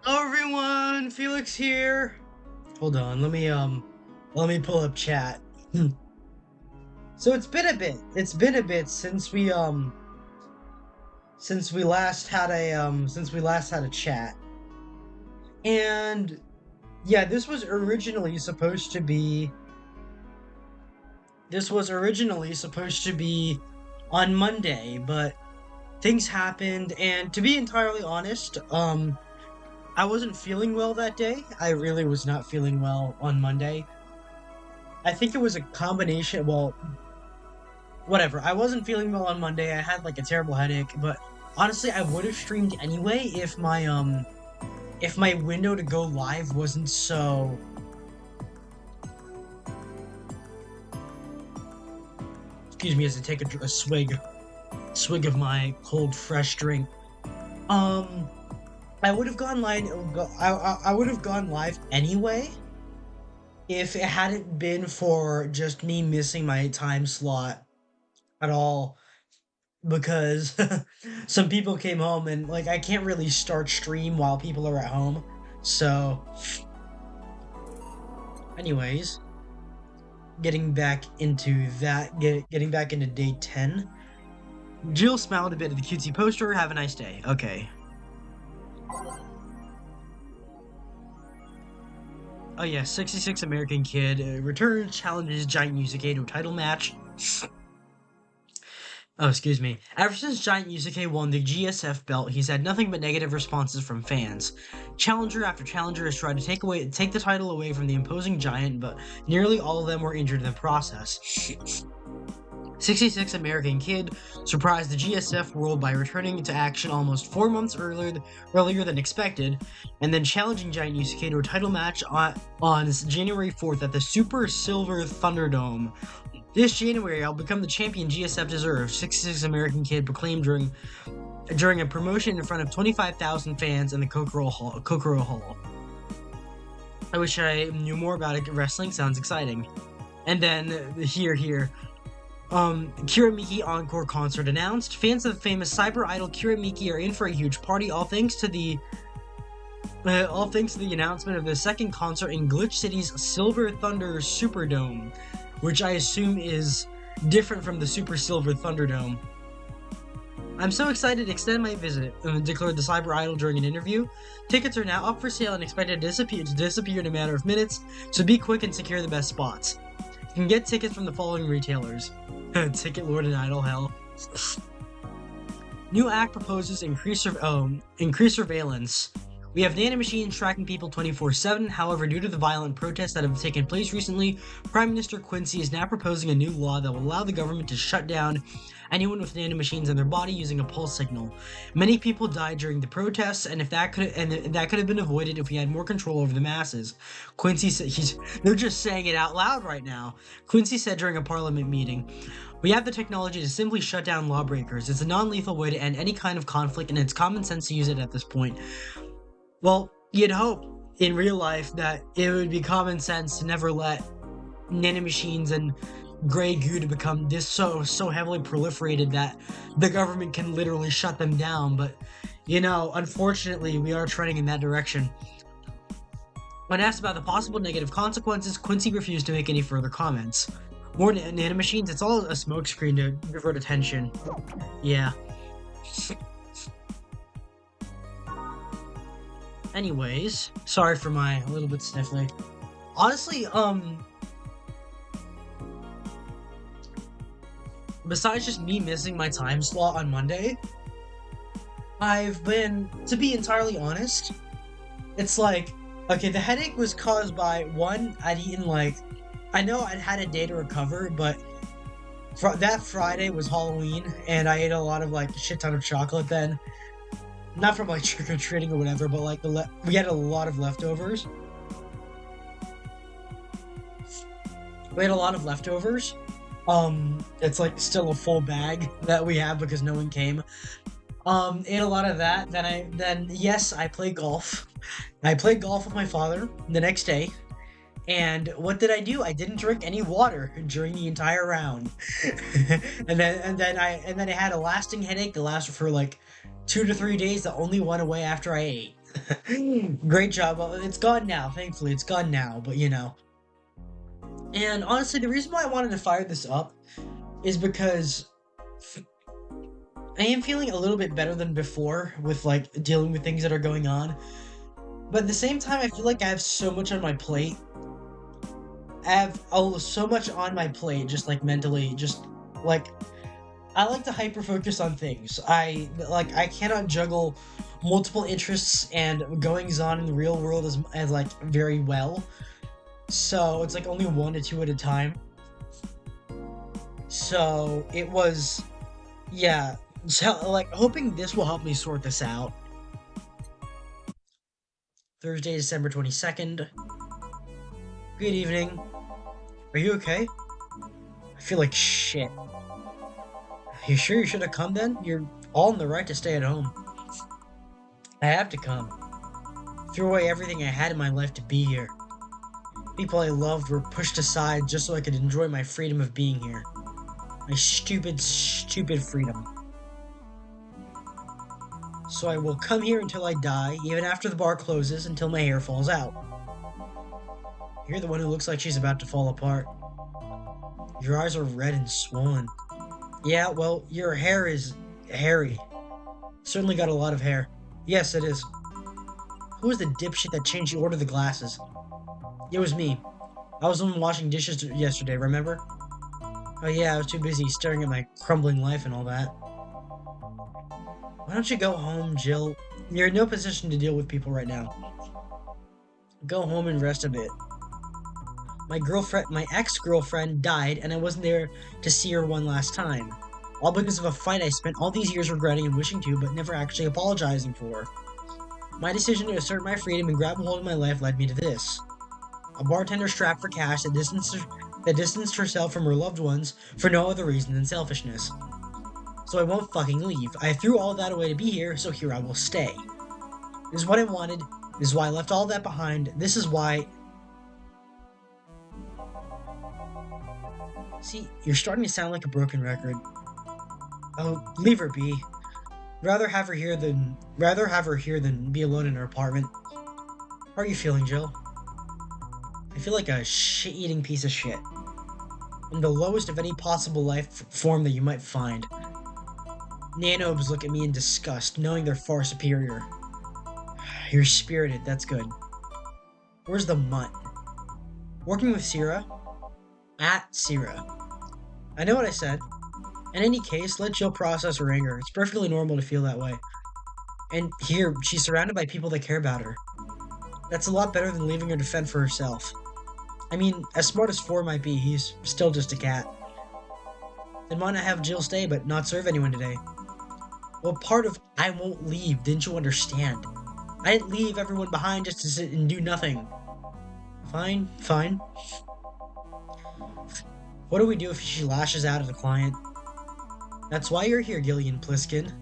Hello everyone, Felix here. Hold on, let me pull up chat. So it's been a bit. It's been a bit since we last had a chat. And yeah, this was originally supposed to be on Monday, but things happened and to be entirely honest, I wasn't feeling well that day. I really was not feeling well on Monday. I think it was a combination. Well, whatever. I wasn't feeling well on Monday. I had like a terrible headache, but honestly, I would have streamed anyway if my window to go live wasn't so. Excuse me as I take a swig of my cold fresh drink. Um, I would have gone live. I would have gone live anyway if it hadn't been for just me missing my time slot at all because some people came home and like I can't really start stream while people are at home. So, anyways, getting back into day 10. Jill smiled a bit at the cutesy poster. Have a nice day. Okay. Oh yeah, 66 American Kid returns, challenges Giant Yusuke to a title match. Oh, excuse me. Ever since Giant Yusuke won the GSF belt, he's had nothing but negative responses from fans. Challenger after challenger has tried to take the title away from the imposing giant, but nearly all of them were injured in the process. 66 American Kid surprised the GSF world by returning into action almost 4 months earlier than expected, and then challenging Giant Yusuke to a title match on January 4th at the Super Silver Thunderdome. This January, I'll become the champion GSF deserves, 66 American Kid proclaimed during a promotion in front of 25,000 fans in the Kokoro Hall. I wish I knew more about it. Wrestling sounds exciting. And then, here. Kiramiki Encore concert announced. Fans of the famous cyber idol Kiramiki are in for a huge party, all thanks to the announcement of the second concert in Glitch City's Silver Thunder Superdome, which I assume is different from the Super Silver Thunderdome. I'm so excited to extend my visit, declared the cyber idol during an interview. Tickets are now up for sale and expected to disappear in a matter of minutes, so be quick and secure the best spots. You can get tickets from the following retailers. Ticket Lord and Idol Hell. New act proposes increased surveillance. We have nanomachines tracking people 24/7. However, due to the violent protests that have taken place recently, Prime Minister Quincy is now proposing a new law that will allow the government to shut down anyone with nanomachines in their body using a pulse signal. Many people died during the protests, and that could have been avoided if we had more control over the masses. Quincy said they're just saying it out loud right now. Quincy said during a parliament meeting, "We have the technology to simply shut down lawbreakers. It's a non-lethal way to end any kind of conflict, and it's common sense to use it at this point." Well, you'd hope in real life that it would be common sense to never let nanomachines and gray goo to become this so heavily proliferated that the government can literally shut them down, but unfortunately we are trending in that direction. When asked about the possible negative consequences, Quincy refused to make any further comments. More nanomachines, it's all a smokescreen to divert attention. Yeah. Anyways, sorry for my little bit sniffly. Honestly, besides just me missing my time slot on Monday, to be entirely honest, it's like, okay, the headache was caused by, one, I'd eaten I know I'd had a day to recover, but that Friday was Halloween, and I ate a lot of a shit ton of chocolate then. Not from trick-or-treating or whatever, but we had a lot of leftovers. It's still a full bag that we have because no one came. Ate a lot of that. Then yes, I played golf. I played golf with my father the next day. And what did I do? I didn't drink any water during the entire round. and then I had a lasting headache that lasted for 2 to 3 days that only went away after I ate. Great job. Well, it's gone now. Thankfully, it's gone now. But and honestly, the reason why I wanted to fire this up is because I am feeling a little bit better than before with like dealing with things that are going on. But at the same time, I feel like I have so much on my plate. I have so much on my plate, just like mentally, just like I like to hyper focus on things. I cannot juggle multiple interests and goings on in the real world as like very well. So it's like only one to two at a time. So it was, yeah. So like hoping this will help me sort this out. Thursday, December 22nd. Good evening. Are you okay? I feel like shit. You sure you should have come then? You're all in the right to stay at home. I have to come. Threw away everything I had in my life to be here. People I loved were pushed aside just so I could enjoy my freedom of being here. My stupid, stupid freedom. So I will come here until I die, even after the bar closes, until my hair falls out. You're the one who looks like she's about to fall apart. Your eyes are red and swollen. Yeah, well, your hair is hairy. Certainly got a lot of hair. Yes, it is. Who was the dipshit that changed the order of the glasses? It was me. I was the one washing dishes yesterday, remember? Oh yeah, I was too busy staring at my crumbling life and all that. Why don't you go home, Jill? You're in no position to deal with people right now. Go home and rest a bit. My ex-girlfriend died, and I wasn't there to see her one last time. All because of a fight I spent all these years regretting and wishing to, but never actually apologizing for. My decision to assert my freedom and grab a hold of my life led me to this. A bartender strapped for cash that distanced herself from her loved ones for no other reason than selfishness. So I won't fucking leave. I threw all that away to be here, so here I will stay. This is what I wanted. This is why I left all that behind. This is why... See, you're starting to sound like a broken record. Oh, leave her be. Rather have her here than be alone in her apartment. How are you feeling, Jill? I feel like a shit-eating piece of shit. In the lowest of any possible life form that you might find. Nanobes look at me in disgust, knowing they're far superior. You're spirited, that's good. Where's the mutt? Working with Sierra? At Sierra. I know what I said. In any case, let Jill process her anger. It's perfectly normal to feel that way. And here, she's surrounded by people that care about her. That's a lot better than leaving her to fend for herself. I mean, as smart as Four might be, he's still just a cat. Then why not have Jill stay but not serve anyone today? Well, part of I won't leave, didn't you understand? I didn't leave everyone behind just to sit and do nothing. Fine, fine. What do we do if she lashes out at the client? That's why you're here, Gillian Pliskin.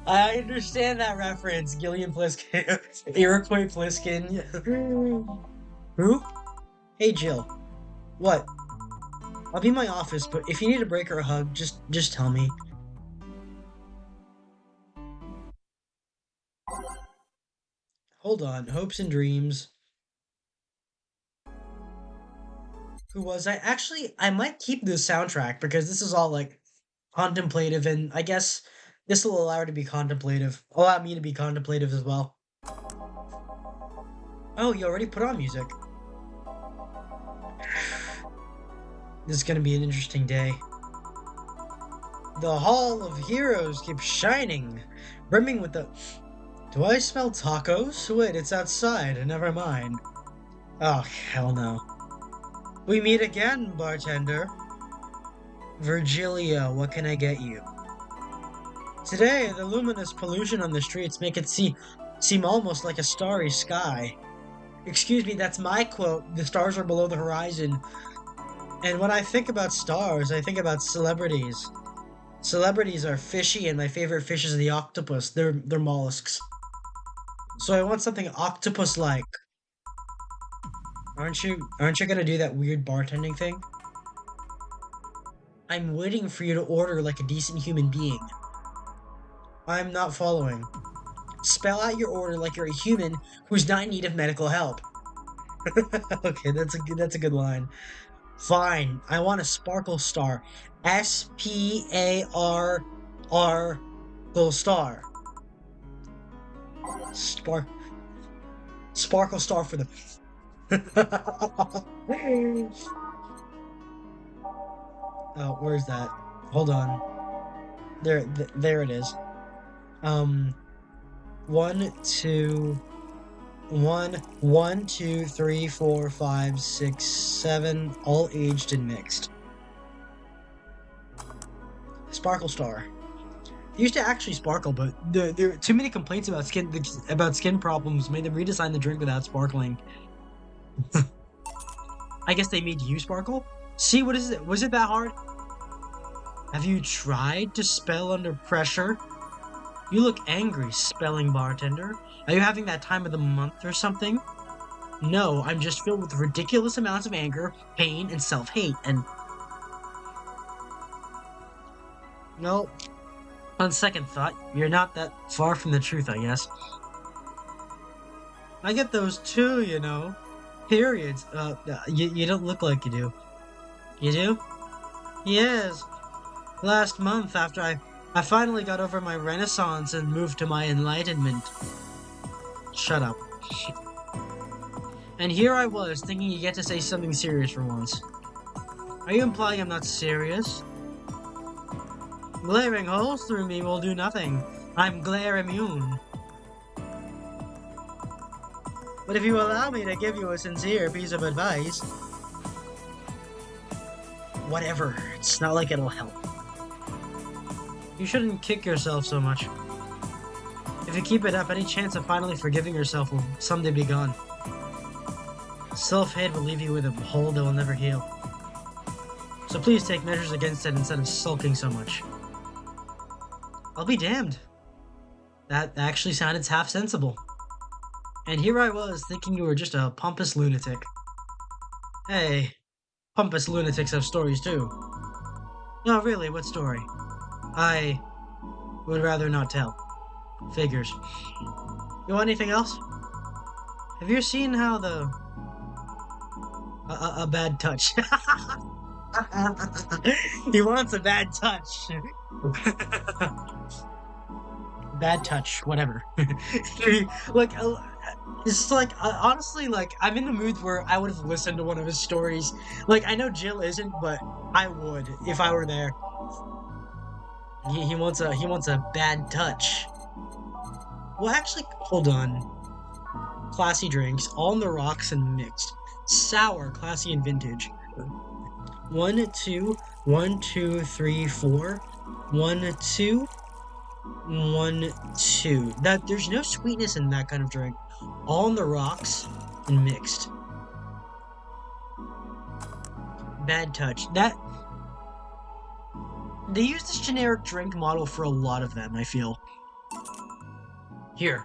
I understand that reference, Gillian Pliskin. Iroquois Pliskin. Who? Hey, Jill. What? I'll be in my office, but if you need a break or a hug, just tell me. Hold on, hopes and dreams. Who was I? Actually, I might keep this soundtrack because this is all like contemplative, and I guess this will allow her to be contemplative. Allow me to be contemplative as well. Oh, you already put on music. This is gonna be an interesting day. The Hall of Heroes keeps shining, brimming with the... Do I smell tacos? Wait, it's outside. Never mind. Oh, hell no. We meet again, bartender. Virgilia, what can I get you? Today, the luminous pollution on the streets make it seem almost like a starry sky. Excuse me, that's my quote. The stars are below the horizon. And when I think about stars, I think about celebrities. Celebrities are fishy, and my favorite fish is the octopus. They're mollusks. So I want something octopus-like. Aren't you gonna do that weird bartending thing? I'm waiting for you to order like a decent human being. I'm not following. Spell out your order like you're a human who's not in need of medical help. Okay, that's a good line. Fine, I want a sparkle star. Sparkle star. Spark Sparkle star for the Oh, where's that? Hold on. There it is. Um, one, two, one, two, three, four, five, six, seven, all aged and mixed. Sparkle star. It used to actually sparkle, but there are too many complaints about skin problems made them redesign the drink without sparkling. I guess they made you sparkle? See, what is it? Was it that hard? Have you tried to spell under pressure? You look angry, spelling bartender. Are you having that time of the month or something? No, I'm just filled with ridiculous amounts of anger, pain, and self-hate, and... No. On second thought, you're not that far from the truth, I guess. I get those too, you know. Periods. You don't look like you do. You do? Yes. Last month, after I finally got over my renaissance and moved to my enlightenment. Shut up. And here I was, thinking you get to say something serious for once. Are you implying I'm not serious? Glaring holes through me will do nothing. I'm glare immune. But if you allow me to give you a sincere piece of advice... Whatever, it's not like it'll help. You shouldn't kick yourself so much. If you keep it up, any chance of finally forgiving yourself will someday be gone. Self-hate will leave you with a hole that will never heal. So please take measures against it instead of sulking so much. I'll be damned. That actually sounded half sensible. And here I was, thinking you were just a pompous lunatic. Hey, pompous lunatics have stories too. No, really, what story? I would rather not tell. Figures. You want anything else? Have you seen how the... A bad touch. He wants a bad touch. Bad touch, whatever. Like, it's like, honestly, like, I'm in the mood where I would have listened to one of his stories. Like, I know Jill isn't, but I would if I were there. He wants a bad touch. Well, actually, hold on. Classy drinks, all on the rocks and mixed. Sour, classy, and vintage. 1, 2, 1, 2, 3, 4. 1, 2, 1, 2. That there's no sweetness in that kind of drink. All on the rocks and mixed. Bad touch. That they use this generic drink model for a lot of them, I feel. Here.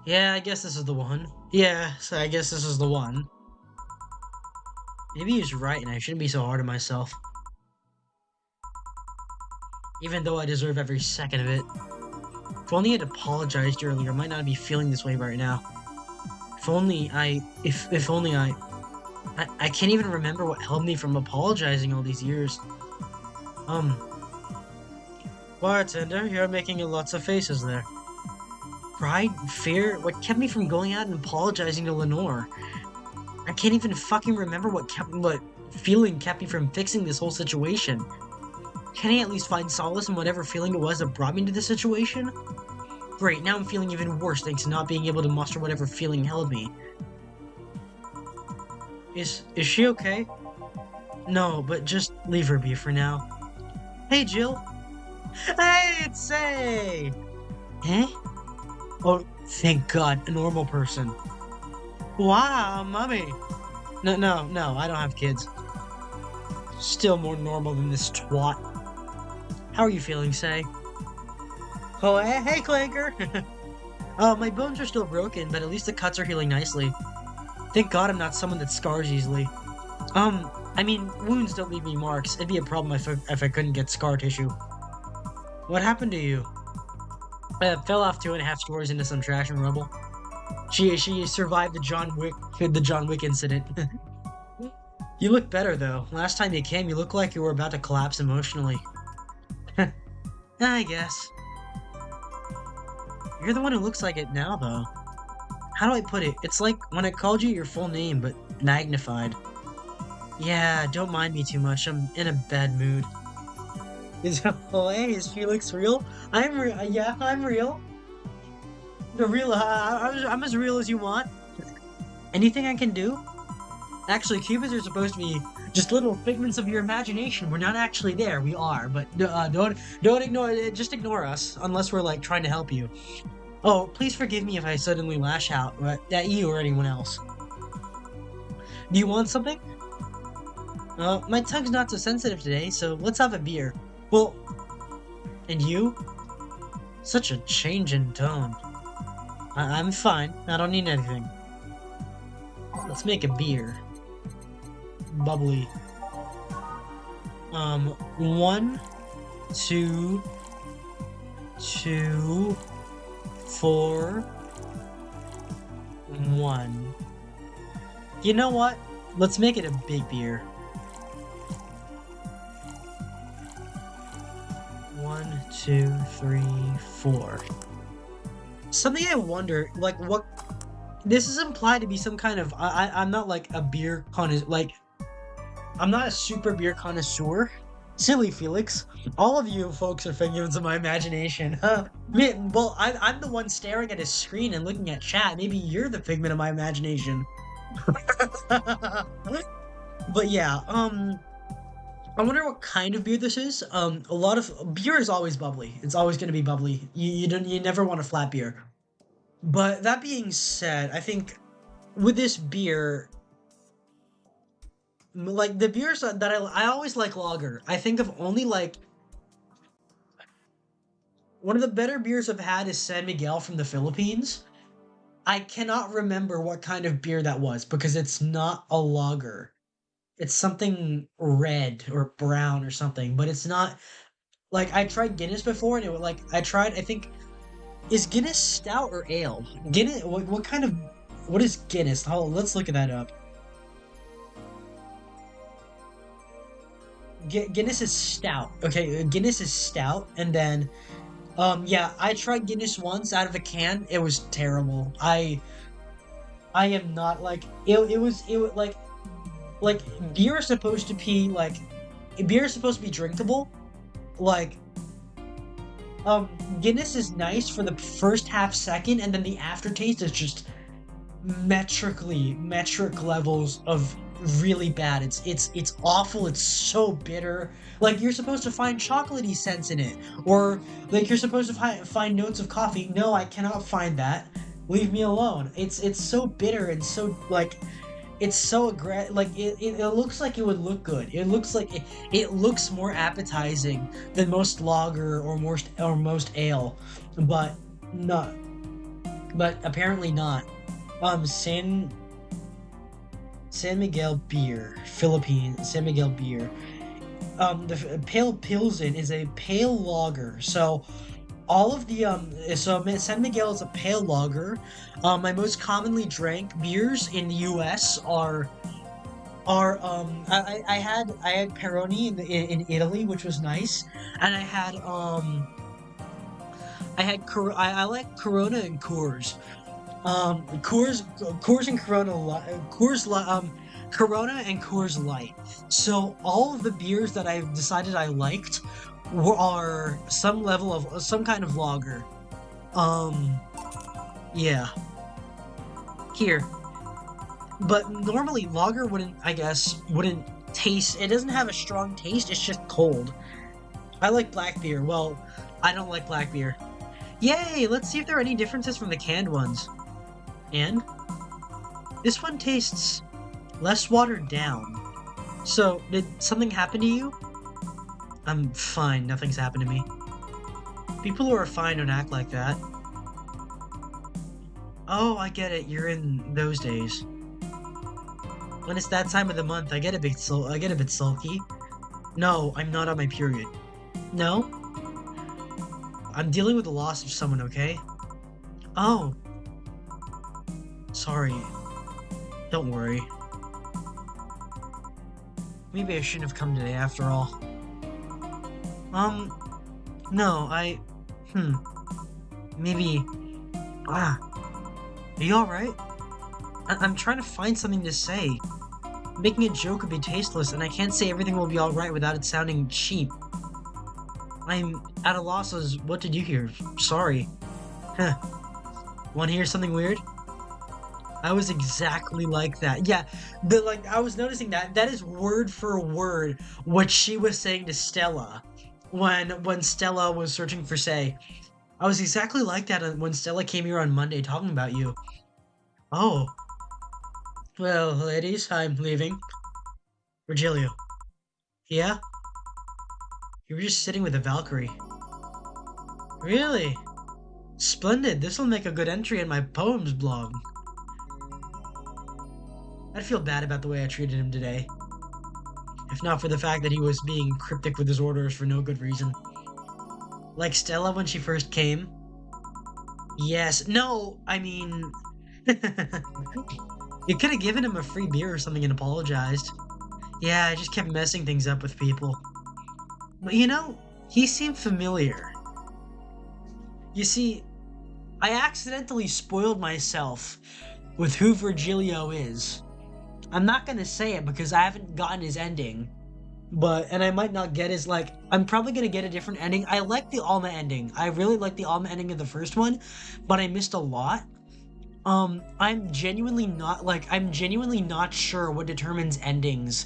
Yeah, I guess this is the one. Yeah, so I guess this is the one. Maybe he's right and I shouldn't be so hard on myself. Even though I deserve every second of it. If only I'd apologized earlier, I might not be feeling this way right now. If only I can't even remember what held me from apologizing all these years. Bartender, you're making lots of faces there. Pride, fear, what kept me from going out and apologizing to Lenore? I can't even fucking remember what feeling kept me from fixing this whole situation. Can I at least find solace in whatever feeling it was that brought me into this situation? Great, now I'm feeling even worse thanks to not being able to muster whatever feeling held me. Is she okay? No, but just leave her be for now. Hey, Jill. Hey, it's Say! Eh? Oh, thank God, a normal person. Wow, mommy. No, I don't have kids. Still more normal than this twat. How are you feeling, Say? Oh, hey, Clanker! My bones are still broken, but at least the cuts are healing nicely. Thank God I'm not someone that scars easily. I mean, wounds don't leave me marks. It'd be a problem if I couldn't get scar tissue. What happened to you? Fell off 2.5 stories into some trash and rubble. She survived the John Wick incident. You look better though. Last time you came, you looked like you were about to collapse emotionally. I guess. You're the one who looks like it now, though. How do I put it? It's like when I called you your full name, but magnified. Yeah, don't mind me too much. I'm in a bad mood. Oh, hey, is Felix real? Yeah, I'm real. The real. I'm as real as you want. Anything I can do? Actually, Cupids are supposed to be just little figments of your imagination. We're not actually there. We are, but don't ignore it. Just ignore us unless we're like trying to help you. Oh, please forgive me if I suddenly lash out at you or anyone else. Do you want something? My tongue's not so sensitive today, so let's have a beer. Well, and you? Such a change in tone. I'm fine. I don't need anything. Let's make a beer. Bubbly. 1, 2, 2, 4, 1. You know what? Let's make it a big beer. 1, 2, 3, 4. Something I wonder, like, what... This is implied to be some kind of... I'm not, like, a beer connoisseur, like... I'm not a super beer connoisseur. Silly Felix. All of you folks are figments of my imagination. Well, I'm the one staring at his screen and looking at chat. Maybe you're the figment of my imagination. But yeah, I wonder what kind of beer this is. A lot of beer is always bubbly. It's always going to be bubbly. You never want a flat beer. But that being said, I think with this beer, like the beers that I always like lager. I think of only like one of the better beers I've had is San Miguel from the Philippines. I cannot remember what kind of beer that was because it's not a lager. It's something red or brown or something, but it's not like I tried Guinness before and it was like I think is Guinness stout or ale? Guinness what kind of what is Guinness? Oh, let's look at that up. Guinness is stout. Okay, Guinness is stout and then yeah, I tried Guinness once out of a can. It was terrible. I am not like it was like beer is supposed to be like beer is supposed to be drinkable. Like Guinness is nice for the first half second and then the aftertaste is just metric levels of really bad. It's awful. It's so bitter. Like you're supposed to find chocolatey scents in it, or like you're supposed to find notes of coffee. No, I cannot find that. Leave me alone. It's so bitter and so like it's so like it looks like it would look good. It looks like it looks more appetizing than most lager or most ale, but not. But apparently not. San Miguel beer, Philippines, San Miguel beer. The pale pilsen is a pale lager. So all of the San Miguel is a pale lager. My most commonly drank beers in the U.S. are I had Peroni in Italy, which was nice, and I like Corona and Coors. Coors and Corona and Coors Light. So all of the beers that I've decided I liked are some level of some kind of lager. Yeah. Here. But normally lager wouldn't taste. It doesn't have a strong taste. It's just cold. I like black beer. Well, I don't like black beer. Yay! Let's see if there are any differences from the canned ones. And this one tastes less watered down. So, did something happen to you? I'm fine. Nothing's happened to me. People who are fine don't act like that. Oh, I get it. You're in those days. When it's that time of the month, I get a bit sulky. No, I'm not on my period. No? I'm dealing with the loss of someone, okay? Oh, sorry. Don't worry. Maybe I shouldn't have come today after all. Um, no, hmm, maybe, ah, are you alright? I'm trying to find something to say. Making a joke would be tasteless, and I can't say everything will be alright without it sounding cheap. I'm at a loss as what did you hear? Sorry. Huh. Wanna hear something weird? I was exactly like that. Yeah, I was noticing that that is word for word what she was saying to Stella when Stella was searching for Say. I was exactly like that when Stella came here on Monday talking about you. Oh, well, ladies, I'm leaving. Virgilio. Yeah? You were just sitting with a Valkyrie. Really? Splendid. This'll make a good entry in my poems blog. I'd feel bad about the way I treated him today. If not for the fact that he was being cryptic with his orders for no good reason. Like Stella when she first came? Yes. No, I mean... You could have given him a free beer or something and apologized. Yeah, I just kept messing things up with people. But you know, he seemed familiar. You see, I accidentally spoiled myself with who Virgilio is. I'm not gonna say it because I haven't gotten his ending. And I might not get his, I'm probably gonna get a different ending. I like the Alma ending. I really like the Alma ending of the first one, but I missed a lot. I'm genuinely not sure what determines endings.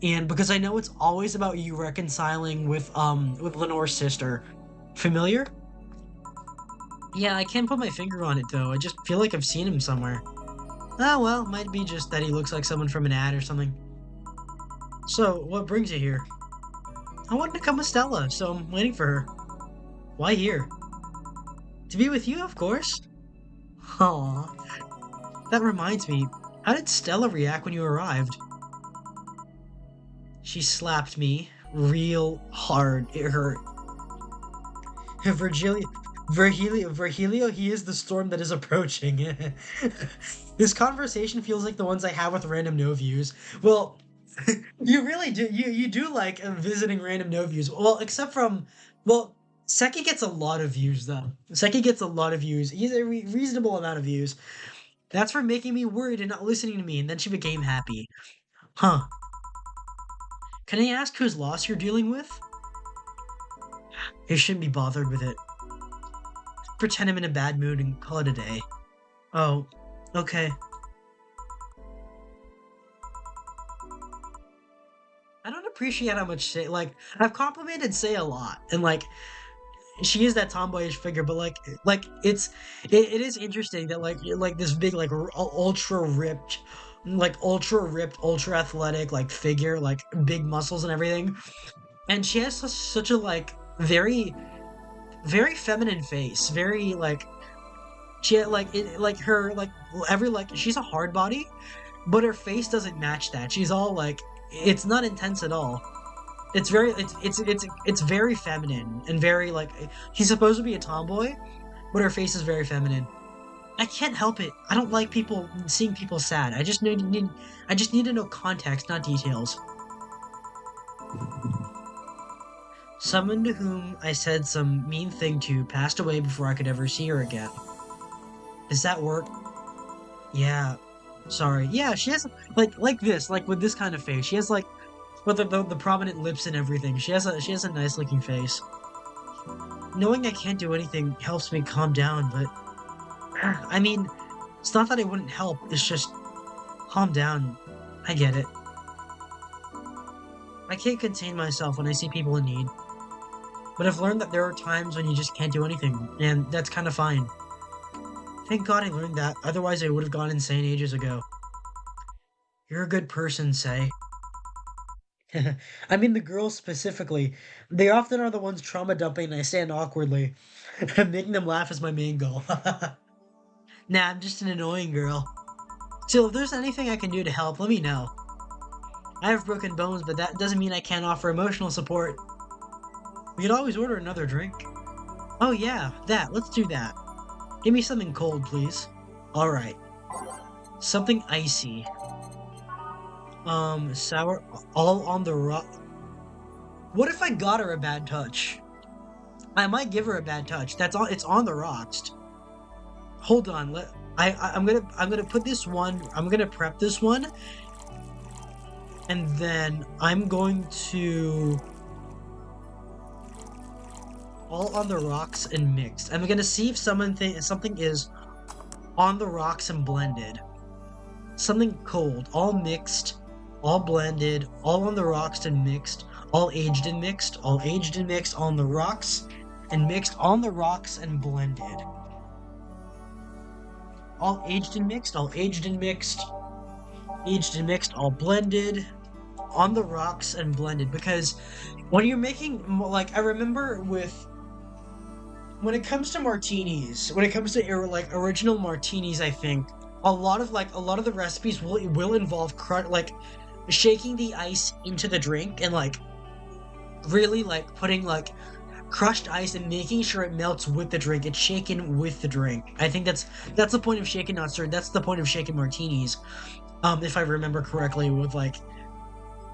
And because I know it's always about you reconciling with Lenore's sister. Familiar? Yeah, I can't put my finger on it though. I just feel like I've seen him somewhere. Oh well, might be just that he looks like someone from an ad or something. So, what brings you here? I wanted to come with Stella, so I'm waiting for her. Why here? To be with you, of course. Aww. That reminds me, how did Stella react when you arrived? She slapped me real hard. It hurt. Virgilio, he is the storm that is approaching. This conversation feels like the ones I have with random no views. Well, you really do. You do like visiting random no views. Well, except from, well, Seki gets a lot of views though. Seki gets a lot of views. He's a reasonable amount of views. That's for making me worried and not listening to me, and then she became happy. Huh. Can I ask whose loss you're dealing with? You shouldn't be bothered with it. Pretend I'm in a bad mood and call it a day. Oh, okay. I don't appreciate how much Say, I've complimented Say a lot, and she is that tomboyish figure, but it is interesting that this big ultra ripped, ultra athletic figure, big muscles and everything, and she has such a very very feminine face, very she had her she's a hard body, but her face doesn't match that. She's all it's not intense at all. It's very feminine and very she's supposed to be a tomboy, but her face is very feminine. I can't help it. I don't like seeing people sad. I just need to know context, not details. Someone to whom I said some mean thing to passed away before I could ever see her again. Does that work? Yeah. Sorry. Yeah, she has like this, with this kind of face. She has with the prominent lips and everything. She has a nice looking face. Knowing I can't do anything helps me calm down, but I mean, it's not that it wouldn't help. It's just calm down. I get it. I can't contain myself when I see people in need. But I've learned that there are times when you just can't do anything, and that's kind of fine. Thank God I learned that, otherwise I would have gone insane ages ago. You're a good person, Say. I mean the girls specifically. They often are the ones trauma dumping and I stand awkwardly. Making them laugh is my main goal. Nah, I'm just an annoying girl. Still, if there's anything I can do to help, let me know. I have broken bones, but that doesn't mean I can't offer emotional support. We could always order another drink. Oh yeah, that. Let's do that. Give me something cold, please. All right. Something icy. Sour. All on the rock. What if I got her a bad touch? I might give her a bad touch. That's all. It's on the rocks. Hold on. I'm gonna put this one. I'm gonna prep this one, and then I'm going to all on the rocks and mixed. I'm gonna see if something is on the rocks and blended. Something cold, all mixed, all blended, all on the rocks and mixed, all aged and mixed, all aged and mixed on the rocks and mixed on the rocks and blended. All aged and mixed, all aged and mixed, aged and mixed, all blended on the rocks and blended. Because when you're making, like, I remember with when it comes to martinis, when it comes to like original martinis, I think a lot of the recipes will involve like shaking the ice into the drink and like really like putting like crushed ice and making sure it melts with the drink. It's shaken with the drink. I think that's the point of shaken, not stirred. That's the point of shaken martinis. If I remember correctly, with like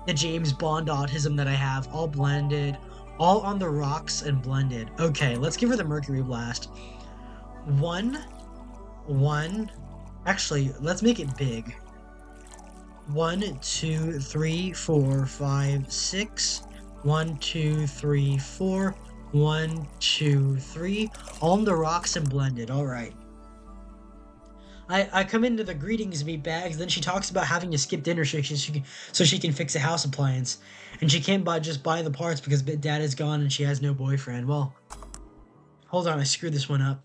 the James Bond autism that I have, all blended, all on the rocks and blended. Okay, let's give her the mercury blast. One, one. Actually, let's make it big. 1, 2, 3, 4, 5, 6. 1, 2, 3, 4. 1, 2, 3. All on the rocks and blended. All right. I come into the greetings meat bags. Then she talks about having to skip dinner so she can fix a house appliance, and she can't just buy the parts because dad is gone and she has no boyfriend. Well, hold on, I screwed this one up.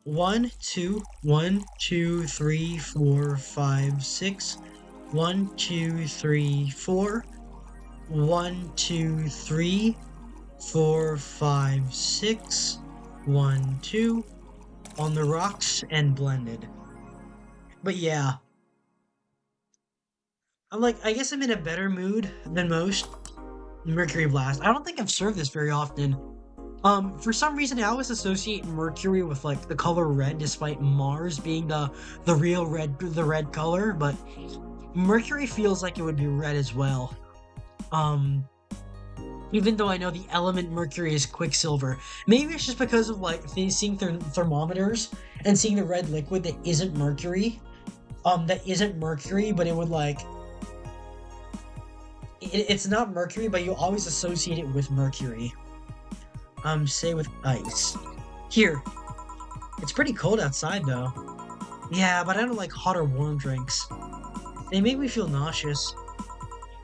1, 2, 1, 2, 3, 4, 5, 6. 1, 2, 3, 4. 1, 2, 3, 4, 5, 6. 1, 2. On the rocks and blended. But yeah. I guess I'm in a better mood than most. Mercury Blast. I don't think I've served this very often. For some reason, I always associate Mercury with like the color red, despite Mars being the real red, the red color. But Mercury feels like it would be red as well. Even though I know the element mercury is quicksilver. Maybe it's just because of like seeing thermometers and seeing the red liquid that isn't mercury. But it would like it's not mercury, but you always associate it with mercury. Say with ice. Here. It's pretty cold outside though. Yeah, but I don't like hot or warm drinks. They make me feel nauseous.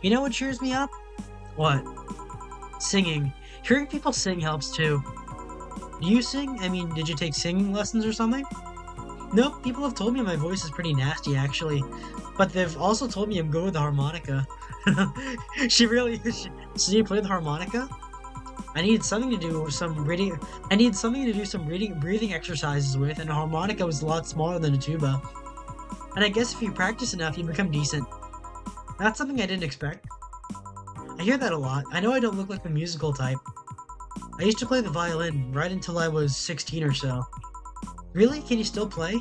You know what cheers me up? What? Singing. Hearing people sing helps too. Do you sing? I mean, did you take singing lessons or something? Nope, people have told me my voice is pretty nasty actually. But they've also told me I'm good with the harmonica. So you play the harmonica? I need something to do some reading. I need something to do some breathing exercises with, and a harmonica was a lot smaller than a tuba. And I guess if you practice enough, you become decent. That's something I didn't expect. I hear that a lot. I know I don't look like the musical type. I used to play the violin right until I was 16 or so. Really? Can you still play?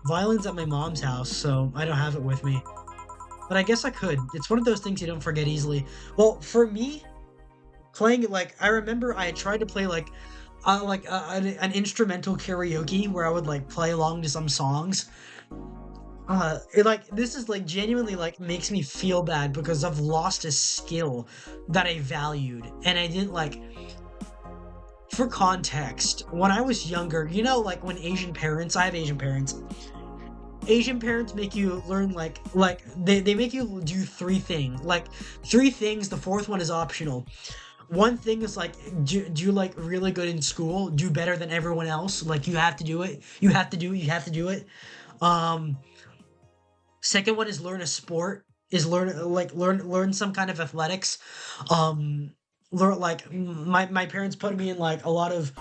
Violin's at my mom's house, so I don't have it with me. But I guess I could. It's one of those things you don't forget easily. Well, for me, playing it like I remember I tried to play an instrumental karaoke where I would like play along to some songs. This is like genuinely like makes me feel bad because I've lost a skill that I valued, and I didn't like. For context, when I was younger, you know, like when I have Asian parents. Asian parents make you learn they make you do three things. The fourth one is optional. One thing is like do like really good in school, do better than everyone else. Like you have to do it. You have to do it. Second one is learn a sport. Is learn some kind of athletics. My parents put me in like a lot of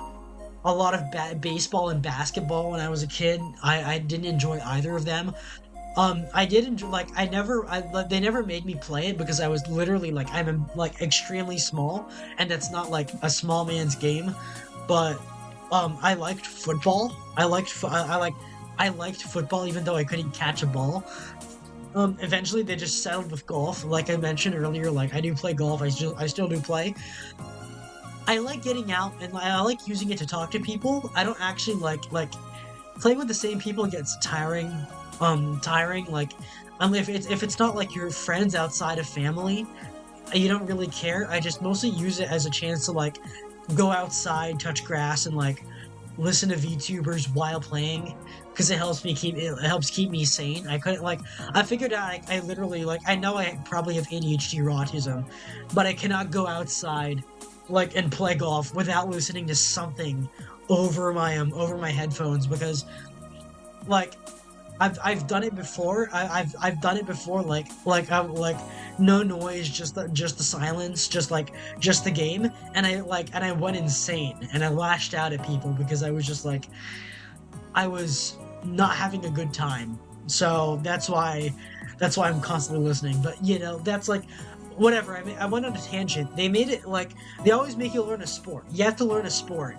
baseball and basketball when I was a kid. I didn't enjoy either of them. I did enjoy, like, they never made me play it because I was literally, like, like, extremely small, and that's not, like, a small man's game, but, I liked football. I liked football even though I couldn't catch a ball. Eventually they just settled with golf. Like I mentioned earlier, like, I do play golf, I still do play. I like getting out, and I like using it to talk to people. I don't actually like playing with the same people gets tiring. Tiring. Like, if it's not like your friends outside of family, you don't really care. I just mostly use it as a chance to, like, go outside, touch grass, and, like, listen to VTubers while playing because it helps keep me sane. I couldn't, like, I figured out, I literally, like, I know I probably have ADHD or autism, but I cannot go outside, like, and play golf without listening to something over my headphones because, like, I've done it before. I've done it before. Like no noise, just the silence, just the game. And I went insane and I lashed out at people because I was just like, I was not having a good time. So that's why I'm constantly listening. But that's like whatever. I mean, I went on a tangent. They made it like they always make you learn a sport. You have to learn a sport.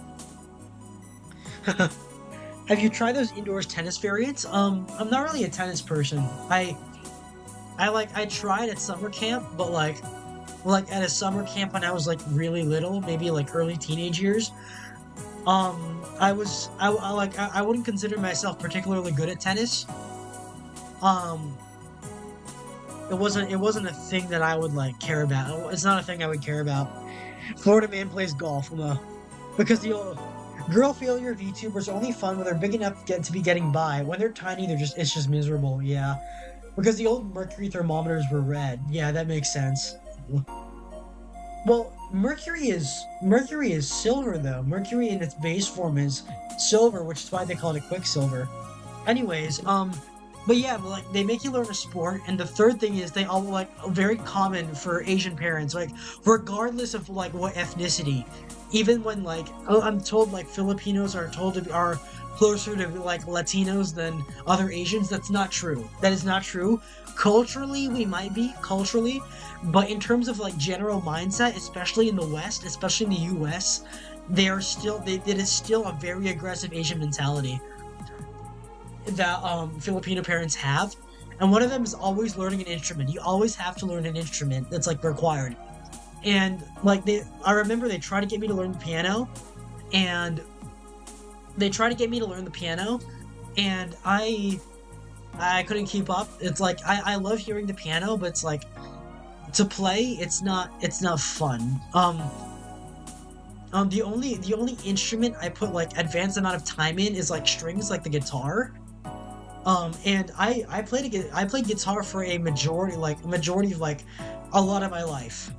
Have you tried those indoors tennis variants? I'm not really a tennis person. I tried at summer camp, but like at a summer camp when I was like really little, maybe like early teenage years. I wouldn't consider myself particularly good at tennis. Um, it wasn't a thing that I would like care about. It's not a thing I would care about. Florida man plays golf. Because the girl failure VTubers are only fun when they're big enough to be getting by. When they're tiny, it's just miserable. Yeah, because the old mercury thermometers were red. Yeah, that makes sense. Well, mercury is silver though. Mercury in its base form is silver, which is why they call it quicksilver. Anyways, but yeah, but, like, they make you learn a sport, and the third thing is they all like very common for Asian parents, like regardless of like what ethnicity, even when like I'm told like Filipinos are closer to like Latinos than other Asians. That's not true. That is not true. Culturally, we might be culturally, but in terms of like general mindset, especially in the West, especially in the U.S., it is still a very aggressive Asian mentality that Filipino parents have, and one of them is always learning an instrument. You always have to learn an instrument that's like required. And like I remember they tried to get me to learn the piano, and and I couldn't keep up. It's like I love hearing the piano, but it's like to play, it's not fun. The only instrument I put like advanced amount of time in is like strings, like the guitar. And I played guitar for a majority of like a lot of my life.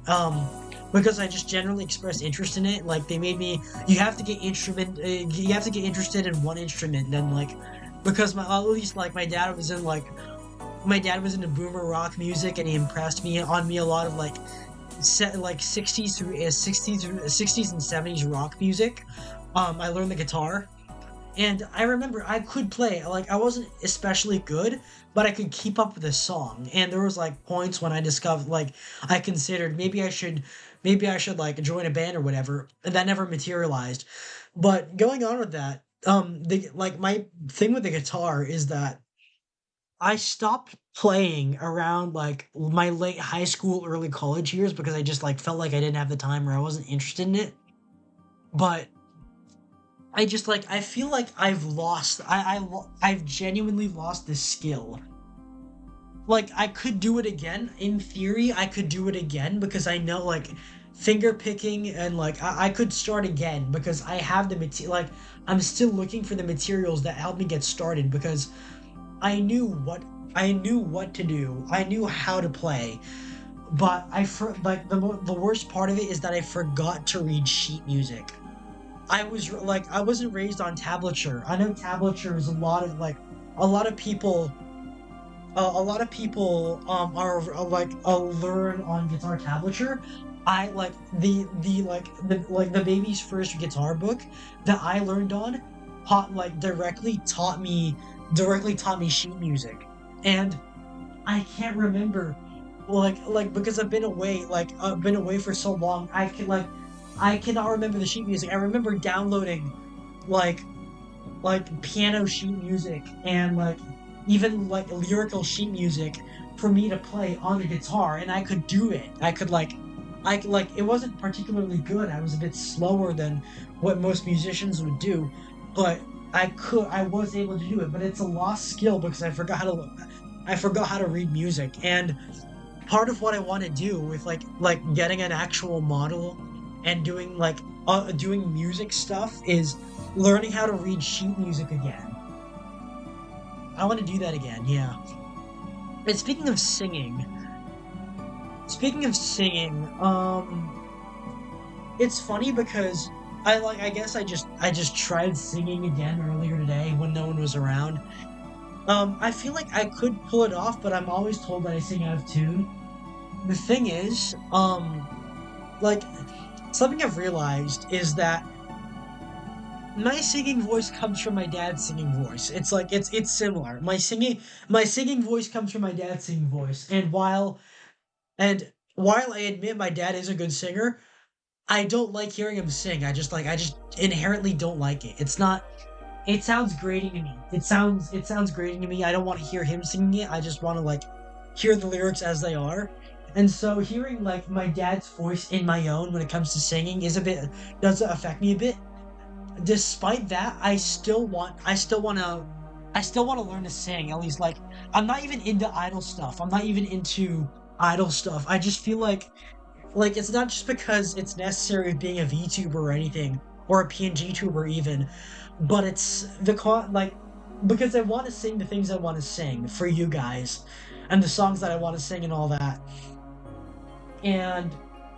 Because I just generally expressed interest in it. Like they made me, you have to you have to get interested in one instrument. And then like, because at least like my dad was into boomer rock music, and he impressed me a lot of like like 60s and 70s rock music. I learned the guitar. And I remember I could play, like I wasn't especially good, but I could keep up with the song. And there was like points when I discovered, like, I considered maybe I should like join a band or whatever, and that never materialized. But going on with that, my thing with the guitar is that I stopped playing around like my late high school, early college years because I just like felt like I didn't have the time or I wasn't interested in it. But I feel like I've genuinely lost this skill. Like I could do it again. In theory, I could do it again because I know like finger picking, and like I could start again because I have the material. Like I'm still looking for the materials that help me get started because I knew what to do. I knew how to play. But the worst part of it is that I forgot to read sheet music. I wasn't raised on tablature. I know tablature is a lot of people learn on guitar tablature. I like the baby's first guitar book that I learned on directly taught me sheet music. and I can't remember, because I've been away, been away for so long. I cannot remember the sheet music. I remember downloading like piano sheet music and even lyrical sheet music for me to play on the guitar, and I could do it. It wasn't particularly good. I was a bit slower than what most musicians would do, but I was able to do it. But it's a lost skill because I forgot how to read music. And part of what I want to do with getting an actual model and doing music stuff is learning how to read sheet music again. I want to do that again, yeah. And speaking of singing, it's funny because I guess I just tried singing again earlier today when no one was around. I feel like I could pull it off, but I'm always told that I sing out of tune. The thing is, like something I've realized is that my singing voice comes from my dad's singing voice. It's similar. My singing voice comes from my dad's singing voice. And while I admit my dad is a good singer, I don't like hearing him sing. I just inherently don't like it. It's not it sounds grating to me. It sounds grating to me. I don't want to hear him singing it. I just want to hear the lyrics as they are. And so hearing my dad's voice in my own when it comes to singing does affect me a bit. Despite that, I still want to learn to sing. At least I'm not even into idol stuff. I'm not even into idol stuff. I just feel like it's not just because it's necessary being a VTuber or anything, or a PNG tuber even, but it's because I want to sing the things I want to sing for you guys, and the songs that I want to sing and all that. And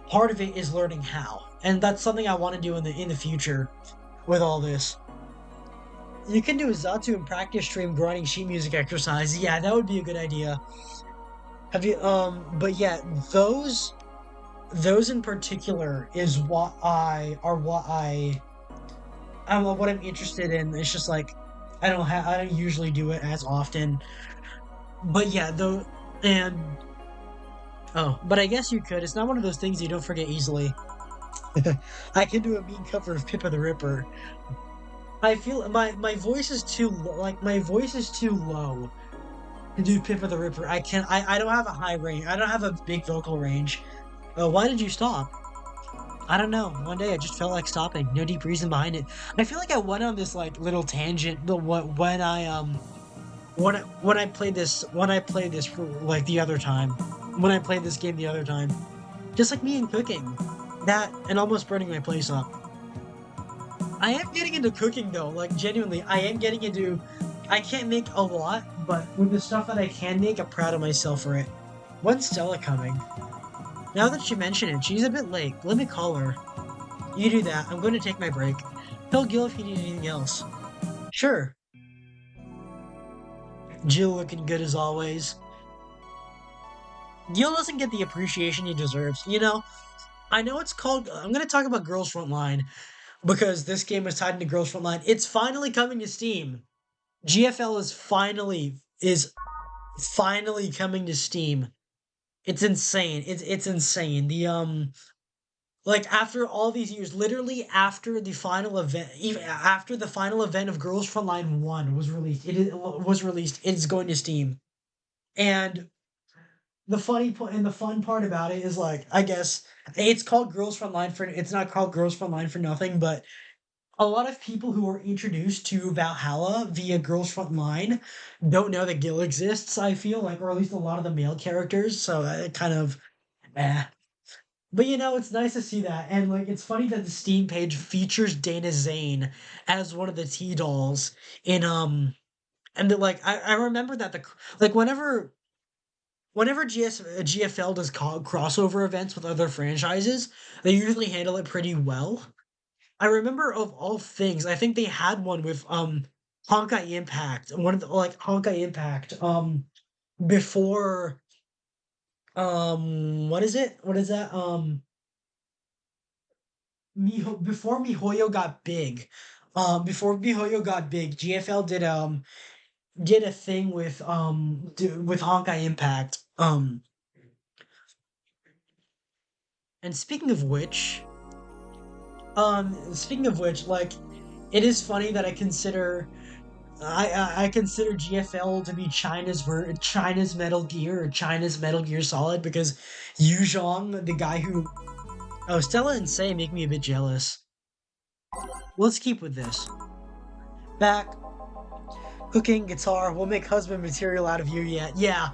part of it is learning how, and that's something I want to do in the future with all this. You can do a Zatu and practice stream grinding sheet music exercise. Yeah, that would be a good idea. Have you but yeah, those in particular is I don't know what I'm interested in. It's just I don't usually do it as often. But yeah, though and but I guess you could. It's not one of those things you don't forget easily. I can do a mean cover of Pippa the Ripper. I feel my voice is my voice is too low to do Pippa the Ripper. I don't have a high range. I don't have a big vocal range. Why did you stop? I don't know. One day I just felt like stopping. No deep reason behind it. I feel like I went on this little tangent, but when I played this for the other time, when I played this game the other time, just like me and cooking, that and almost burning my place up. I am getting into cooking though, genuinely. I am getting into. I can't make a lot, but with the stuff that I can make, I'm proud of myself for it. When's Stella coming? Now that you mention it, she's a bit late. Let me call her. You do that. I'm going to take my break. Tell Gil if you need anything else. Sure. Jill looking good as always. Gil doesn't get the appreciation he deserves. I know it's called. I'm going to talk about Girls Frontline because this game is tied into Girls Frontline. It's finally coming to Steam. GFL is finally coming to Steam. It's insane. It's insane. After all these years, literally after the final event, even after the final event of Girls Frontline 1 was released, it's going to Steam. And the fun part about it is I guess it's not called Girls Frontline for nothing, but a lot of people who are introduced to Valhalla via Girls Frontline don't know that Gil exists, I feel or at least a lot of the male characters, so it kind of eh. But it's nice to see that, and it's funny that the Steam page features Dana Zane as one of the T dolls in and I remember that whenever GFL does crossover events with other franchises, they usually handle it pretty well. I remember of all things, I think they had one with Honkai Impact, one of the Honkai Impact before what is it? What is that? Before MiHoYo got big. GFL did did a thing with with Honkai Impact. And speaking of which, like, it is funny that I consider GFL to be China's Metal Gear or China's Metal Gear Solid because Yu Zhong, the guy who Stella and Say make me a bit jealous. Let's keep with this. Back, cooking, guitar, we'll make husband material out of you yet. Yeah.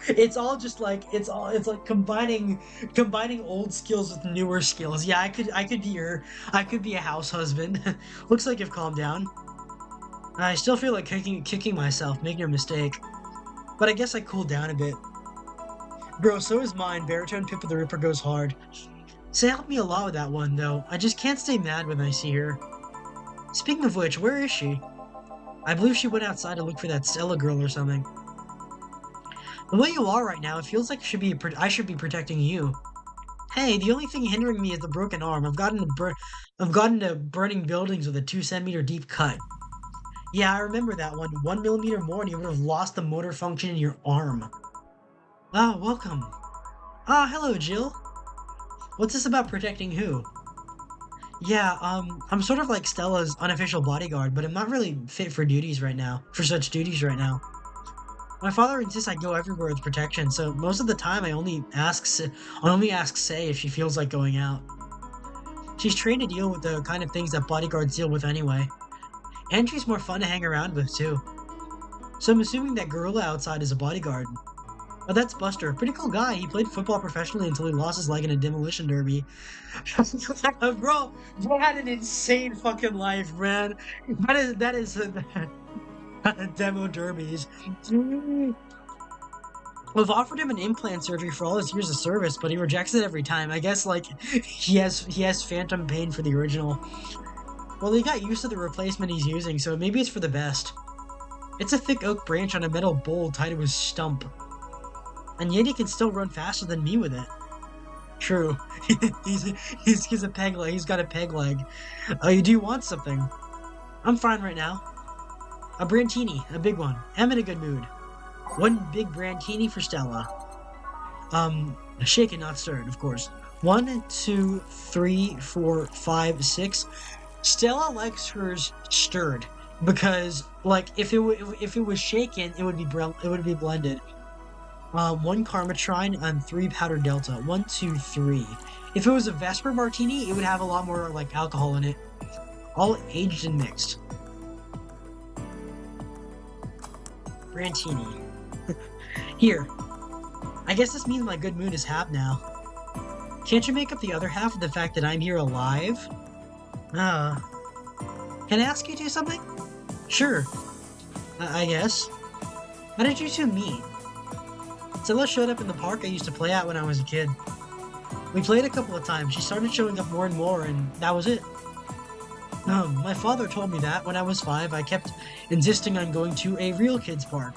It's all just like it's like combining old skills with newer skills. Yeah, I could be a house husband. Looks like you've calmed down. I still feel like kicking myself, making a mistake. But I guess I cooled down a bit. Bro, so is mine. Baritone Pippa the Ripper goes hard. Say helped me a lot with that one, though. I just can't stay mad when I see her. Speaking of which, where is she? I believe she went outside to look for that Stella girl or something. The way you are right now, it feels like I should be protecting you. Hey, the only thing hindering me is the broken arm. I've gotten to burning buildings with a 2 centimeter deep cut. Yeah, I remember that one. 1 millimeter more and you would have lost the motor function in your arm. Ah, welcome. Ah, hello, Jill. What's this about protecting who? Yeah, I'm sort of like Stella's unofficial bodyguard, but I'm not really fit for such duties right now. My father insists I go everywhere with protection, so most of the time I only ask Say if she feels like going out. She's trained to deal with the kind of things that bodyguards deal with anyway. And she's more fun to hang around with, too. So I'm assuming that gorilla outside is a bodyguard. Oh, that's Buster. Pretty cool guy. He played football professionally until he lost his leg in a demolition derby. Bro had an insane fucking life, man. That is demo derbies. We've offered him an implant surgery for all his years of service, but he rejects it every time. I guess like he has phantom pain for the original. Well, he got used to the replacement he's using, so maybe it's for the best. It's a thick oak branch on a metal bowl tied to his stump. And yet he can still run faster than me with it. True. he's a peg leg. He's got a peg leg. Do you want something? I'm fine right now. A brantini, a big one. I'm in a good mood. One big brantini for Stella. Shaken, not stirred, of course. 1, 2, 3, 4, 5, 6. Stella likes hers stirred because, like, if it was shaken, it would be blended. 1 Karmatrine and 3 Powdered Delta. 1, 2, 3. If it was a Vesper Martini, it would have a lot more, like, alcohol in it. All aged and mixed. Brantini. Here. I guess this means my good mood is half now. Can't you make up the other half of the fact that I'm here alive? Can I ask you to do something? Sure. I guess. How did you two meet? Stella showed up in the park I used to play at when I was a kid. We played a couple of times. She started showing up more and more, and that was it. My father told me that when I was 5, I kept insisting on going to a real kids park.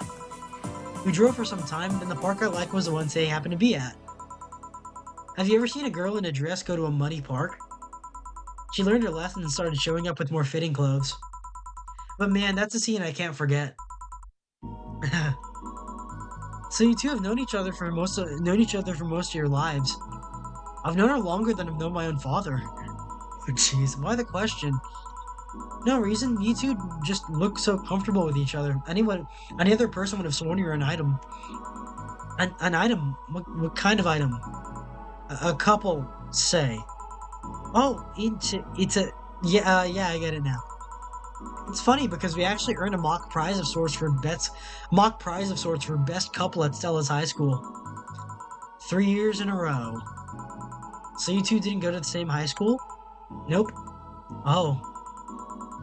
We drove for some time, and the park I liked was the one they happened to be at. Have you ever seen a girl in a dress go to a muddy park? She learned her lesson and started showing up with more fitting clothes. But man, that's a scene I can't forget. So you two have known each other for most of your lives. I've known her longer than I've known my own father. Jeez, why the question? No reason. You two just look so comfortable with each other. Any other person would have sworn you're an item. An item? What kind of item? A couple, say. Oh, yeah, I get it now. It's funny because we actually earned a mock prize of sorts for best couple at Stella's high school. 3 years in a row. So you two didn't go to the same high school? Nope. Oh.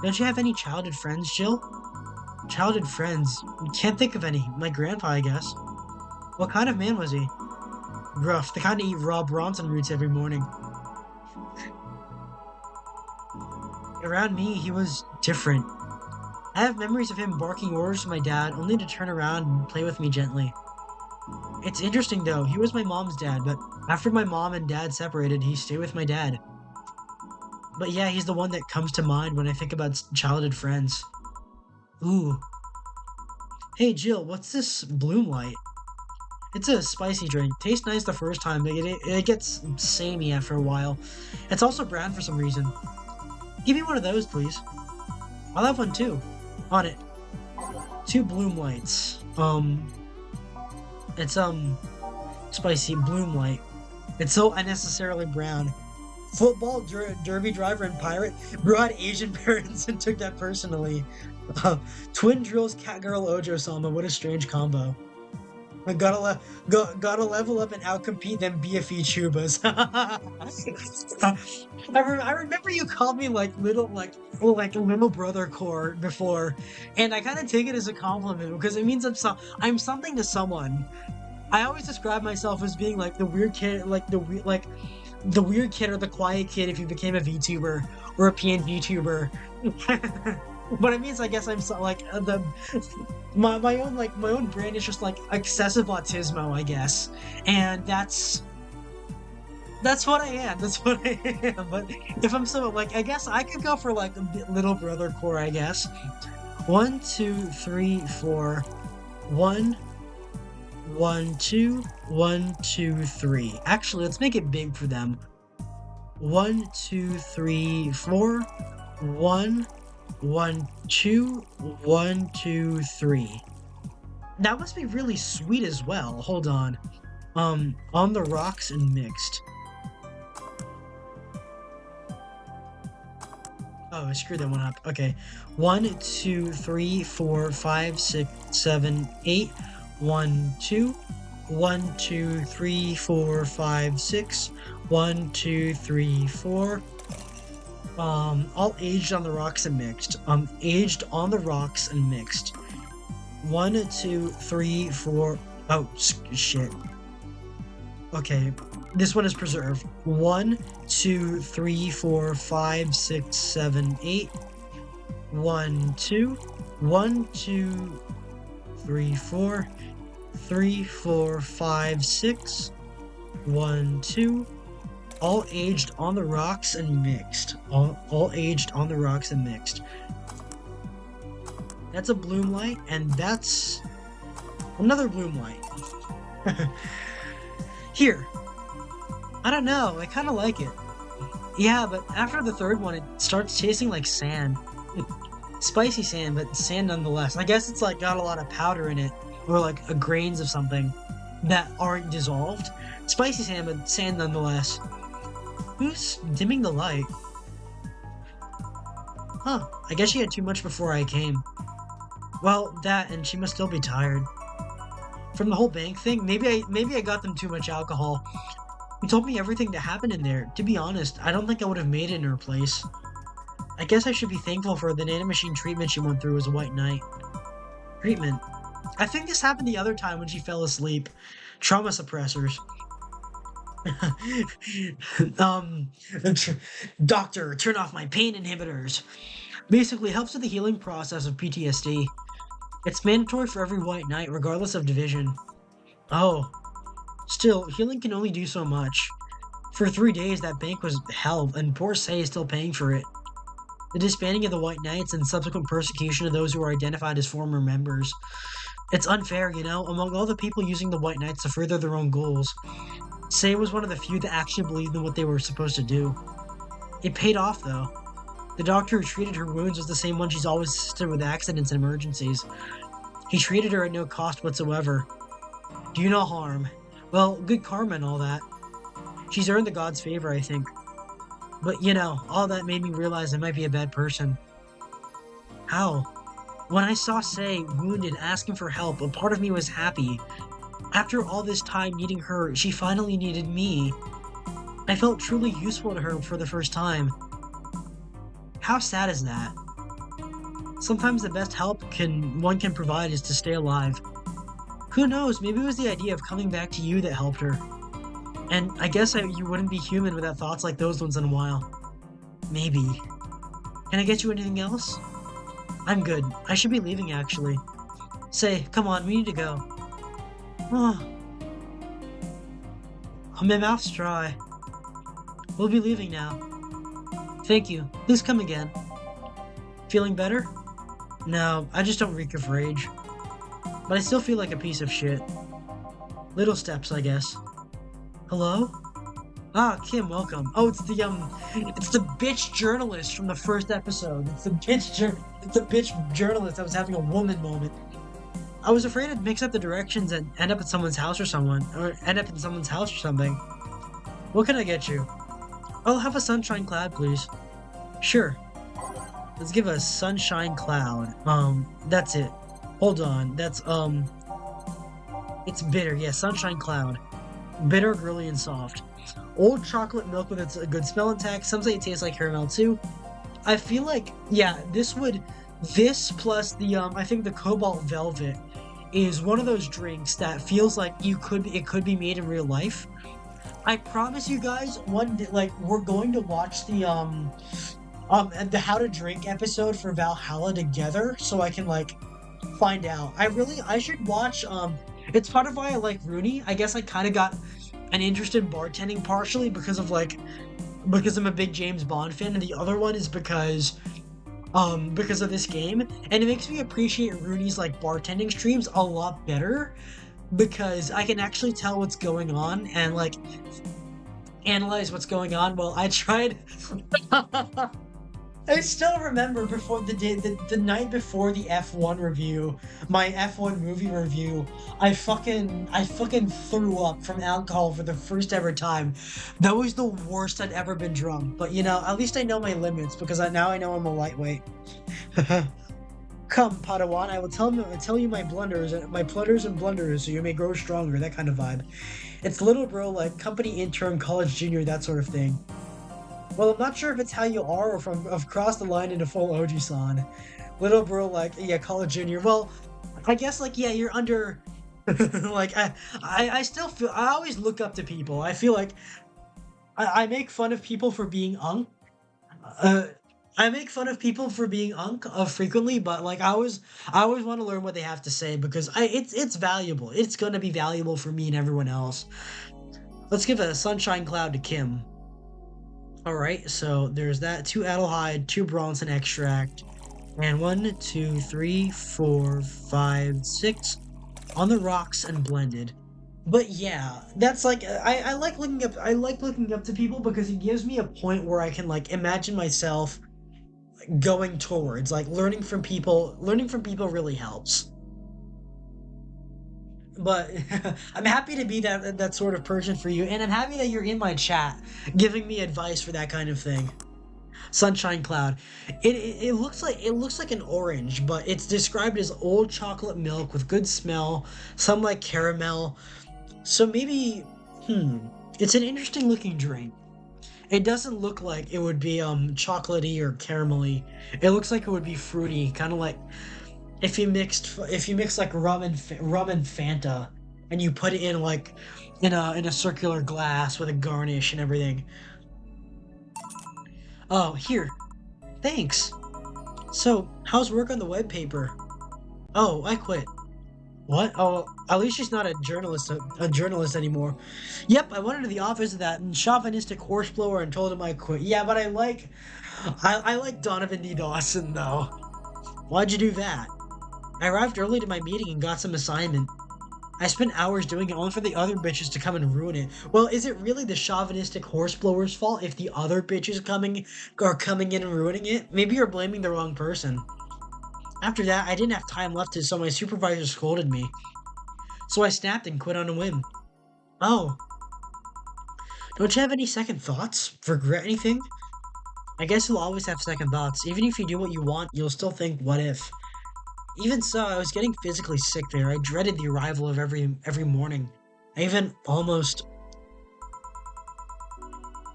Don't you have any childhood friends, Jill? Childhood friends? Can't think of any. My grandpa, I guess. What kind of man was he? Rough. The kind to eat raw Bronson roots every morning. Around me, he was different. I have memories of him barking orders to my dad, only to turn around and play with me gently. It's interesting though, he was my mom's dad, but after my mom and dad separated, he stayed with my dad. But yeah, he's the one that comes to mind when I think about childhood friends. Ooh. Hey Jill, what's this bloom light? It's a spicy drink. Tastes nice the first time, but it gets samey after a while. It's also brown for some reason. Give me one of those, please. I'll have one too. On it. Two bloom lights. It's spicy bloom light. It's so unnecessarily brown. Football derby driver and pirate brought Asian parents and took that personally. Twin drills catgirl Ojo-sama. What a strange combo. I gotta level up and outcompete them BFE Chubas. I remember you called me like little brother core before, and I kind of take it as a compliment because it means I'm something to someone. I always describe myself as being like the weird kid, the weird kid or the quiet kid if you became a VTuber or a PNG tuber. But it means I guess I'm so, like my own brand is just like excessive autismo, I guess, and that's what I am. That's what I am. But if I'm so like, I guess I could go for like a little brother core. I guess 1, 2, 3, 4, 1, 1, 2, 1, 2, 3. Actually, let's make it big for them. 1, 2, 3, 4, 1, 1, 2, 1, 2, 3. That must be really sweet as well. Hold on. On the rocks and mixed. Oh, I screwed that one up. Okay. 1, 2, 3, 4, 5, 6, 7, 8. 1, 2. 1, 2, 3, 4, 5, 6. 1, 2, 3, 4. All aged on the rocks and mixed. Aged on the rocks and mixed. 1, 2, 3, 4. Oh, shit. Okay, this one is preserved. 1, 2, 3, 4, 5, 6, 7, 8. 1, 2. 1, 2, 3, 4. 3, 4, 5, 6. 1, 2. All aged on the rocks and mixed. All aged on the rocks and mixed. That's a bloom light, and that's another bloom light. Here. I don't know, I kind of like it. Yeah, but after the third one, it starts tasting like sand. Spicy sand, but sand nonetheless. I guess it's like got a lot of powder in it, or like grains of something that aren't dissolved. Spicy sand, but sand nonetheless. Who's dimming the light? Huh, I guess she had too much before I came. Well, that, and she must still be tired. From the whole bank thing, maybe I got them too much alcohol. You told me everything that happened in there. To be honest, I don't think I would have made it in her place. I guess I should be thankful for the nanomachine treatment she went through as a white knight. Treatment? I think this happened the other time when she fell asleep. Trauma suppressors. Doctor, turn off my pain inhibitors. Basically helps with the healing process of PTSD. It's mandatory for every white knight, regardless of division. Oh. Still, healing can only do so much. For 3 days, that bank was hell, and poor Sei is still paying for it. The disbanding of the White Knights and subsequent persecution of those who are identified as former members. It's unfair, you know, among all the people using the White Knights to further their own goals. Sei was one of the few that actually believed in what they were supposed to do. It paid off, though. The doctor who treated her wounds was the same one she's always assisted with accidents and emergencies. He treated her at no cost whatsoever. Do no harm. Well, good karma and all that. She's earned the god's favor, I think. But, you know, all that made me realize I might be a bad person. How? When I saw Sei, wounded, asking for help, a part of me was happy. After all this time needing her, she finally needed me. I felt truly useful to her for the first time. How sad is that? Sometimes the best help one can provide is to stay alive. Who knows, maybe it was the idea of coming back to you that helped her. And I guess you wouldn't be human without thoughts like those once in a while. Maybe. Can I get you anything else? I'm good. I should be leaving, actually. Sei, come on, we need to go. Oh. My mouth's dry. We'll be leaving now. Thank you. Please come again. Feeling better? No, I just don't reek of rage. But I still feel like a piece of shit. Little steps, I guess. Hello? Ah, Kim, welcome. Oh, it's the bitch journalist from the first episode. It's the bitch journalist. I was having a woman moment. I was afraid I'd mix up the directions and end up at someone's house or end up in someone's house or something. What can I get you? I'll have a sunshine cloud, please. Sure. Let's give a sunshine cloud. That's it. Hold on. It's bitter. Yeah, sunshine cloud. Bitter, girly, and soft. Old chocolate milk with its good smell intact. Some say it tastes like caramel too. I feel like, yeah, this plus I think the cobalt velvet is one of those drinks that feels like it could be made in real life. I promise you guys, one day, like, we're going to watch the How to Drink episode for Valhalla together, so I can, like, find out. I should watch, it's part of why I like Rooney. I guess I kind of got an interest in bartending partially because I'm a big James Bond fan, and the other one is because of this game, and it makes me appreciate Rooney's, like, bartending streams a lot better, because I can actually tell what's going on and, like, analyze what's going on. Well, I tried. I still remember before the night before the F1 review, my F1 movie review, I fucking threw up from alcohol for the first ever time. That was the worst I'd ever been drunk. But you know, at least I know my limits because now I know I'm a lightweight. Come, Padawan, I will tell you my plutters and blunders, so you may grow stronger. That kind of vibe. It's little bro, like company intern, college junior, that sort of thing. Well, I'm not sure if it's how you are or from I've crossed the line into full Oji-san. Little bro, like, yeah, college junior. Well, I guess, like, yeah, you're under. Like, I still feel I always look up to people. I feel like I make fun of people for being I make fun of people for being frequently, but like I always want to learn what they have to say because it's valuable. It's gonna be valuable for me and everyone else. Let's give a sunshine cloud to Kim. All right, so there's that 2 Adelhyde, 2 Bronson extract, and 1, 2, 3, 4, 5, 6 on the rocks and blended. But yeah, that's like I like looking up to people because it gives me a point where I can like imagine myself going towards, like, learning from people really helps. But I'm happy to be that sort of person for you, and I'm happy that you're in my chat giving me advice for that kind of thing. Sunshine cloud. It looks like an orange, but it's described as old chocolate milk with good smell, some like caramel. So maybe it's an interesting looking drink. It doesn't look like it would be chocolatey or caramelly. It looks like it would be fruity, kind of like if you mix like rum and Fanta, and you put it in like in a circular glass with a garnish and everything. Oh, here. Thanks. So, how's work on the web paper? Oh, I quit. What? Oh, at least she's not a journalist anymore. Yep, I went into the office of that chauvinistic horseblower and told him I quit. Yeah, but I like Donovan D. Dawson though. Why'd you do that? I arrived early to my meeting and got some assignment. I spent hours doing it only for the other bitches to come and ruin it. Well, is it really the chauvinistic horseblower's fault if the other bitches are coming in and ruining it? Maybe you're blaming the wrong person. After that, I didn't have time left, so my supervisor scolded me. So I snapped and quit on a whim. Oh. Don't you have any second thoughts? Regret anything? I guess you'll always have second thoughts. Even if you do what you want, you'll still think, what if? Even so, I was getting physically sick there. I dreaded the arrival of every morning. I even almost...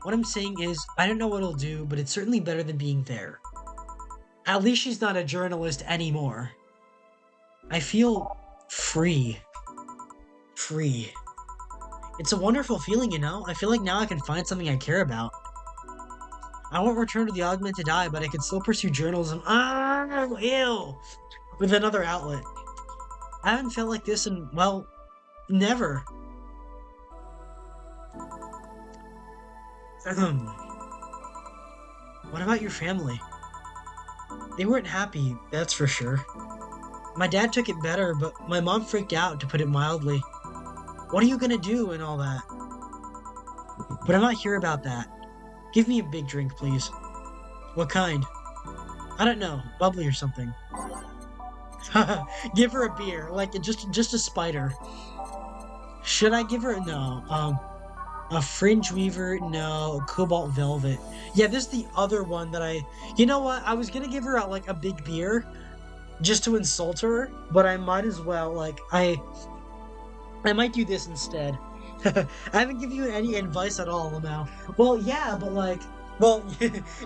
What I'm saying is, I don't know what it'll do, but it's certainly better than being there. At least she's not a journalist anymore. I feel free. Free. It's a wonderful feeling, you know? I feel like now I can find something I care about. I won't return to the augmented eye, but I can still pursue journalism. Oh, ew! With another outlet. I haven't felt like this in, well, never. What about your family? They weren't happy, that's for sure. My dad took it better, but my mom freaked out, to put it mildly. What are you gonna do and all that? But I'm not here about that. Give me a big drink, please. What kind? I don't know, bubbly or something. Give her a beer, like just a spider. Should I give her no? A fringe weaver, no. A cobalt velvet. Yeah, this is the other one that I. You know what? I was gonna give her like a big beer, just to insult her, but I might as well. Like I might do this instead. I haven't given you any advice at all now. Well, yeah, but like, well,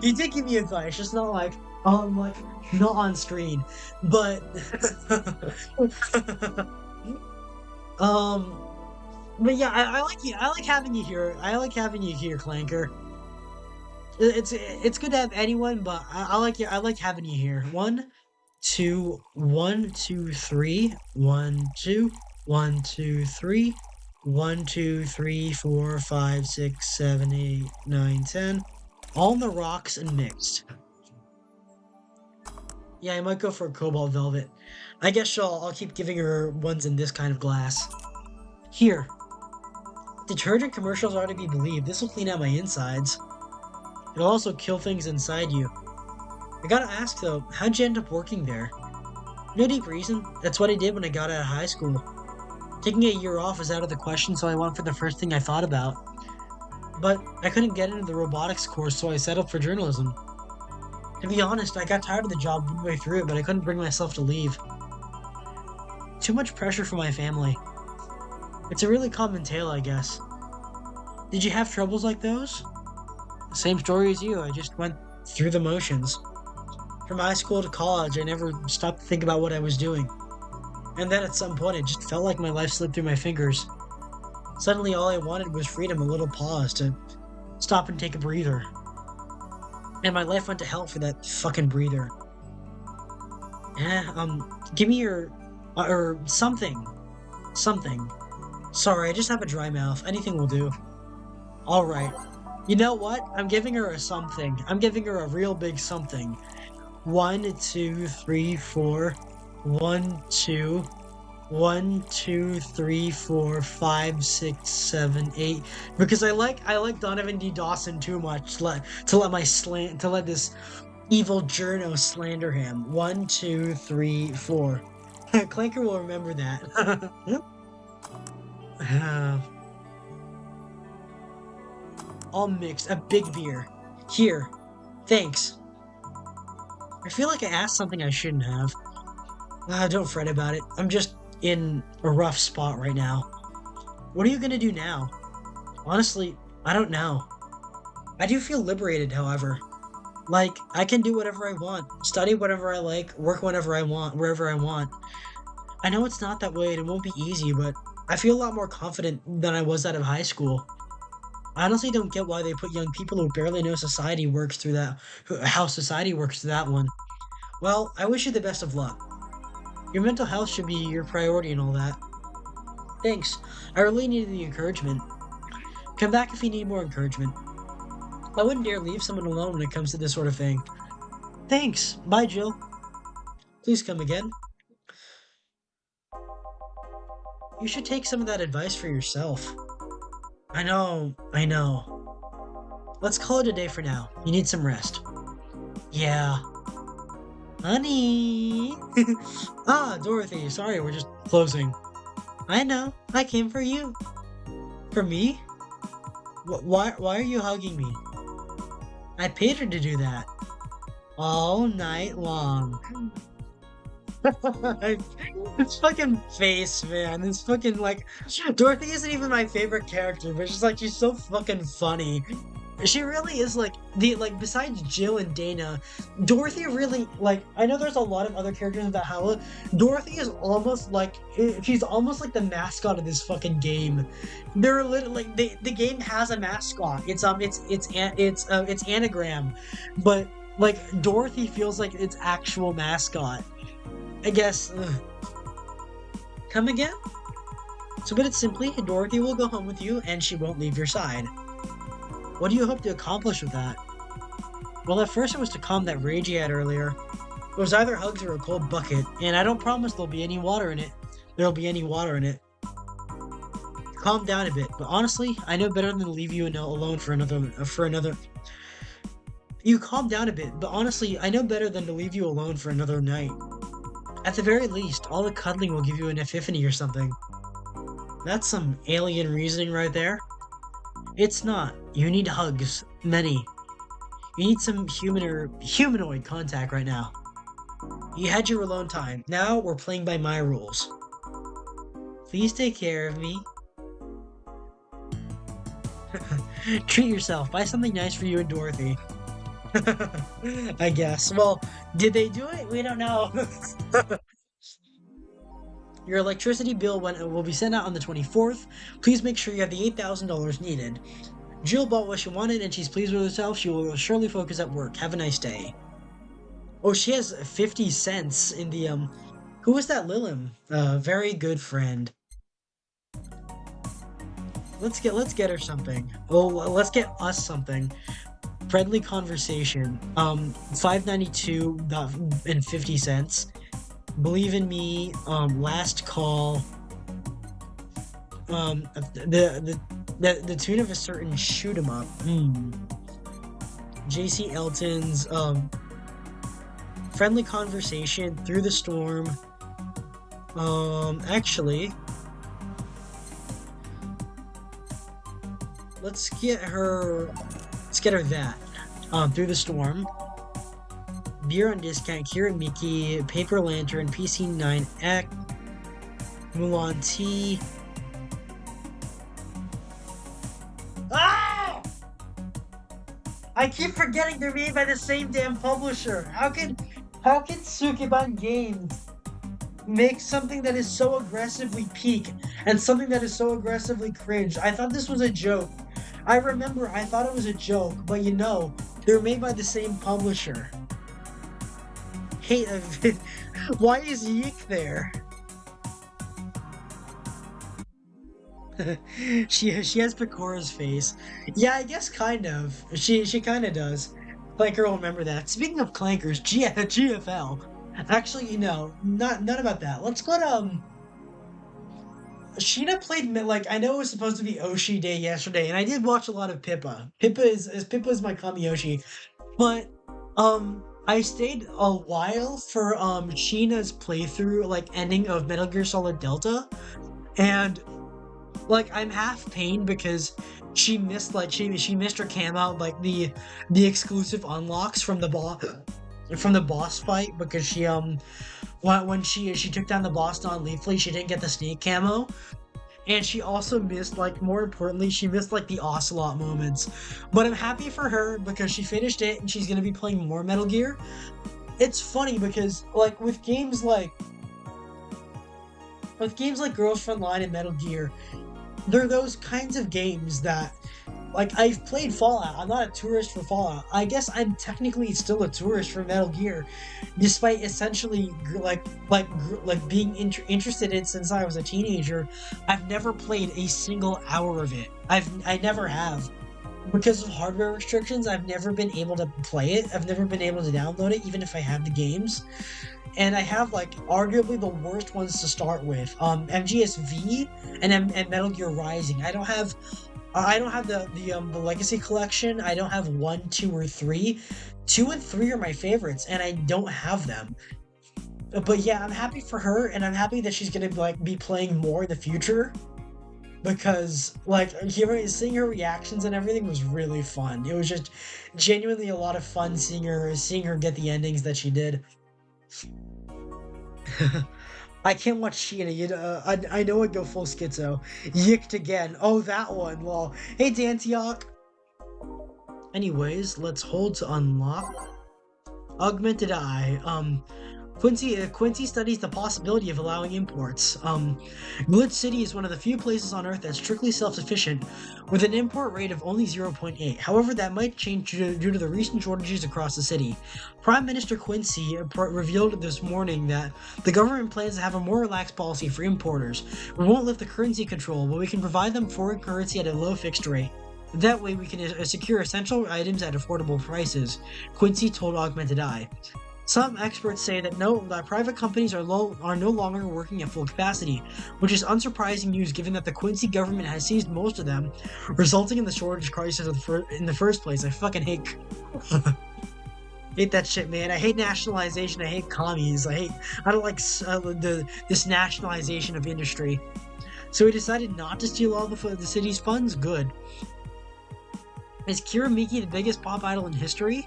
you did give me advice, just not like, not on screen. But, um, but yeah, I like you. I like having you here. I like having you here, Clanker. It's good to have anyone, but I like you. I like having you here. One, two, three. 1, 2, 3. 1, 2, 3, 4, 5, 6, 7, 8, 9, 10. All on the rocks and mixed. Yeah, I might go for a cobalt velvet. I guess I'll keep giving her ones in this kind of glass. Here. Detergent commercials are to be believed. This will clean out my insides. It'll also kill things inside you. I gotta ask though, how'd you end up working there? No deep reason. That's what I did when I got out of high school. Taking a year off was out of the question, so I went for the first thing I thought about. But I couldn't get into the robotics course, so I settled for journalism. To be honest, I got tired of the job midway through it, but I couldn't bring myself to leave. Too much pressure for my family. It's a really common tale, I guess. Did you have troubles like those? Same story as you, I just went through the motions. From high school to college, I never stopped to think about what I was doing. And then at some point, it just felt like my life slipped through my fingers. Suddenly, all I wanted was freedom, a little pause to stop and take a breather. And my life went to hell for that fucking breather. Give me your, or something. Something. Sorry, I just have a dry mouth. Anything will do. Alright. You know what? I'm giving her a something. I'm giving her a real big something. 1, 2, 3, 4. 1, 2. 1, 2, 3, 4, 5, 6, 7, 8. Because I like Donovan D. Dawson too much to let this evil journo slander him. 1, 2, 3, 4. Clanker will remember that. All mixed, a big beer. Here. Thanks. I feel like I asked something I shouldn't have. Don't fret about it. I'm just in a rough spot right now. What are you gonna do now? Honestly, I don't know. I do feel liberated, however. Like, I can do whatever I want, study whatever I like, work whenever I want, wherever I want. I know it's not that way and it won't be easy, but I feel a lot more confident than I was out of high school. I honestly don't get why they put young people who barely know how society works through that one. Well, I wish you the best of luck. Your mental health should be your priority and all that. Thanks. I really needed the encouragement. Come back if you need more encouragement. I wouldn't dare leave someone alone when it comes to this sort of thing. Thanks. Bye, Jill. Please come again. You should take some of that advice for yourself. I know. Let's call it a day for now. You need some rest. Yeah. Honey! Dorothy, sorry, we're just closing. I know, I came for you. For me? Why are you hugging me? I paid her to do that. All night long. This fucking face, man. This fucking, like... Dorothy isn't even my favorite character, but she's so fucking funny. She really is, besides Jill and Dana, Dorothy really, I know there's a lot of other characters in Valhalla. Dorothy is almost she's almost like the mascot of this fucking game. They're literally, the game has a mascot. It's anagram. But, Dorothy feels like its actual mascot. I guess, Come again? To put it simply, Dorothy will go home with you, and she won't leave your side. What do you hope to accomplish with that? Well, at first it was to calm that rage you had earlier. It was either hugs or a cold bucket, and I don't promise there'll be any water in it. There'll be any water in it. Calm down a bit, but honestly, I know better than to leave you alone for another. You calm down a bit, but honestly, I know better than to leave you alone for another night. At the very least, all the cuddling will give you an epiphany or something. That's some alien reasoning right there. It's not. You need hugs. Many. You need some humanoid contact right now. You had your alone time. Now we're playing by my rules. Please take care of me. Treat yourself. Buy something nice for you and Dorothy. I guess. Well, did they do it? We don't know. Your electricity bill will be sent out on the 24th. Please make sure you have the $8,000 needed. Jill bought what she wanted and she's pleased with herself. She will surely focus at work. Have a nice day. Oh, she has 50 cents in the, Who was that Lilim? Very good friend. Let's get her something. Oh, let's get us something. Friendly conversation. $5.92 and 50 cents. Believe in me. Last call. The tune of a certain shoot 'em up. JC Elton's friendly conversation through the storm. Actually, let's get her that. Through the storm. Beer on discount, Kira Miki, Paper Lantern, PC9X, Mulan T. Ah! I keep forgetting they're made by the same damn publisher. How can Sukeban Games make something that is so aggressively peak and something that is so aggressively cringe? I thought this was a joke. I thought it was a joke, but they're made by the same publisher. Hey, why is Yeek there? she has Pecora's face. Yeah, I guess kind of. She kind of does. Clanker will remember that. Speaking of clankers, GFL. Actually, none about that. Let's go to Sheena played I know it was supposed to be Oshi Day yesterday, and I did watch a lot of Pippa. Pippa is my Kamiyoshi, but I stayed a while for Sheena's playthrough ending of Metal Gear Solid Delta, and I'm half pained because she missed she missed her camo the exclusive unlocks from the boss fight because she when she took down the boss non-lethally, she didn't get the snake camo. And she also missed, more importantly, she missed, the Ocelot moments. But I'm happy for her because she finished it and she's going to be playing more Metal Gear. It's funny because, with games like Girls Frontline and Metal Gear, they're those kinds of games that, I've played Fallout. I'm not a tourist for Fallout. I guess I'm technically still a tourist for Metal Gear, despite essentially, being interested in it since I was a teenager. I've never played a single hour of it. I never have. Because of hardware restrictions, I've never been able to play it. I've never been able to download it, even if I have the games. And I have, arguably the worst ones to start with. MGS-V and Metal Gear Rising. I don't have the Legacy Collection. I don't have 1, 2, or 3. 2 and 3 are my favorites, and I don't have them. But yeah, I'm happy for her, and I'm happy that she's gonna be playing more in the future. Because seeing her reactions and everything was really fun. It was just genuinely a lot of fun seeing her get the endings that she did. I can't watch Sheena. I know I'd go full schizo. Yicked again. Oh, that one. Lol. Hey, Dantiok. Anyways, let's hold to unlock. Augmented Eye. Quincy studies the possibility of allowing imports. Glitch City is one of the few places on Earth that's strictly self-sufficient, with an import rate of only 0.8. However, that might change due to the recent shortages across the city. Prime Minister Quincy revealed this morning that the government plans to have a more relaxed policy for importers. We won't lift the currency control, but we can provide them foreign currency at a low fixed rate. That way we can secure essential items at affordable prices, Quincy told Augmented Eye. Some experts say that private companies are no longer working at full capacity, which is unsurprising news given that the Quincy government has seized most of them, resulting in the shortage crisis in the first place. I fucking hate that shit, man. I hate nationalization. I hate commies. I don't like this nationalization of industry. So he decided not to steal all the city's funds. Good. Is Kira Miki the biggest pop idol in history?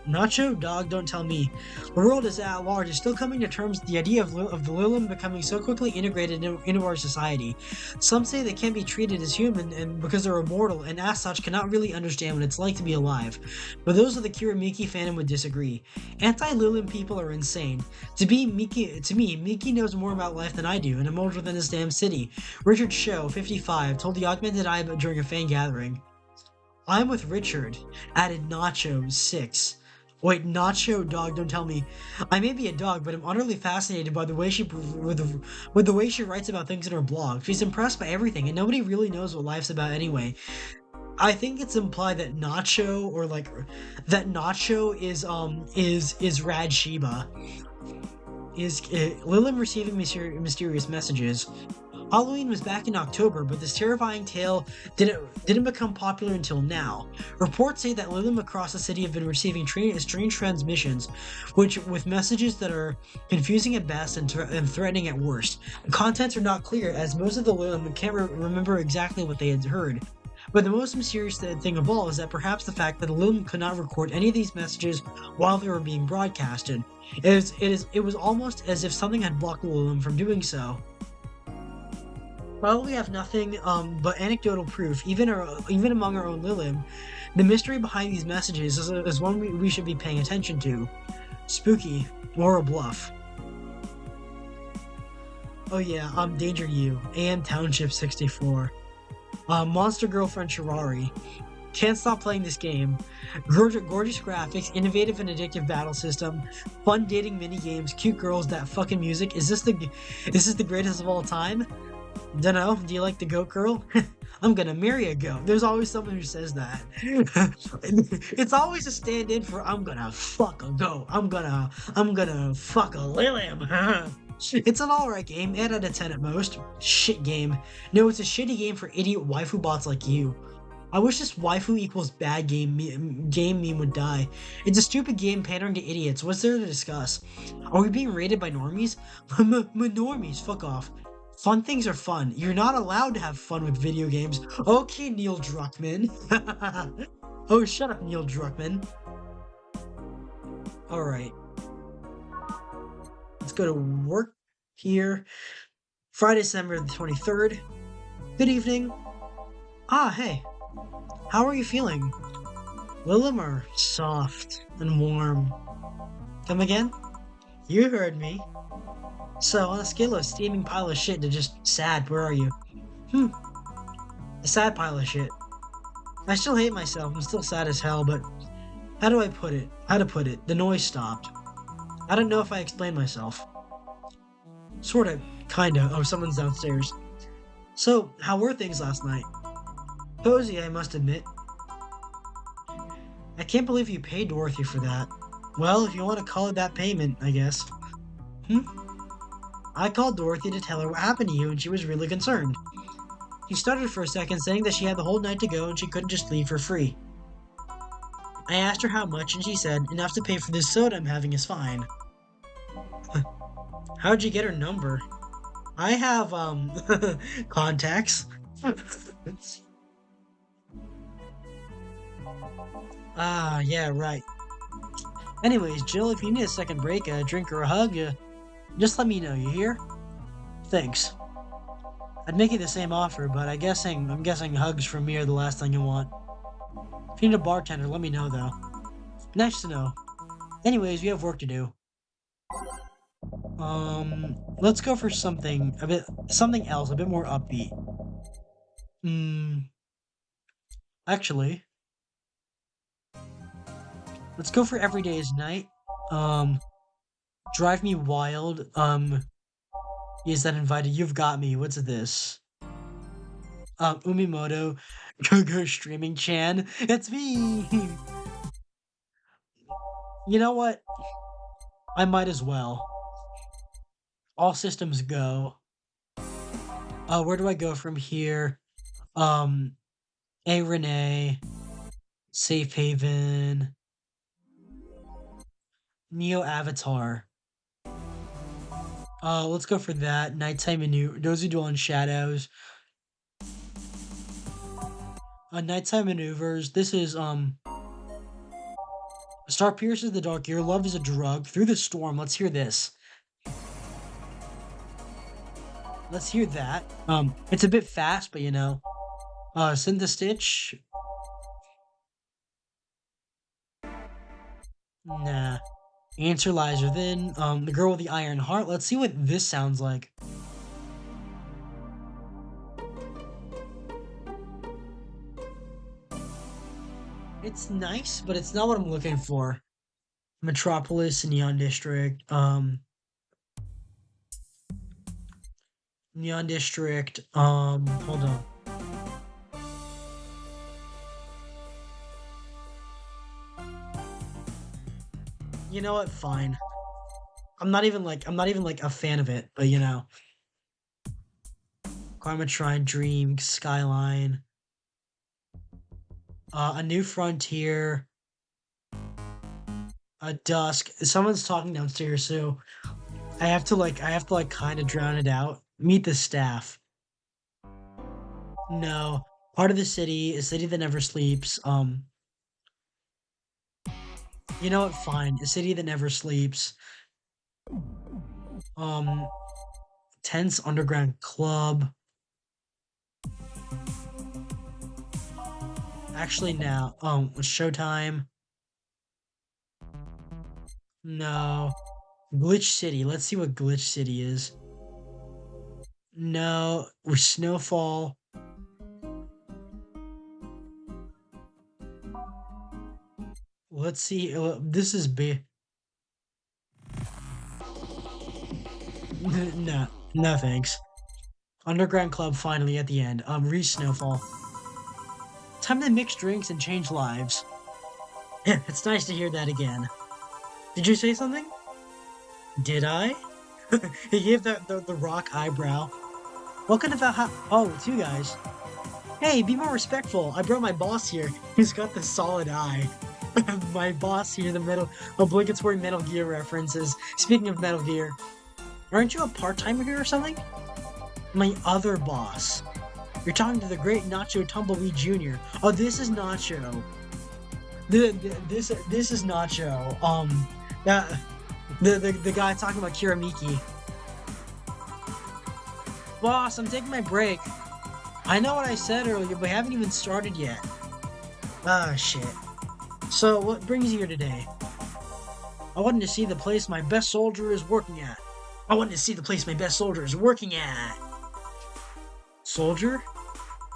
Nacho? Dog, don't tell me. The world is at large is still coming to terms with the idea of the Lilim becoming so quickly integrated into our society. Some say they can't be treated as human and because they're immortal and as such cannot really understand what it's like to be alive. But those of the Kiramiki fandom would disagree. Anti-Lilim people are insane. To me, Miki knows more about life than I do and I'm older than this damn city. Richard Show, 55, told the Augmented Eye during a fan gathering. I'm with Richard, added Nacho, 6. Wait, Nacho, dog, don't tell me. I may be a dog, but I'm utterly fascinated by the way with the way she writes about things in her blog. She's impressed by everything, and nobody really knows what life's about anyway. I think it's implied that Nacho is Rad Sheba. Is Lilim receiving mysterious messages? Halloween was back in October, but this terrifying tale didn't become popular until now. Reports say that Lilim across the city have been receiving strange transmissions, with messages that are confusing at best and threatening at worst. The contents are not clear, as most of the Lilim can't remember exactly what they had heard. But the most mysterious thing of all is that perhaps the fact that the Lilim could not record any of these messages while they were being broadcasted. It was almost as if something had blocked the Lilim from doing so. While we have nothing but anecdotal proof, even among our own Lilim, the mystery behind these messages is one we should be paying attention to. Spooky, or a bluff. Oh yeah, Danger You, AM Township 64. Monster Girlfriend Shirari. Can't stop playing this game. Gorgeous graphics, innovative and addictive battle system, fun dating mini games, cute girls, that fucking music. Is this the greatest of all time? Dunno, do you like the goat girl? I'm gonna marry a goat. There's always someone who says that. It's always a stand-in for I'm gonna fuck a goat. I'm gonna fuck a Lilim. It's an alright game, 8 out of 10 at most. Shit game. No, it's a shitty game for idiot waifu bots like you. I wish this waifu equals bad game meme would die. It's a stupid game pandering to idiots. What's there to discuss? Are we being raided by normies? Normies, fuck off. Fun things are fun. You're not allowed to have fun with video games. Okay, Neil Druckmann. Oh, shut up, Neil Druckmann. Alright. Let's go to work here. Friday, December the 23rd. Good evening. Ah, hey. How are you feeling? Lilim are soft and warm. Come again? You heard me. So, on a scale of steaming pile of shit to just sad, where are you? A sad pile of shit. I still hate myself, I'm still sad as hell, but how to put it? The noise stopped. I don't know if I explained myself. Sorta, kinda. Oh, someone's downstairs. So, how were things last night? Cozy, I must admit. I can't believe you paid Dorothy for that. Well, if you want to call it that payment, I guess. I called Dorothy to tell her what happened to you, and she was really concerned. She stuttered for a second, saying that she had the whole night to go and she couldn't just leave for free. I asked her how much, and she said, enough to pay for this soda I'm having is fine. How'd you get her number? I have, contacts. Ah, yeah, right. Anyways, Jill, if you need a second break, a drink or a hug, just let me know, you hear? Thanks. I'd make you the same offer, but I'm guessing hugs from me are the last thing you want. If you need a bartender, let me know, though. Nice to know. Anyways, we have work to do. Let's go for something else, a bit more upbeat. Actually, let's go for Every Day is Night. Drive Me Wild. Is that invited? You've Got Me. What's this? Umimoto. Go Streaming Chan. It's me! You know what? I might as well. All systems go. Where do I go from here? Um, A Renee, Safe Haven, Neo Avatar. Let's go for that. Nighttime maneuver. Those who dwell in shadows. Nighttime maneuvers. This is a star pierces the dark. Your love is a drug through the storm. Let's hear this. Let's hear that. It's a bit fast, but you know. Send the stitch. Nah. Answer lies within. The girl with the iron heart. Let's see what this sounds like. It's nice, but it's not what I'm looking for. Metropolis, Neon District. Neon District. Hold on. You know what? Fine. I'm not even like a fan of it, but you know. Karma Shrine, Dream, Skyline. A New Frontier. A Dusk. Someone's talking downstairs, so I have to like kind of drown it out. Meet the staff. No. Part of the city, a city that never sleeps. You know what? Fine. A city that never sleeps. Um, Tense Underground Club. Actually, now, Showtime. No. Glitch City. Let's see what Glitch City is. No. Or Snowfall. Let's see. This is big. No. No thanks. Underground Club finally at the end. Reach Snowfall. Time to mix drinks and change lives. It's nice to hear that again. Did you say something? Did I? He gave the rock eyebrow. Welcome to Valhalla. Oh, it's you guys. Hey, be more respectful. I brought my boss here. He's got the solid eye. My boss here, the metal obligatory Metal Gear references. Speaking of Metal Gear, aren't you a part-timer here or something? My other boss. You're talking to the great Nacho Tumbleweed Jr. Oh, this is Nacho. This is Nacho. The guy talking about Kiramiki. Boss, I'm taking my break. I know what I said earlier, but we haven't even started yet. Ah, shit. So, what brings you here today? I wanted to see the place my best soldier is working at. Soldier?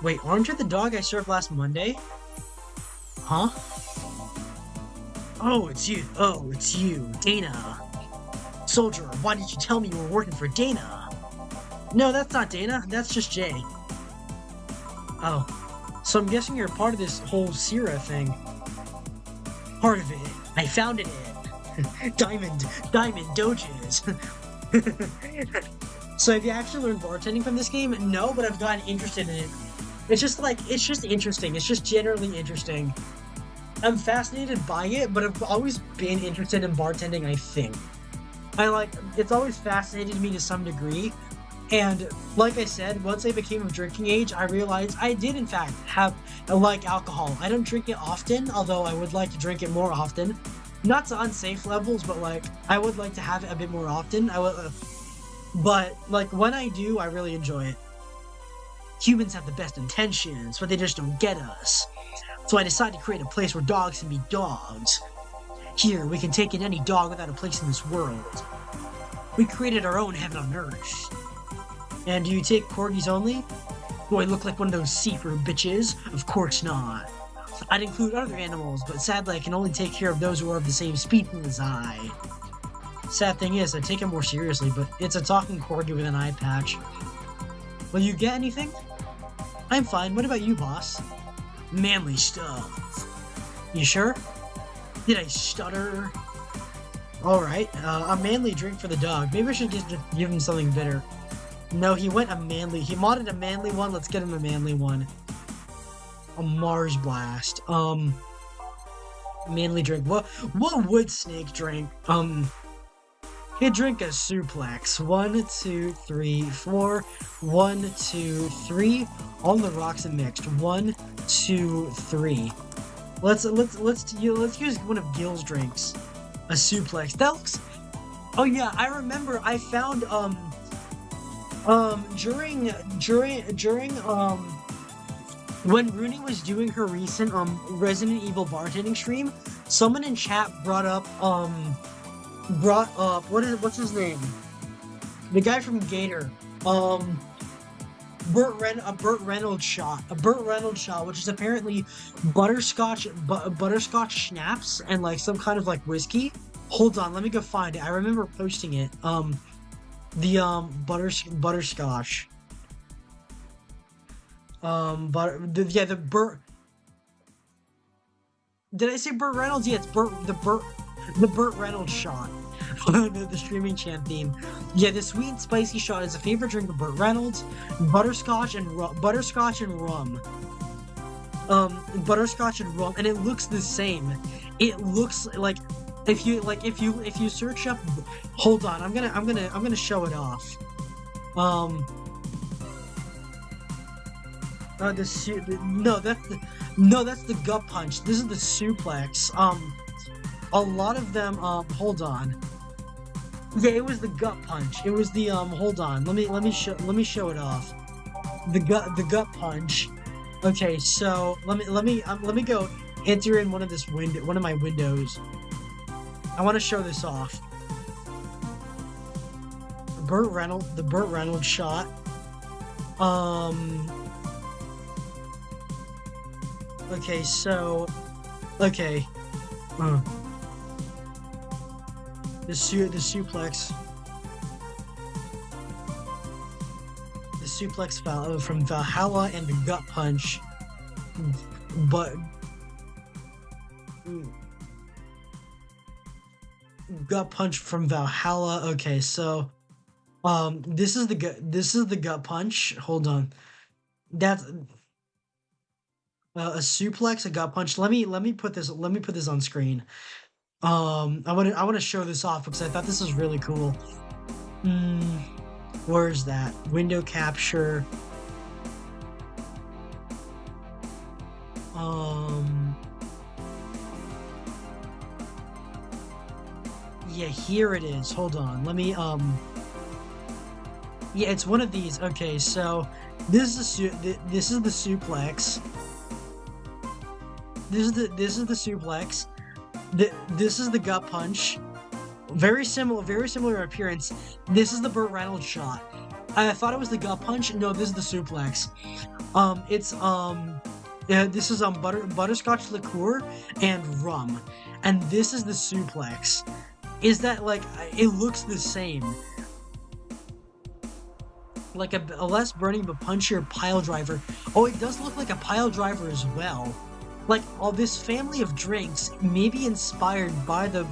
Wait, aren't you the dog I served last Monday? Huh? Oh, it's you, Dana. Soldier, why didn't you tell me you were working for Dana? No, that's not Dana, that's just Jay. Oh, so I'm guessing you're part of this whole Sierra thing. Part of it. I founded it. Diamond Doges. So have you actually learned bartending from this game? No, but I've gotten interested in it. It's just interesting. It's just generally interesting. I'm fascinated by it, but I've always been interested in bartending, I think. It's always fascinated me to some degree. And like I said, once I became of drinking age, I realized I did in fact like alcohol. I don't drink it often, although I would like to drink it more often. Not to unsafe levels, but like I would like to have it a bit more often. But like when I do, I really enjoy it. Humans have the best intentions, but they just don't get us. So I decided to create a place where dogs can be dogs. Here, we can take in any dog without a place in this world. We created our own heaven on earth. And do you take corgis only? Do I look like one of those see-through bitches? Of course not. I'd include other animals, but sadly I can only take care of those who are of the same species as I. Sad thing is, I take it more seriously, but it's a talking corgi with an eye patch. Will you get anything? I'm fine, what about you, boss? Manly stuff. You sure? Did I stutter? Alright, a manly drink for the dog. Maybe I should just give him something bitter. No, he went a manly. He modded a manly one. Let's get him a manly one. A Mars Blast. Manly drink. What would Snake drink? He'd drink a suplex. 1, 2, 3, 4. 1, 2, 3. On the rocks and mixed. 1, 2, 3. Let's use one of Gil's drinks. A suplex. That looks. Oh yeah, I remember. I found during when Rooney was doing her recent Resident Evil bartending stream, someone in chat brought up what's his name? The guy from Gator. Burt Reynolds shot. A Burt Reynolds shot, which is apparently butterscotch schnapps and like some kind of like whiskey. Hold on, let me go find it. I remember posting it. Butterscotch. The Burt. Did I say Burt Reynolds? Yeah, it's the Burt Reynolds shot. The streaming chant theme. Yeah, the sweet and spicy shot is a favorite drink of Burt Reynolds. Butterscotch and rum. Butterscotch and rum, and it looks the same. It looks like if you search up. Hold on, I'm gonna show it off. That's the gut punch. This is the suplex. A lot of them. Hold on. Yeah, it was the gut punch. It was the Hold on. Let me show it off. The gut punch. Okay, so let me go enter in one of my windows. I want to show this off. The Burt Reynolds shot. Okay, so okay. The suplex. The suplex from Valhalla and the gut punch. But gut punch from Valhalla. Okay, so this is the gut punch. Hold on. That's a suplex, a gut punch. Let me put this on screen. I want to show this off because I thought this was really cool. Where is that? Window capture. Yeah, here it is. Hold on. Let me yeah, it's one of these. Okay, so this is the suplex. This is the suplex. This is the gut punch. Very similar appearance. This is the Burt Reynolds shot. I thought it was the gut punch. No, this is the suplex. This is butterscotch liqueur and rum, and this is the suplex. Is that like it looks the same? Like a less burning but punchier pile driver. Oh, it does look like a pile driver as well. Like, all this family of drinks may be inspired by the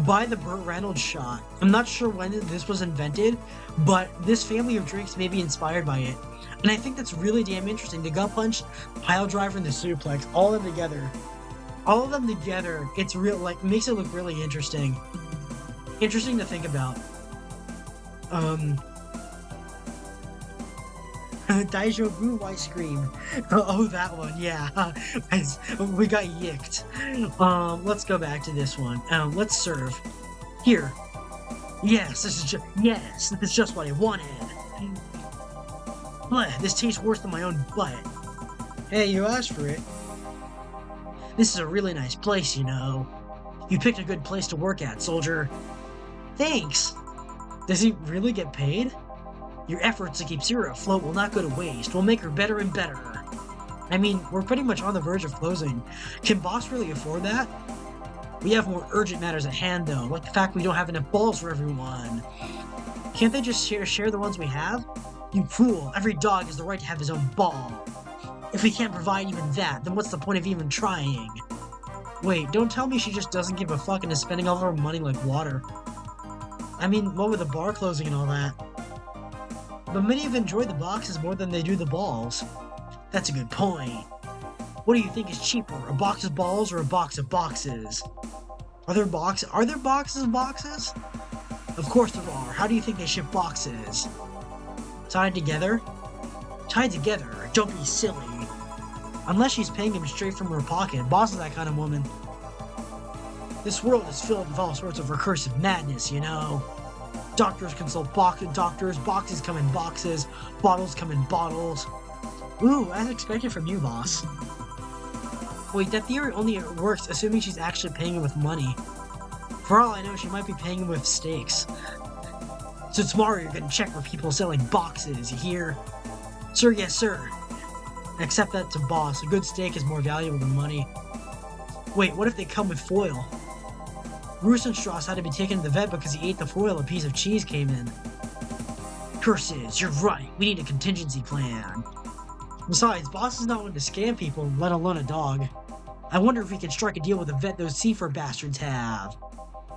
Burt Reynolds shot. I'm not sure when this was invented, but this family of drinks may be inspired by it. And I think that's really damn interesting. The gut punch, pile driver, and the suplex, all of them together, it's real, like, makes it look really interesting. Interesting to think about. Daijo Boo ice cream. Oh, that one, yeah. We got yicked. Let's go back to this one. Let's serve. Here. Yes, this is just what I wanted. Bleh, this tastes worse than my own butt. Hey, you asked for it. This is a really nice place, you know. You picked a good place to work at, soldier. Thanks. Does he really get paid? Your efforts to keep Zero afloat will not go to waste. We'll make her better and better. I mean, we're pretty much on the verge of closing. Can Boss really afford that? We have more urgent matters at hand, though, like the fact we don't have enough balls for everyone. Can't they just share the ones we have? You fool, every dog has the right to have his own ball. If we can't provide even that, then what's the point of even trying? Wait, don't tell me she just doesn't give a fuck and is spending all of her money like water. I mean, what with the bar closing and all that. But many have enjoyed the boxes more than they do the balls. That's a good point. What do you think is cheaper, a box of balls or a box of boxes? Are there boxes of boxes? Of course there are. How do you think they ship boxes? Tied together? Tied together? Don't be silly. Unless she's paying him straight from her pocket. Boss is that kind of woman. This world is filled with all sorts of recursive madness, you know. Doctors consult doctors, boxes come in boxes, bottles come in bottles. Ooh, as expected from you, boss. Wait, that theory only works assuming she's actually paying him with money. For all I know, she might be paying him with steaks. So tomorrow you're gonna check for people selling boxes, you hear? Sir, yes, sir. Except that's a boss. A good steak is more valuable than money. Wait, what if they come with foil? Rosenstrauss had to be taken to the vet because he ate the foil a piece of cheese came in. Curses, you're right. We need a contingency plan. Besides, boss is not one to scam people, let alone a dog. I wonder if we can strike a deal with the vet those Seafur bastards have.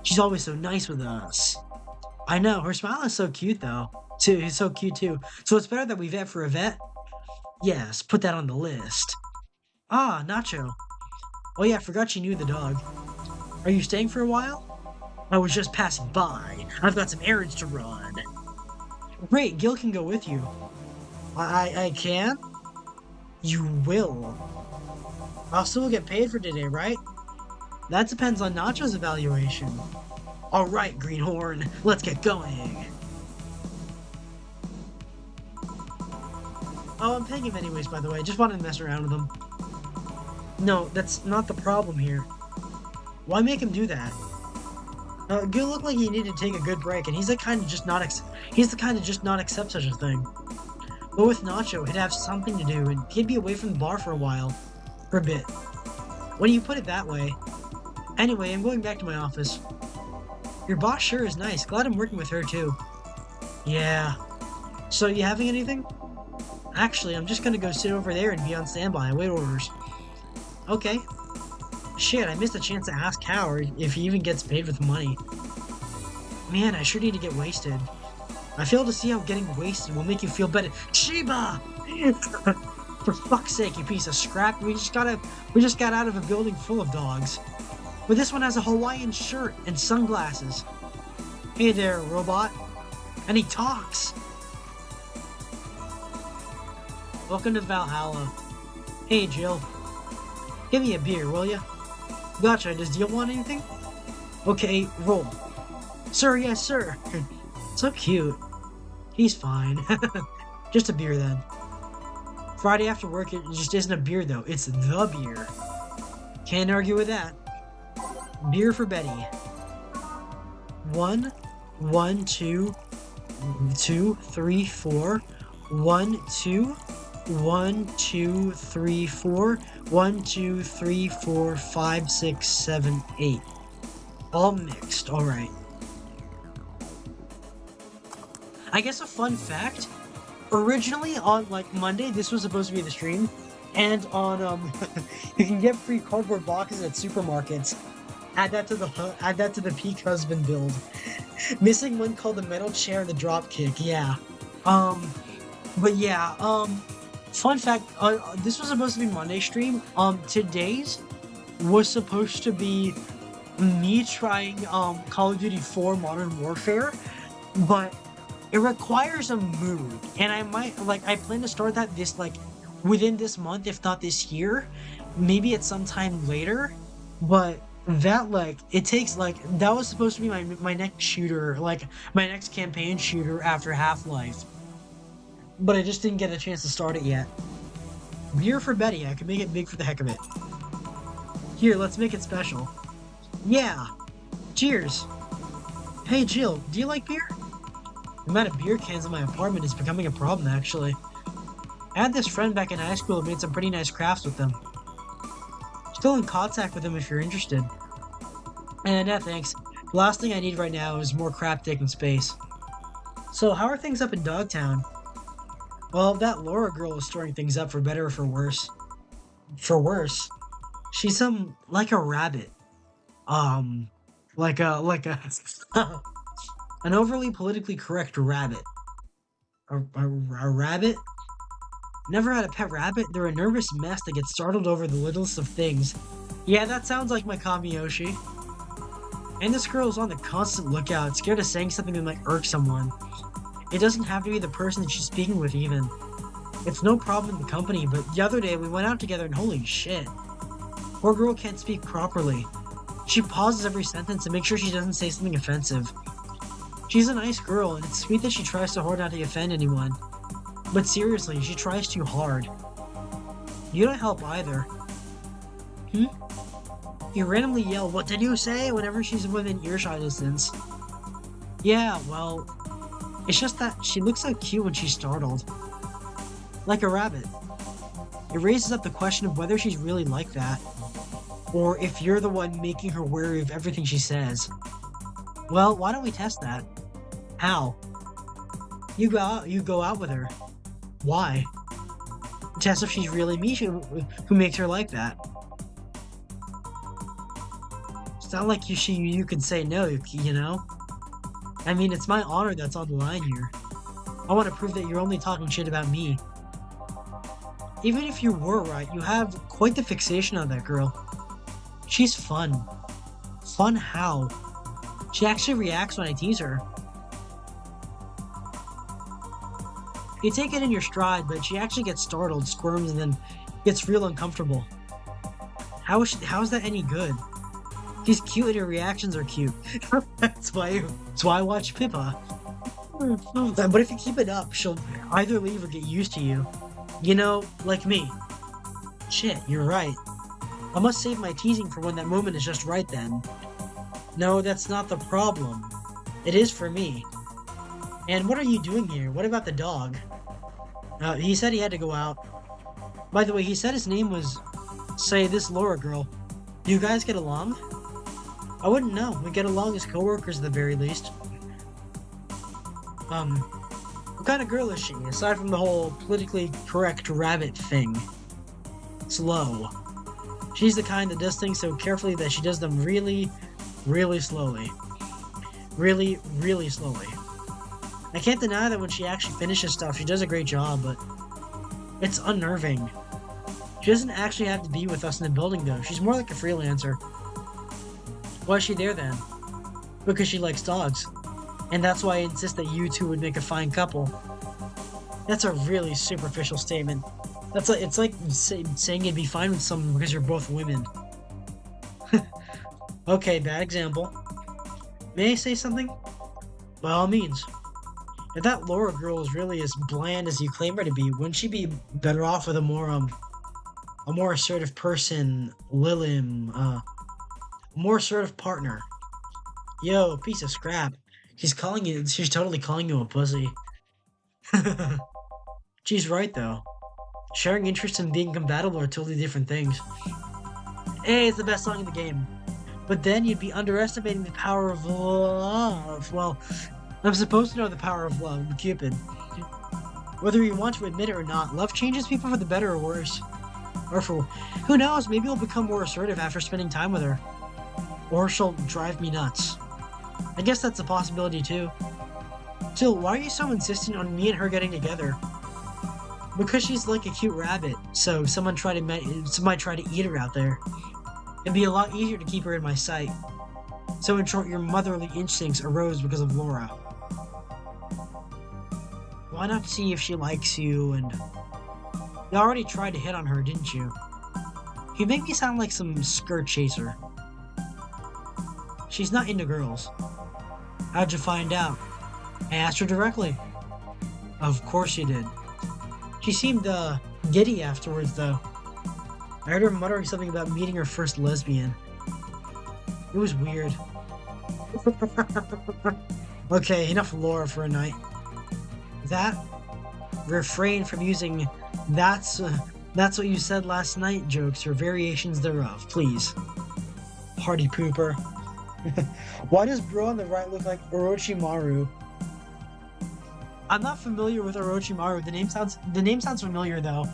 She's always so nice with us. I know, her smile is so cute though. It's so cute too. So it's better that we vet for a vet? Yes, put that on the list. Ah, Nacho. Oh yeah, I forgot she knew the dog. Are you staying for a while? I was just passing by. I've got some errands to run. Great, Gil can go with you. I can? You will. I'll still get paid for today, right? That depends on Nacho's evaluation. Alright, Greenhorn, let's get going. Oh, I'm paying him anyways, by the way. Just wanted to mess around with him. No, that's not the problem here. Why make him do that? Gil looked like he needed to take a good break, and he's the kind of just not accept such a thing. But with Nacho, he'd have something to do, and he'd be away from the bar for a while. For a bit. When you put it that way. Anyway, I'm going back to my office. Your boss sure is nice. Glad I'm working with her, too. Yeah. So, you having anything? Actually, I'm just gonna go sit over there and be on standby and wait orders. Okay. Shit, I missed a chance to ask Howard if he even gets paid with money. Man, I sure need to get wasted. I fail to see how getting wasted will make you feel better. Chiba! For fuck's sake, you piece of scrap. We just got out of a building full of dogs. But this one has a Hawaiian shirt and sunglasses. Hey there, robot. And he talks. Welcome to Valhalla. Hey, Jill. Give me a beer, will ya? Gotcha, does Jill want anything? Okay, roll. Sir, yes, sir. So cute. He's fine. Just a beer, then. Friday after work, it just isn't a beer, though. It's the beer. Can't argue with that. Beer for Betty. 1, 1, 2, 2, 3, 4. 1, 2, 1, 2, 3, 4. 1, 2, 3, 4, 5, 6, 7, 8. All mixed. Alright. I guess a fun fact. Originally on like Monday, this was supposed to be the stream. And on you can get free cardboard boxes at supermarkets. Add that to the peak husband build. Missing one called the metal chair and the drop kick. Yeah. But yeah, fun fact, this was supposed to be Monday stream. Today's was supposed to be me trying, Call of Duty 4 Modern Warfare, but it requires a mood, and I plan to start that within this month, if not this year, maybe at some time later, but that, it takes, that was supposed to be my next shooter, my next campaign shooter after Half-Life. But I just didn't get a chance to start it yet. Beer for Betty, I could make it big for the heck of it. Here, let's make it special. Yeah! Cheers! Hey Jill, do you like beer? The amount of beer cans in my apartment is becoming a problem, actually. I had this friend back in high school who made some pretty nice crafts with them. Still in contact with him if you're interested. And yeah, thanks. The last thing I need right now is more crap taking space. So, how are things up in Dogtown? Well, that Laura girl is storing things up for better or for worse. For worse. She's like a rabbit. Um, like a an overly politically correct rabbit. A rabbit? Never had a pet rabbit? They're a nervous mess that gets startled over the littlest of things. Yeah, that sounds like my Kamiyoshi. And this girl is on the constant lookout, scared of saying something that might irk someone. It doesn't have to be the person that she's speaking with, even. It's no problem in the company, but the other day we went out together and holy shit. Poor girl can't speak properly. She pauses every sentence to make sure she doesn't say something offensive. She's a nice girl, and it's sweet that she tries so hard not to offend anyone. But seriously, she tries too hard. You don't help either. Hmm? You randomly yell, "What did you say?" whenever she's within earshot distance. Yeah, well, it's just that she looks so cute when she's startled. Like a rabbit. It raises up the question of whether she's really like that, or if you're the one making her wary of everything she says. Well, why don't we test that? How? You go out with her. Why? Test if she's really me who makes her like that. It's not like you could say no, you know? I mean, it's my honor that's on the line here. I want to prove that you're only talking shit about me. Even if you were right, you have quite the fixation on that girl. She's fun. Fun how? She actually reacts when I tease her. You take it in your stride, but she actually gets startled, squirms, and then gets real uncomfortable. How is that any good? She's cute and her reactions are cute. That's why I watch Pippa. But if you keep it up, she'll either leave or get used to you. You know, like me. Shit, you're right. I must save my teasing for when that moment is just right then. No, that's not the problem. It is for me. And what are you doing here? What about the dog? He said he had to go out. By the way, he said his name was, say, this Laura girl. Do you guys get along? I wouldn't know. We get along as coworkers at the very least. What kind of girl is she, aside from the whole politically correct rabbit thing? Slow. She's the kind that does things so carefully that she does them really, really slowly. Really, really slowly. I can't deny that when she actually finishes stuff, she does a great job, but it's unnerving. She doesn't actually have to be with us in the building, though. She's more like a freelancer. Why is she there, then? Because she likes dogs. And that's why I insist that you two would make a fine couple. That's a really superficial statement. It's like saying you'd be fine with someone because you're both women. Okay, bad example. May I say something? By all means. If that Laura girl is really as bland as you claim her to be, wouldn't she be better off with a more assertive person, Lilim, a more assertive partner? Yo, piece of scrap. She's totally calling you a pussy. She's right, though. Sharing interests and being compatible are totally different things. Hey, it's the best song in the game. But then you'd be underestimating the power of love. Well, I'm supposed to know the power of love, Cupid. Whether you want to admit it or not, love changes people for the better or worse. Or for... who knows, maybe you'll become more assertive after spending time with her. Or she'll drive me nuts. I guess that's a possibility too. Still, why are you so insistent on me and her getting together? Because she's like a cute rabbit, so someone might try to eat her out there. It'd be a lot easier to keep her in my sight. So in short, your motherly instincts arose because of Laura. Why not see if she likes you and... You already tried to hit on her, didn't you? You make me sound like some skirt chaser. She's not into girls. How'd you find out? I asked her directly. Of course you did. She seemed, giddy afterwards, though. I heard her muttering something about meeting her first lesbian. It was weird. Okay, enough Laura for a night. Refrain from using that's what you said last night jokes or variations thereof, please. Party pooper. Why does bro on the right look like Orochimaru? I'm not familiar with Orochimaru. The name sounds familiar though.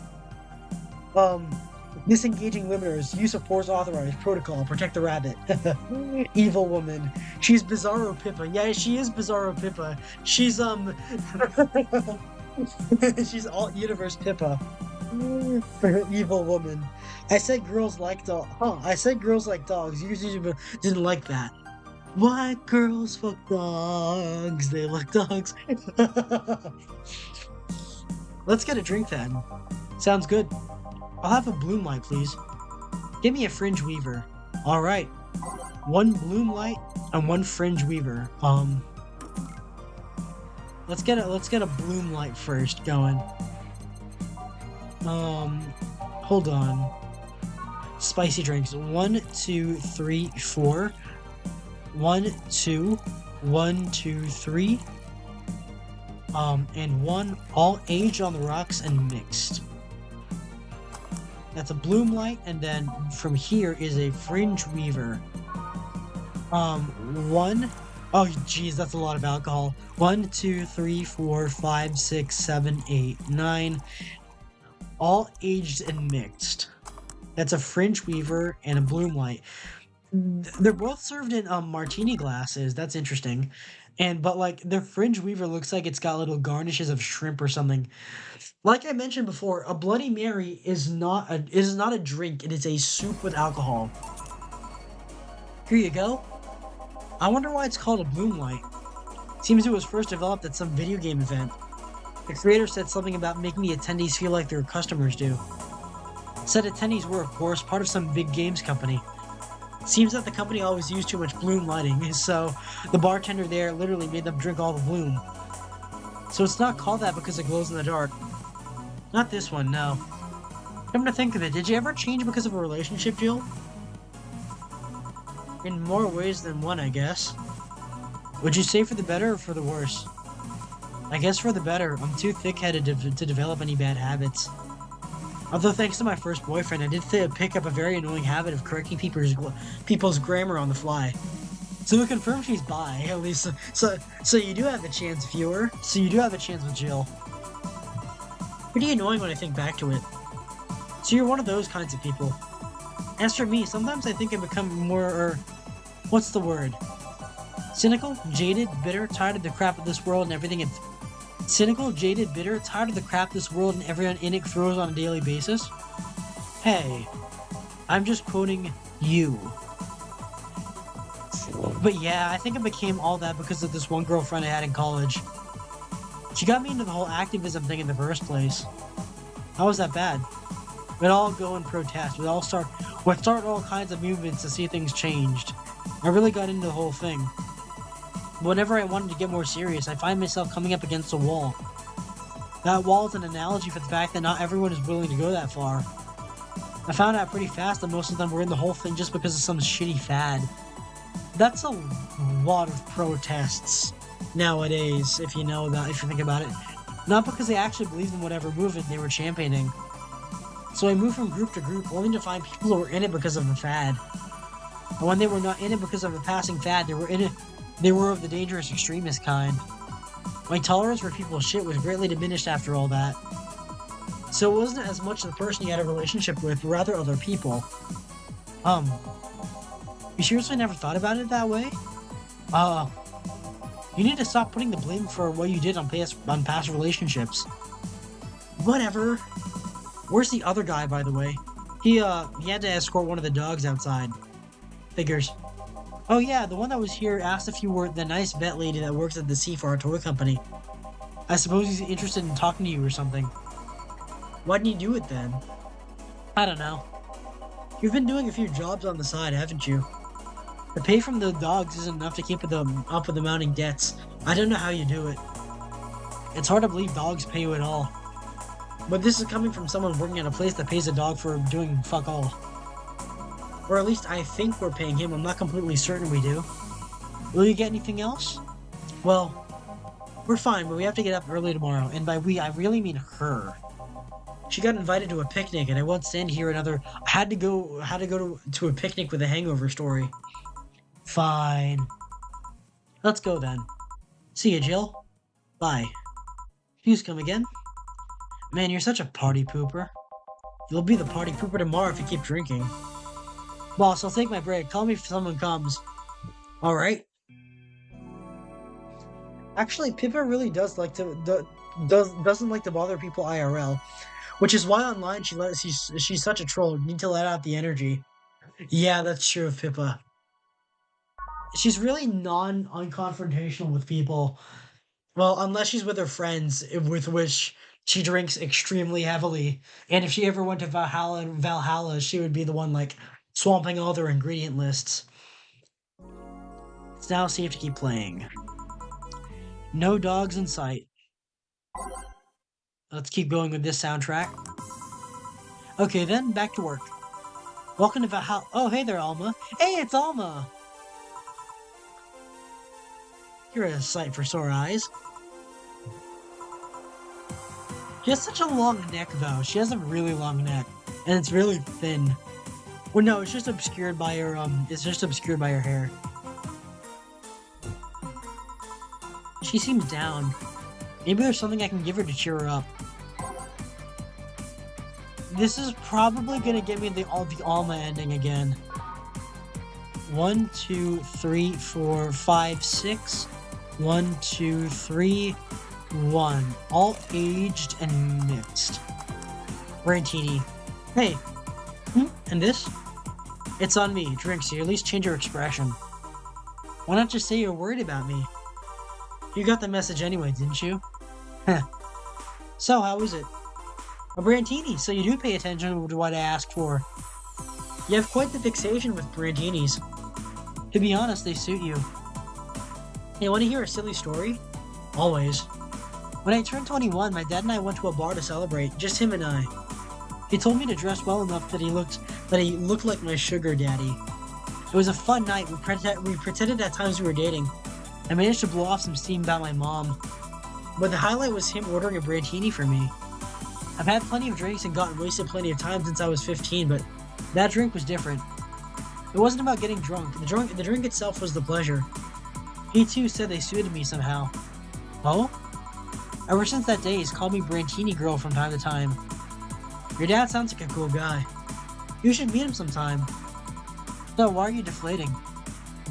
Disengaging limiters. Use of force authorized. Protocol. Protect the rabbit. Evil woman. She's Bizarro Pippa. Yeah, she is Bizarro Pippa. She's she's alt universe Pippa. Evil woman. I said girls like dogs. Huh, I said girls like dogs. You usually didn't like that. What girls fuck dogs? They like dogs. Let's get a drink then. Sounds good. I'll have a bloom light, please. Give me a fringe weaver. All right. One bloom light and one fringe weaver. Let's get a bloom light first going. Hold on. Spicy drinks. 1, 2, 3, 4. 1, 2, 1, 2, 3. And 1 all aged on the rocks and mixed. That's a bloom light, and then from here is a fringe weaver. 1. Oh, geez, that's a lot of alcohol. 1, 2, 3, 4, 5, 6, 7, 8, 9. All aged and mixed. That's a fringe weaver and a bloom light. They're both served in martini glasses. That's interesting. But like their fringe weaver looks like it's got little garnishes of shrimp or something. Like I mentioned before, a Bloody Mary is not a drink. It is a soup with alcohol. Here you go. I wonder why it's called a bloom light. Seems it was first developed at some video game event. The creator said something about making the attendees feel like their customers do. Said attendees were, of course, part of some big games company. Seems that the company always used too much bloom lighting, so the bartender there literally made them drink all the bloom. So it's not called that because it glows in the dark. Not this one, no. Come to think of it, did you ever change because of a relationship, Jill? In more ways than one, I guess. Would you say for the better or for the worse? I guess for the better. I'm too thick-headed to develop any bad habits. Although thanks to my first boyfriend, I did pick up a very annoying habit of correcting people's grammar on the fly. So we confirm she's bi, at least. So you do have a chance, viewer. So you do have a chance with Jill. Pretty annoying when I think back to it. So you're one of those kinds of people. As for me, sometimes I think I become more, what's the word? Cynical, jaded, bitter, tired of the crap of this world and everything Cynical, jaded, bitter, tired of the crap this world and everyone in it throws on a daily basis? Hey, I'm just quoting you. But yeah, I think I became all that because of this one girlfriend I had in college. She got me into the whole activism thing in the first place. How was that bad? We'd all go and protest. We'd start all kinds of movements to see things changed. I really got into the whole thing. Whenever I wanted to get more serious, I find myself coming up against a wall. That wall is an analogy for the fact that not everyone is willing to go that far. I found out pretty fast that most of them were in the whole thing just because of some shitty fad. That's a lot of protests nowadays, if you think about it. Not because they actually believed in whatever movement they were championing. So I moved from group to group only to find people who were in it because of a fad. And when they were not in it because of a passing fad, they were of the dangerous extremist kind. My tolerance for people's shit was greatly diminished after all that. So it wasn't as much the person you had a relationship with, but rather other people. You seriously never thought about it that way? You need to stop putting the blame for what you did on past relationships. Whatever. Where's the other guy, by the way? He had to escort one of the dogs outside. Figures. Oh yeah, the one that was here asked if you were the nice vet lady that works at the sea for our toy company. I suppose he's interested in talking to you or something. Why didn't you do it then? I don't know. You've been doing a few jobs on the side, haven't you? The pay from the dogs isn't enough to keep them up with the mounting debts. I don't know how you do it. It's hard to believe dogs pay you at all. But this is coming from someone working at a place that pays a dog for doing fuck all. Or at least I think we're paying him. I'm not completely certain we do. Will you get anything else? Well, we're fine, but we have to get up early tomorrow. And by we, I really mean her. She got invited to a picnic, and I won't stand here another. I had to go to a picnic with a hangover story. Fine. Let's go then. See you, Jill. Bye. Please come again. Man, you're such a party pooper. You'll be the party pooper tomorrow if you keep drinking. Boss, I'll take my break. Call me if someone comes. Alright. Actually, Pippa really doesn't like to bother people IRL, which is why online she's such a troll. You need to let out the energy. Yeah, that's true of Pippa. She's really non-unconfrontational with people. Well, unless she's with her friends, with which she drinks extremely heavily. And if she ever went to Valhalla, she would be the one like swamping all their ingredient lists. It's now safe to keep playing. No dogs in sight. Let's keep going with this soundtrack. Okay then, back to work. Welcome to Valhalla. Oh, hey there, Alma. Hey, it's Alma! You're a sight for sore eyes. She has such a long neck, though. She has a really long neck. And it's really thin. Well, no, it's just obscured by her, hair. She seems down. Maybe there's something I can give her to cheer her up. This is probably gonna give me the Alma ending again. 1, 2, 3, 4, 5, 6. 1, 2, 3, 1. All aged and mixed. Brantini. Hey. And this? It's on me. Drink, so you at least change your expression. Why not just say you're worried about me? You got the message anyway, didn't you? Heh. So, how is it? A Brantini, so you do pay attention to what I asked for. You have quite the fixation with Brantinis. To be honest, they suit you. Hey, want to hear a silly story? Always. When I turned 21, my dad and I went to a bar to celebrate, just him and I. He told me to dress well enough that he looked like my sugar daddy. It was a fun night. We pretended at times we were dating. I managed to blow off some steam about my mom. But the highlight was him ordering a Brantini for me. I've had plenty of drinks and gotten wasted plenty of times since I was 15, but that drink was different. It wasn't about getting drunk. The drink itself was the pleasure. He too said they suited me somehow. Oh? Ever since that day, he's called me Brantini Girl from time to time. Your dad sounds like a cool guy. You should meet him sometime. So, why are you deflating?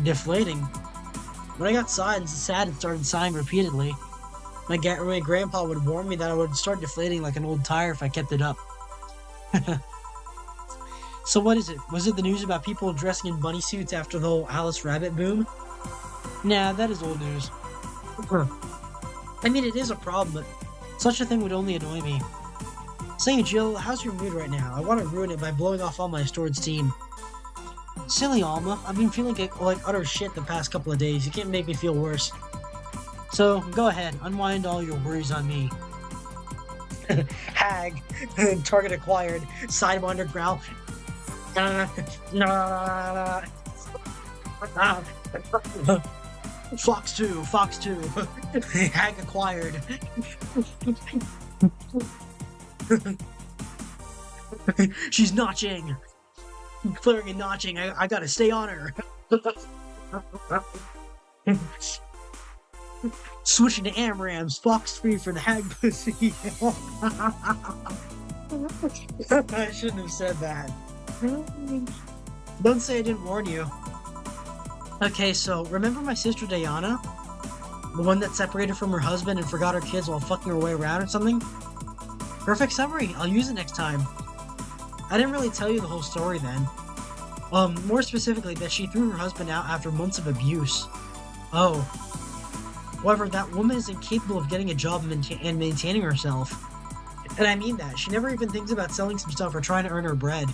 Deflating? When I got sad and started sighing repeatedly, my grandpa would warn me that I would start deflating like an old tire if I kept it up. So what is it? Was it the news about people dressing in bunny suits after the whole Alice Rabbit boom? Nah, that is old news. I mean, it is a problem, but such a thing would only annoy me. Say, Jill, how's your mood right now? I want to ruin it by blowing off all my stored steam. Silly Alma, I've been feeling like utter shit the past couple of days. You can't make me feel worse. So, go ahead, unwind all your worries on me. Hag, target acquired, Sidewinder growl. Fox 2, Hag acquired. She's notching. Clearing and notching. I gotta stay on her. Switching to AMRAMs. Fox 3 for the hag pussy. I shouldn't have said that. Don't say I didn't warn you. Okay, so remember my sister Diana? The one that separated from her husband and forgot her kids while fucking her way around or something? Perfect summary. I'll use it next time. I didn't really tell you the whole story then. More specifically, that she threw her husband out after months of abuse. Oh. However, that woman is incapable of getting a job and maintaining herself. And I mean that. She never even thinks about selling some stuff or trying to earn her bread.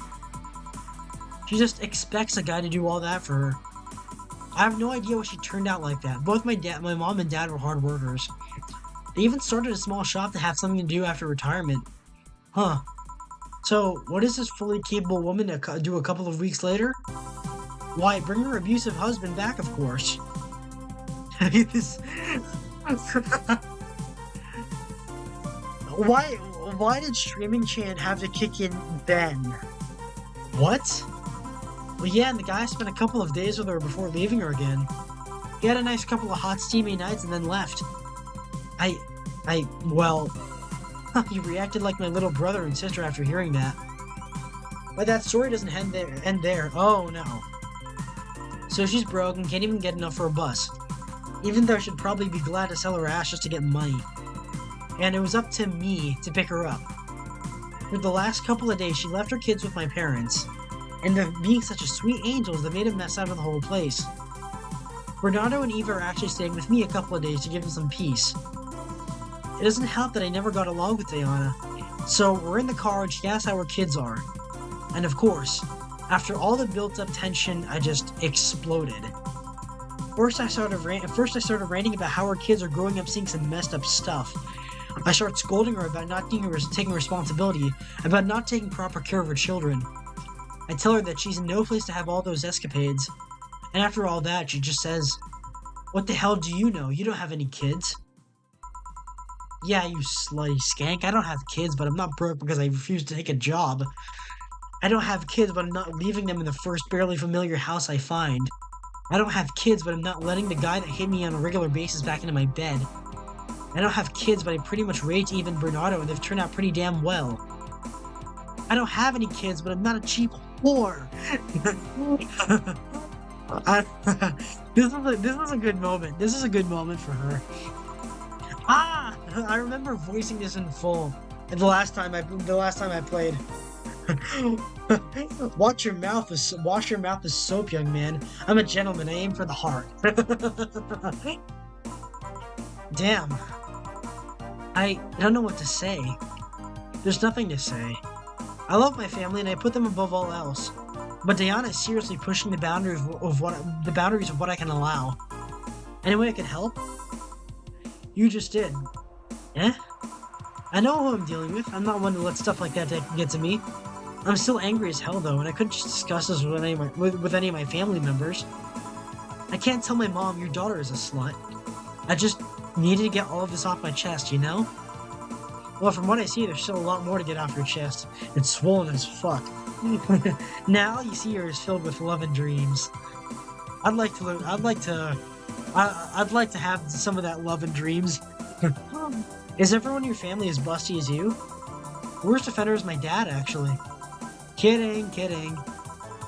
She just expects a guy to do all that for her. I have no idea why she turned out like that. Both my mom and dad were hard workers. They even started a small shop to have something to do after retirement. Huh. So, what does this fully capable woman do a couple of weeks later? Why, bring her abusive husband back, of course. Why did Streaming Chan have to kick in then? What? Well, yeah, and the guy spent a couple of days with her before leaving her again. He had a nice couple of hot, steamy nights and then left. Well... You reacted like my little brother and sister after hearing that. But that story doesn't end there. Oh no. So she's broke and can't even get enough for a bus. Even though she'd probably be glad to sell her ass just to get money. And it was up to me to pick her up. For the last couple of days, she left her kids with my parents. And they're being such a sweet angels that made a mess out of the whole place. Bernardo and Eva are actually staying with me a couple of days to give them some peace. It doesn't help that I never got along with Diana. So we're in the car and she asks how her kids are. And of course, after all the built-up tension, I just exploded. First I started ranting about how her kids are growing up seeing some messed up stuff. I start scolding her about not taking responsibility, about not taking proper care of her children. I tell her that she's in no place to have all those escapades. And after all that, she just says, "What the hell do you know? You don't have any kids." Yeah, you slutty skank. I don't have kids, but I'm not broke because I refuse to take a job. I don't have kids, but I'm not leaving them in the first barely familiar house I find. I don't have kids, but I'm not letting the guy that hit me on a regular basis back into my bed. I don't have kids, but I pretty much raised Eva and Bernardo, and they've turned out pretty damn well. I don't have any kids, but I'm not a cheap whore. This was a good moment. This is a good moment for her. I remember voicing this in full. The last time I played. Wash your mouth with soap, young man. I'm a gentleman. I aim for the heart. Damn. I don't know what to say. There's nothing to say. I love my family and I put them above all else. But Diana is seriously pushing the boundaries of what I can allow. Any way I can help? You just did. Eh? I know who I'm dealing with. I'm not one to let stuff like that get to me. I'm still angry as hell though, and I couldn't just discuss this with any of my family members. I can't tell my mom your daughter is a slut. I just needed to get all of this off my chest, you know? Well, from what I see, there's still a lot more to get off your chest. It's swollen as fuck. Now you see her is filled with love and dreams. I'd like to have some of that love and dreams. Is everyone in your family as busty as you? Worst offender is my dad, actually. Kidding.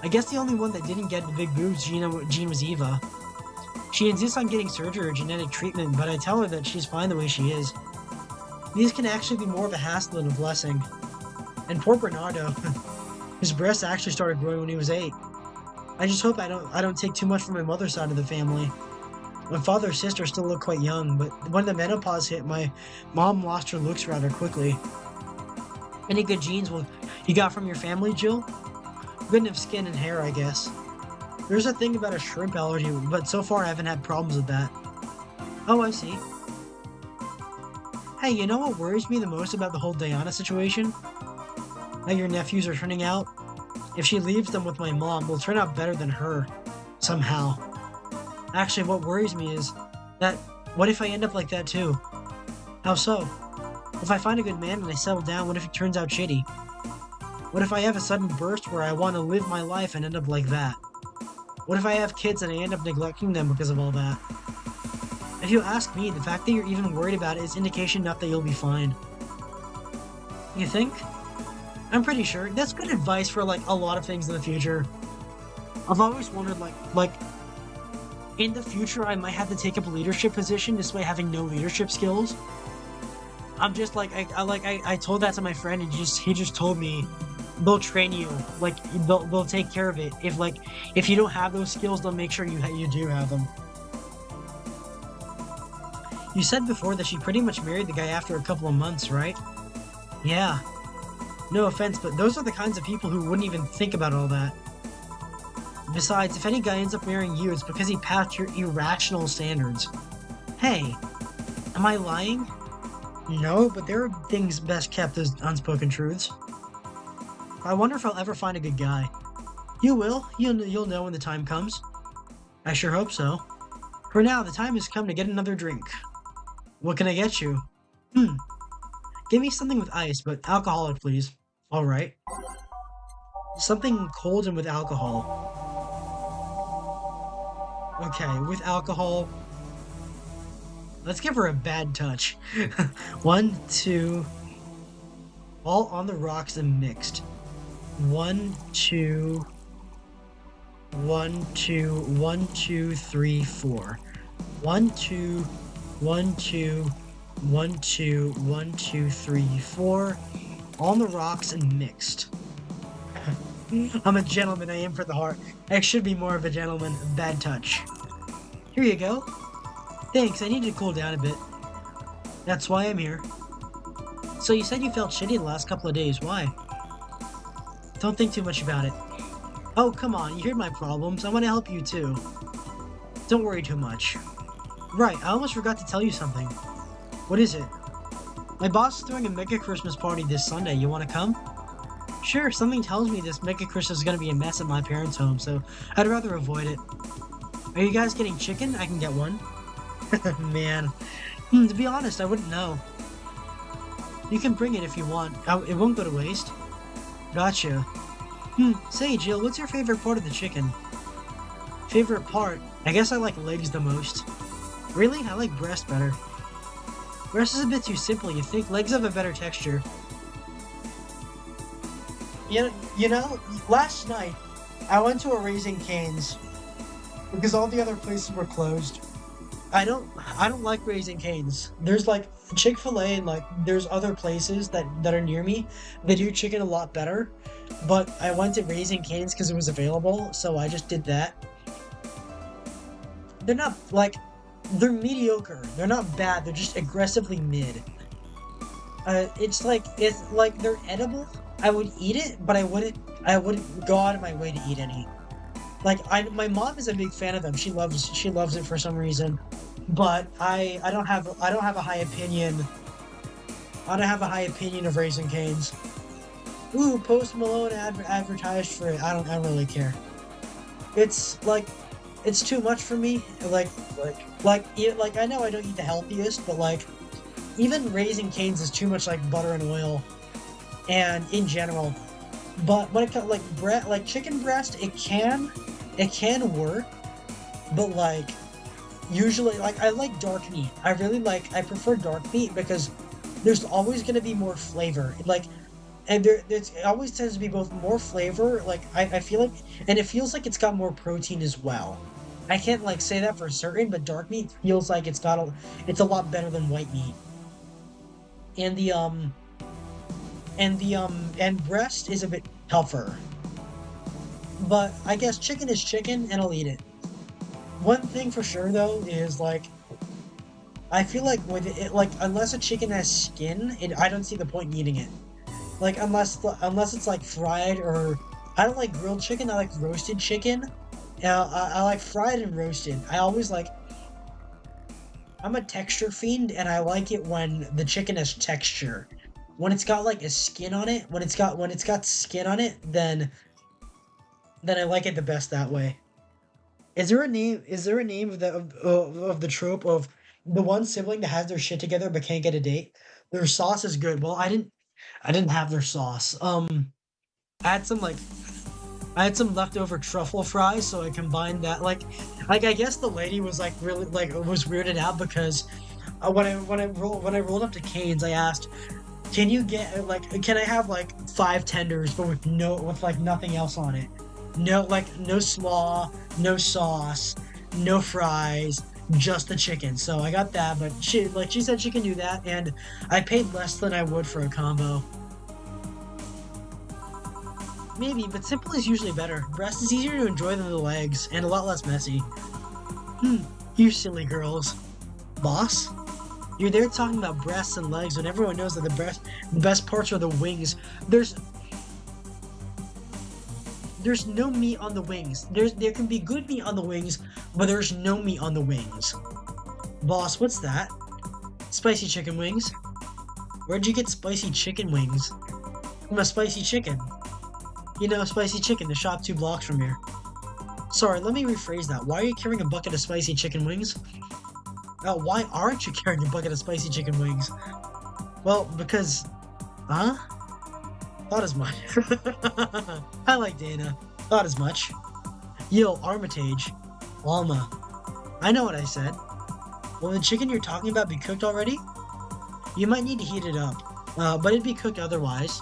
I guess the only one that didn't get the big boobs gene was Eva. She insists on getting surgery or genetic treatment, but I tell her that she's fine the way she is. These can actually be more of a hassle than a blessing. And poor Bernardo, his breasts actually started growing when he was 8. I just hope I don't take too much from my mother's side of the family. My father and sister still look quite young, but when the menopause hit, my mom lost her looks rather quickly. Any good genes you got from your family, Jill? Good enough skin and hair, I guess. There's a thing about a shrimp allergy, but so far I haven't had problems with that. Oh, I see. Hey, you know what worries me the most about the whole Diana situation? How your nephews are turning out? If she leaves them with my mom, they'll turn out better than her. Somehow. Actually, what worries me is that, what if I end up like that too? How so? If I find a good man and I settle down, what if he turns out shitty? What if I have a sudden burst where I want to live my life and end up like that? What if I have kids and I end up neglecting them because of all that? If you ask me, the fact that you're even worried about it is indication enough that you'll be fine. You think? I'm pretty sure. That's good advice for, like, a lot of things in the future. I've always wondered, like, in the future I might have to take up a leadership position despite having no leadership skills. I'm just, like, I told that to my friend and he just told me, they'll train you, like, they'll take care of it. If you don't have those skills, they'll make sure you do have them. You said before that she pretty much married the guy after a couple of months, right? Yeah. No offense, but those are the kinds of people who wouldn't even think about all that. Besides, if any guy ends up marrying you, it's because he passed your irrational standards. Hey, am I lying? No, but there are things best kept as unspoken truths. I wonder if I'll ever find a good guy. You will. You'll know when the time comes. I sure hope so. For now, the time has come to get another drink. What can I get you? Give me something with ice, but alcoholic, please. Alright. Something cold and with alcohol. Okay, with alcohol. Let's give her a bad touch. 1, 2. All on the rocks and mixed. 1, 2, 1, 2, 1, 2, 3, 4. 1, 2, 1, 2, 1, 2, 1, 2, 3, 4. On the rocks and mixed. I'm a gentleman, I aim for the heart. I should be more of a gentleman. Bad touch. Here you go. Thanks, I need to cool down a bit. That's why I'm here. So you said you felt shitty the last couple of days. Why? Don't think too much about it. Oh, come on, you heard my problems. I want to help you too. Don't worry too much. Right, I almost forgot to tell you something. What is it? My boss is throwing a mega Christmas party this Sunday. You want to come? Sure, something tells me this mega Christmas is going to be a mess at my parents' home, so I'd rather avoid it. Are you guys getting chicken? I can get one. Man. To be honest, I wouldn't know. You can bring it if you want. It won't go to waste. Gotcha. Say, Jill, what's your favorite part of the chicken? Favorite part? I guess I like legs the most. Really? I like breast better. Breast is a bit too simple, you think? Legs have a better texture. You know, last night, I went to a Raising Cane's because all the other places were closed. I don't like Raising Cane's. There's like Chick-fil-A and like there's other places that are near me that do chicken a lot better. But I went to Raising Cane's because it was available, so I just did that. They're not like they're mediocre. They're not bad. They're just aggressively mid. It's like they're edible. I would eat it, but I wouldn't go out of my way to eat any. Like my mom is a big fan of them. She loves it for some reason. But I don't have a high opinion. I don't have a high opinion of Raising Cane's. Ooh, Post Malone advertised for it. I don't really care. It's like it's too much for me. Like I know I don't eat the healthiest, but like even Raising Cane's is too much like butter and oil, and in general. But when it comes like chicken breast, it can work, but like usually like I like dark meat. I prefer dark meat because there's always gonna be more flavor. Like. And it always tends to be both more flavor, like, I feel like, and it feels like it's got more protein as well. I can't, like, say that for certain, but dark meat feels like it's a lot better than white meat. And breast is a bit tougher. But I guess chicken is chicken, and I'll eat it. One thing for sure, though, is, like, I feel like with it, like, unless a chicken has skin, I don't see the point in eating it. Like, unless it's, like, fried or... I don't like grilled chicken, I like roasted chicken. I like fried and roasted. I always like... I'm a texture fiend, and I like it when the chicken has texture. When it's got, like, a skin on it, when it's got skin on it, then I like it the best that way. Is there a name of the trope of the one sibling that has their shit together but can't get a date? Their sauce is good. Well, I didn't have their sauce. I had some leftover truffle fries, so I combined that. Like I guess the lady was like really was weirded out because when I rolled up to Cane's, I asked, can I have like 5 tenders but with nothing else on it? No slaw, no sauce, no fries. Just the chicken, so I got that, but she said she can do that, and I paid less than I would for a combo. Maybe, but simple is usually better. Breast is easier to enjoy than the legs, and a lot less messy. You silly girls. Boss? You're there talking about breasts and legs when everyone knows that the best parts are the wings. There's no meat on the wings. There can be good meat on the wings, but there's no meat on the wings. Boss, what's that? Spicy chicken wings. Where'd you get spicy chicken wings? From a spicy chicken. You know, spicy chicken, the shop 2 blocks from here. Sorry, let me rephrase that. Why are you carrying a bucket of spicy chicken wings? Why aren't you carrying a bucket of spicy chicken wings? Well, because... Huh? Thought as much. I like Dana. Thought as much. Yo, Armitage. Alma. I know what I said. Will the chicken you're talking about be cooked already? You might need to heat it up, but it'd be cooked otherwise.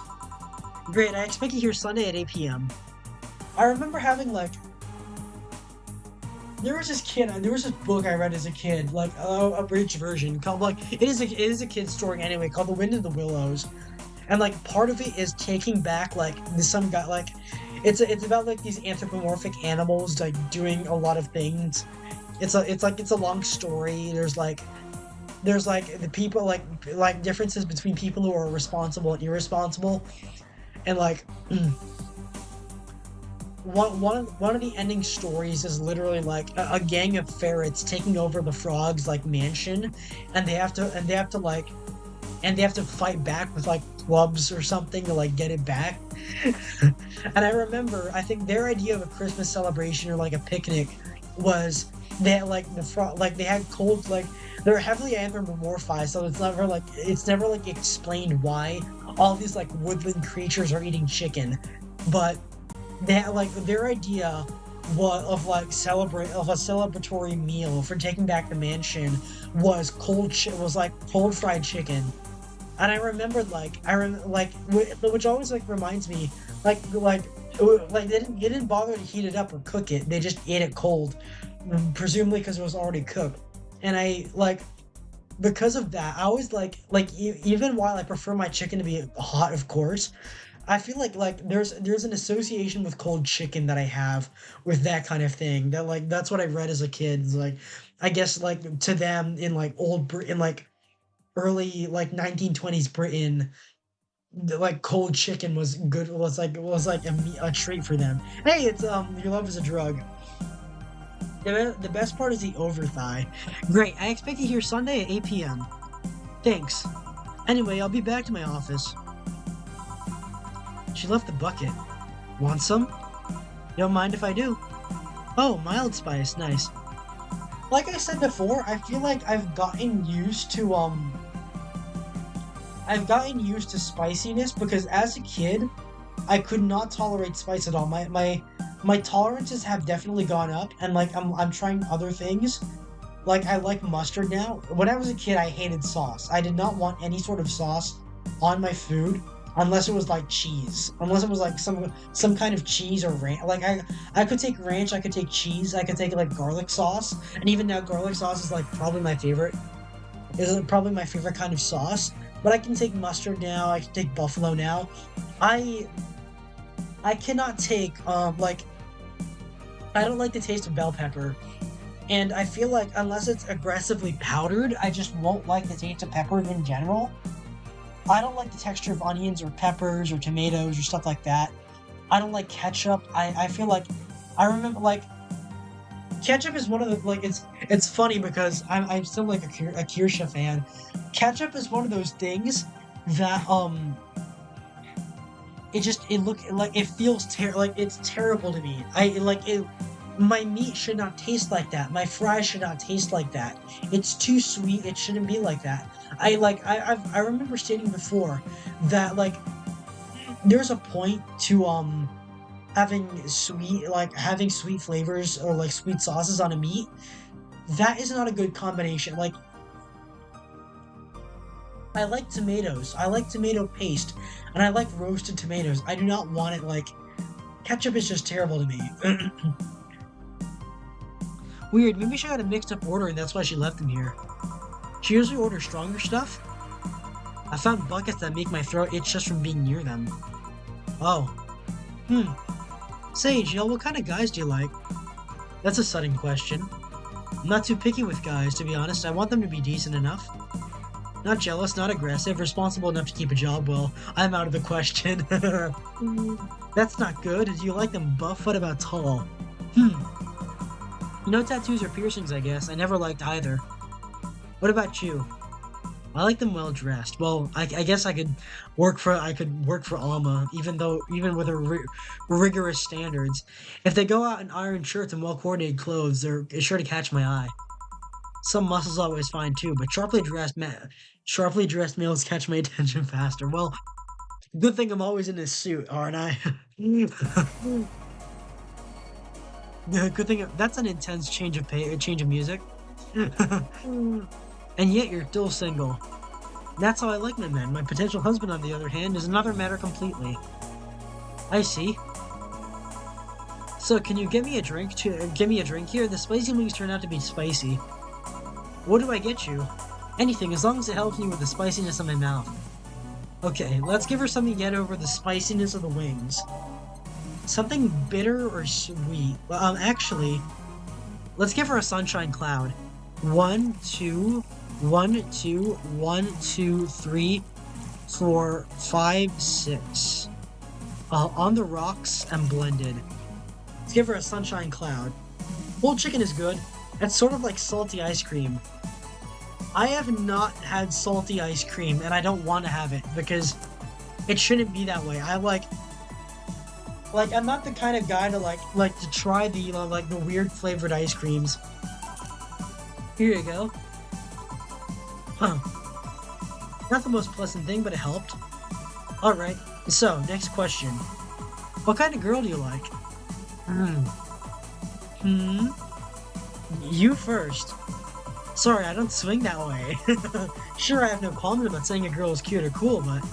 Great, I expect you here Sunday at 8 p.m. I remember having like there was this book I read as a kid, like a bridge version called like it is a kid's story anyway, called The Wind in the Willows, and like part of it is taking back like some guy like it's about like these anthropomorphic animals like doing a lot of things. It's a long story. There's like the people like differences between people who are responsible and irresponsible, and like one of the ending stories is literally like a gang of ferrets taking over the frogs like mansion, and they have to fight back with like clubs or something to like get it back. And I remember, I think their idea of a Christmas celebration or like a picnic was they had like they had cold like they're heavily anthropomorphized, so it's never like explained why all these like woodland creatures are eating chicken, but they had, like their idea of a celebratory meal for taking back the mansion was cold fried chicken. And I remembered which always like reminds me they didn't bother to heat it up or cook it, they just ate it cold, presumably because it was already cooked. And because of that, I always even while I prefer my chicken to be hot, of course, I feel like there's an association with cold chicken that I have with that kind of thing. That's what I read as a kid. It's like, I guess like to them in like in like early like 1920s Britain, like cold chicken was good. Was like a treat for them. Hey, it's your love is a drug. The best part is the overthigh. Great, I expect you here Sunday at 8 p.m. Thanks. Anyway, I'll be back to my office. She left the bucket. Want some? Don't mind if I do. Oh, mild spice, nice. Like I said before, I feel like I've gotten used to spiciness because as a kid, I could not tolerate spice at all. My tolerances have definitely gone up, and like I'm trying other things. Like I like mustard now. When I was a kid, I hated sauce. I did not want any sort of sauce on my food unless it was like cheese. Unless it was like some kind of cheese or ranch. Like I could take ranch, I could take cheese, I could take like garlic sauce, and even now garlic sauce is like probably my favorite. Is probably my favorite kind of sauce. But I can take mustard now. I can take buffalo now. I cannot take I don't like the taste of bell pepper, and I feel like unless it's aggressively powdered, I just won't like the taste of pepper in general. I don't like the texture of onions or peppers or tomatoes or stuff like that. I don't like ketchup. I feel like I remember like ketchup is one of the like it's funny because I'm still like a Kirsch fan. Ketchup is one of those things that it feels like it's terrible to me. My meat should not taste like that. My fries should not taste like that. It's too sweet. It shouldn't be like that. I remember stating before that like there's a point to having sweet flavors or like sweet sauces on a meat. That is not a good combination. Like I like tomatoes. I like tomato paste, and I like roasted tomatoes. I do not want it like ketchup is just terrible to me. Weird, maybe she had a mixed up order and that's why she left them here. She usually orders stronger stuff. I found buckets that make my throat itch just from being near them. Oh. Say, Jill, what kind of guys do you like? That's a sudden question. I'm not too picky with guys, to be honest. I want them to be decent enough. Not jealous, not aggressive, responsible enough to keep a job well. I'm out of the question. That's not good. Do you like them buff? What about tall? No tattoos or piercings, I guess. I never liked either. What about you? I like them well dressed. Well, I guess I could work for Alma, even with her rigorous standards. If they go out in iron shirts and well coordinated clothes, they're sure to catch my eye. Some muscles always fine too, but sharply dressed males catch my attention faster. Well, good thing I'm always in a suit, aren't I? Good thing that's an intense change of music. And yet you're still single. That's how I like my men. My potential husband, on the other hand, is another matter completely. I see. So can you get me a drink give me a drink here? The spicy wings turn out to be spicy. What do I get you? Anything, as long as it helps me with the spiciness of my mouth. Okay, let's give her something to get over the spiciness of the wings. Something bitter or sweet? Well, actually, let's give her a sunshine cloud. 1, 2, 1, 2, 1, 2, 3, 4, 5, 6. On the rocks and blended. Let's give her a sunshine cloud. Whole chicken is good. It's sort of like salty ice cream. I have not had salty ice cream, and I don't want to have it because it shouldn't be that way. I'm not the kind of guy to like to try the the weird flavored ice creams. Here you go. Huh. Not the most pleasant thing, but it helped. Alright, so, next question. What kind of girl do you like? You first. Sorry, I don't swing that way. Sure, I have no qualms about saying a girl is cute or cool, but...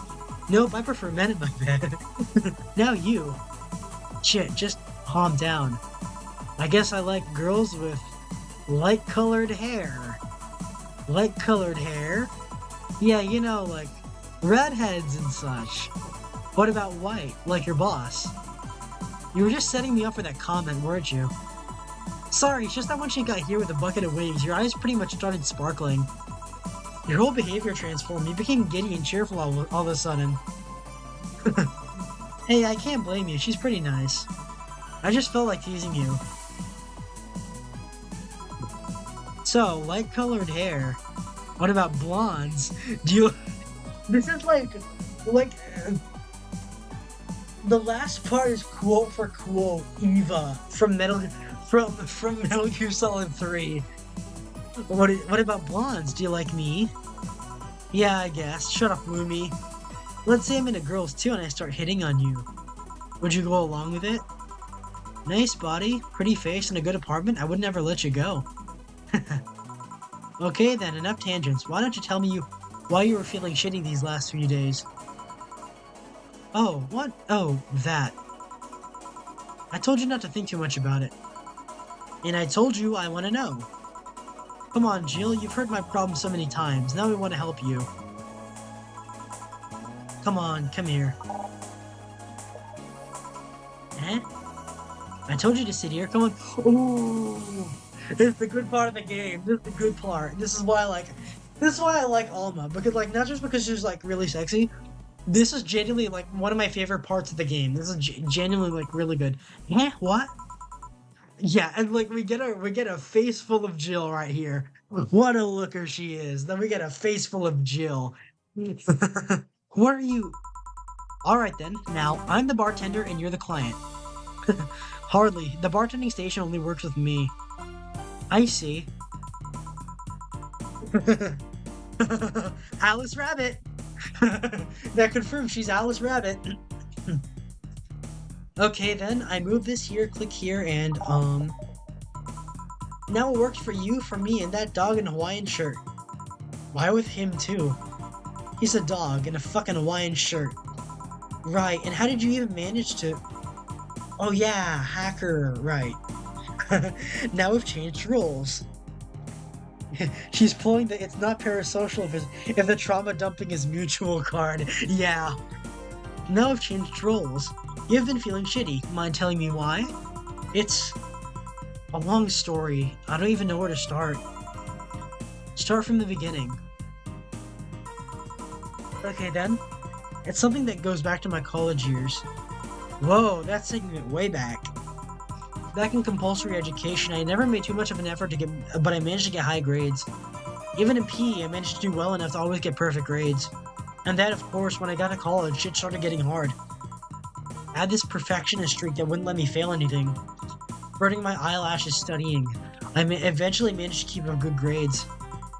Nope, I prefer men in my bed. Now you. Shit, just calm down. I guess I like girls with light-colored hair. Light-colored hair? Yeah, you know, like, redheads and such. What about white, like your boss? You were just setting me up for that comment, weren't you? Sorry, it's just that once you got here with a bucket of wings, your eyes pretty much started sparkling. Your whole behavior transformed. You became giddy and cheerful all of a sudden. Hey, I can't blame you. She's pretty nice. I just felt like teasing you. So, light-colored hair. What about blondes? Do you... This is like... The last part is quote for quote Eva from Metal Gear Solid 3. What about blondes? Do you like me? Yeah, I guess. Shut up, Lumi. Let's say I'm into girls too and I start hitting on you. Would you go along with it? Nice body, pretty face, and a good apartment. I would never let you go. Okay then, enough tangents. Why don't you tell me why you were feeling shitty these last few days? Oh, what? Oh, that. I told you not to think too much about it. And I told you I want to know. Come on, Jill, you've heard my problem so many times. Now we want to help you. Come on, come here. Eh? I told you to sit here. Come on. Ooh, this is the good part of the game. This is the good part. This is why I like. This is why I like Alma, because not just because she's really sexy. This is genuinely one of my favorite parts of the game. This is genuinely really good. Eh? What? Yeah, and we get a face full of Jill right here. What a looker she is. Then we get a face full of Jill. What are you? Alright then, now, I'm the bartender and you're the client. Hardly. The bartending station only works with me. I see. Alice Rabbit! That confirms she's Alice Rabbit. Okay then, I move this here, click here, and now it works for you, for me, and that dog in a Hawaiian shirt. Why with him too? He's a dog in a fucking Hawaiian shirt. Right, and how did you even manage to... Oh yeah, hacker, right. Now we've changed roles. She's pulling the it's not parasocial if the trauma dumping is mutual card. Yeah. Now I've changed roles. You've been feeling shitty. Mind telling me why? It's a long story. I don't even know where to start. Start from the beginning. Okay then. It's something that goes back to my college years. Whoa, that's taking it way back. Back in compulsory education, I never made too much of an effort but I managed to get high grades. Even in PE, I managed to do well enough to always get perfect grades. And then, of course, when I got to college, shit started getting hard. I had this perfectionist streak that wouldn't let me fail anything. Burning my eyelashes studying, I eventually managed to keep up good grades.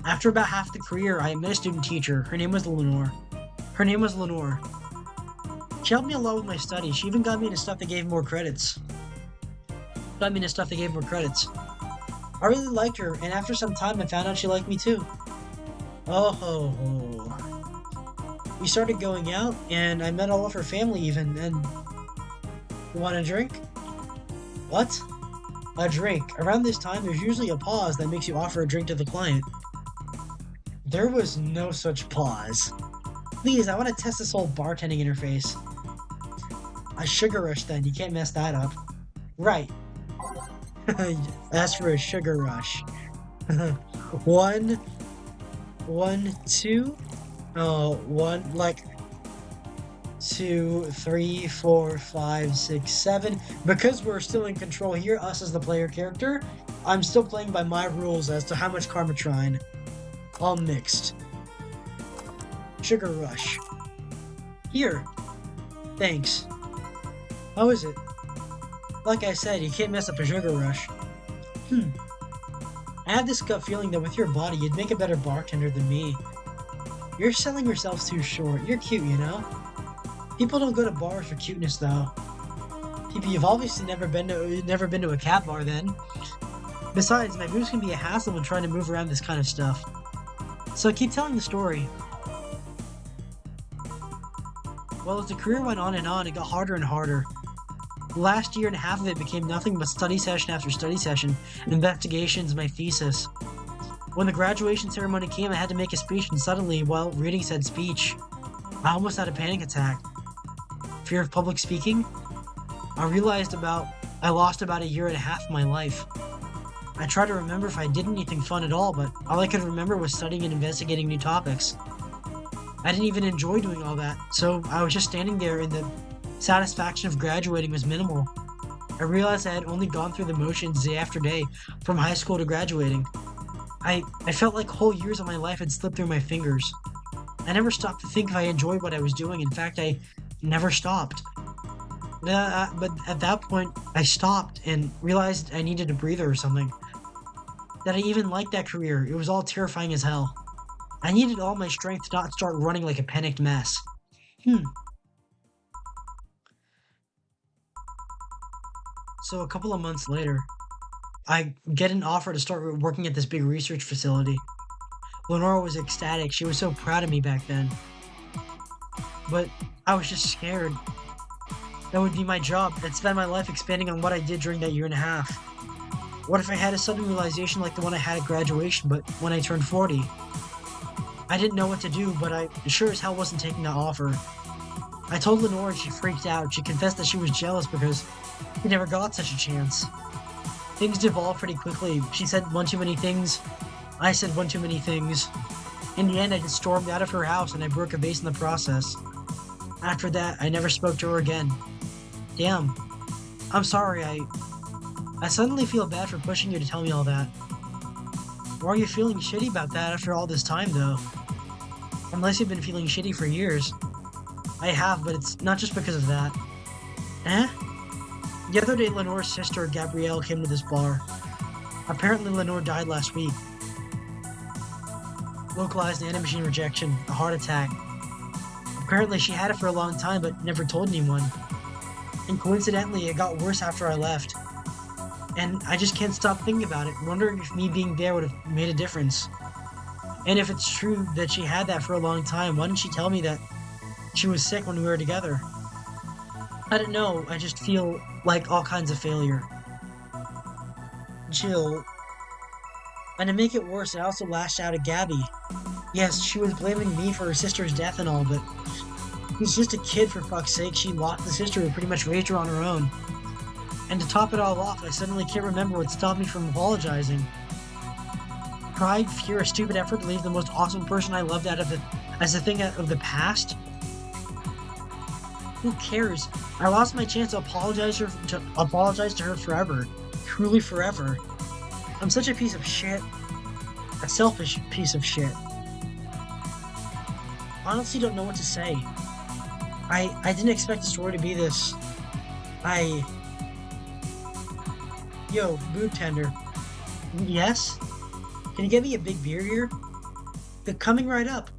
After about half the career, I met a student teacher. Her name was Lenore. She helped me a lot with my studies. She even got me into stuff that gave more credits. I really liked her, and after some time I found out she liked me too. Oh ho ho. We started going out, and I met all of her family even, and You want a drink? What? A drink. Around this time, there's usually a pause that makes you offer a drink to the client. There was no such pause. Please, I want to test this whole bartending interface. A sugar rush then, you can't mess that up. Right. Ask for a sugar rush. One, two. Oh, one, like 2, 3, 4, 5, 6, 7. Because we're still in control here, us as the player character, I'm still playing by my rules as to how much Karmatrine. All mixed. Sugar rush. Here. Thanks. How is it? Like I said, you can't mess up a sugar rush. I have this gut feeling that with your body, you'd make a better bartender than me. You're selling yourself too short. You're cute, you know? People don't go to bars for cuteness, though. People, you've obviously never been to a cat bar, then. Besides, my moves can be a hassle when trying to move around this kind of stuff. So keep telling the story. Well, as the career went on, it got harder and harder. The last year and a half of it became nothing but study session after study session, investigations, my thesis. When the graduation ceremony came, I had to make a speech, and suddenly, while reading said speech, I almost had a panic attack. Fear of public speaking? I lost about a year and a half of my life. I tried to remember if I did anything fun at all, but all I could remember was studying and investigating new topics. I didn't even enjoy doing all that, so I was just standing there, and the satisfaction of graduating was minimal. I realized I had only gone through the motions day after day, from high school to graduating. I felt like whole years of my life had slipped through my fingers. I never stopped to think if I enjoyed what I was doing. In fact, I never stopped. But at that point, I stopped and realized I needed a breather or something. That I even liked that career. It was all terrifying as hell. I needed all my strength to not start running like a panicked mess. So a couple of months later, I get an offer to start working at this big research facility. Lenora was ecstatic. She was so proud of me back then. But I was just scared. That would be my job. I'd spend my life expanding on what I did during that year and a half. What if I had a sudden realization like the one I had at graduation, but when I turned 40? I didn't know what to do, but I sure as hell wasn't taking that offer. I told Lenora and she freaked out. She confessed that she was jealous because she never got such a chance. Things devolved pretty quickly. She said one too many things. I said one too many things. In the end, I just stormed out of her house and I broke a vase in the process. After that, I never spoke to her again. Damn. I'm sorry, I suddenly feel bad for pushing you to tell me all that. Why are you feeling shitty about that after all this time, though? Unless you've been feeling shitty for years. I have, but it's not just because of that. Eh? The other day, Lenore's sister, Gabrielle, came to this bar. Apparently, Lenore died last week. Localized nanomachine rejection, a heart attack. Apparently, she had it for a long time, but never told anyone. And coincidentally, it got worse after I left. And I just can't stop thinking about it, wondering if me being there would have made a difference. And if it's true that she had that for a long time, why didn't she tell me that she was sick when we were together? I don't know, I just feel like all kinds of failure. Jill. And to make it worse, I also lashed out at Gabby. Yes, she was blaming me for her sister's death and all, but he's just a kid, for fuck's sake. She lost the sister who pretty much raised her on her own. And to top it all off, I suddenly can't remember what stopped me from apologizing. Pride, fear, a stupid effort to leave the most awesome person I loved as a thing of the past? Who cares? I lost my chance to apologize to her forever. Truly forever. I'm such a piece of shit. A selfish piece of shit. Honestly, don't know what to say. I didn't expect the story to be this. Yo, boob tender. Yes? Can you get me a big beer here? They're coming right up.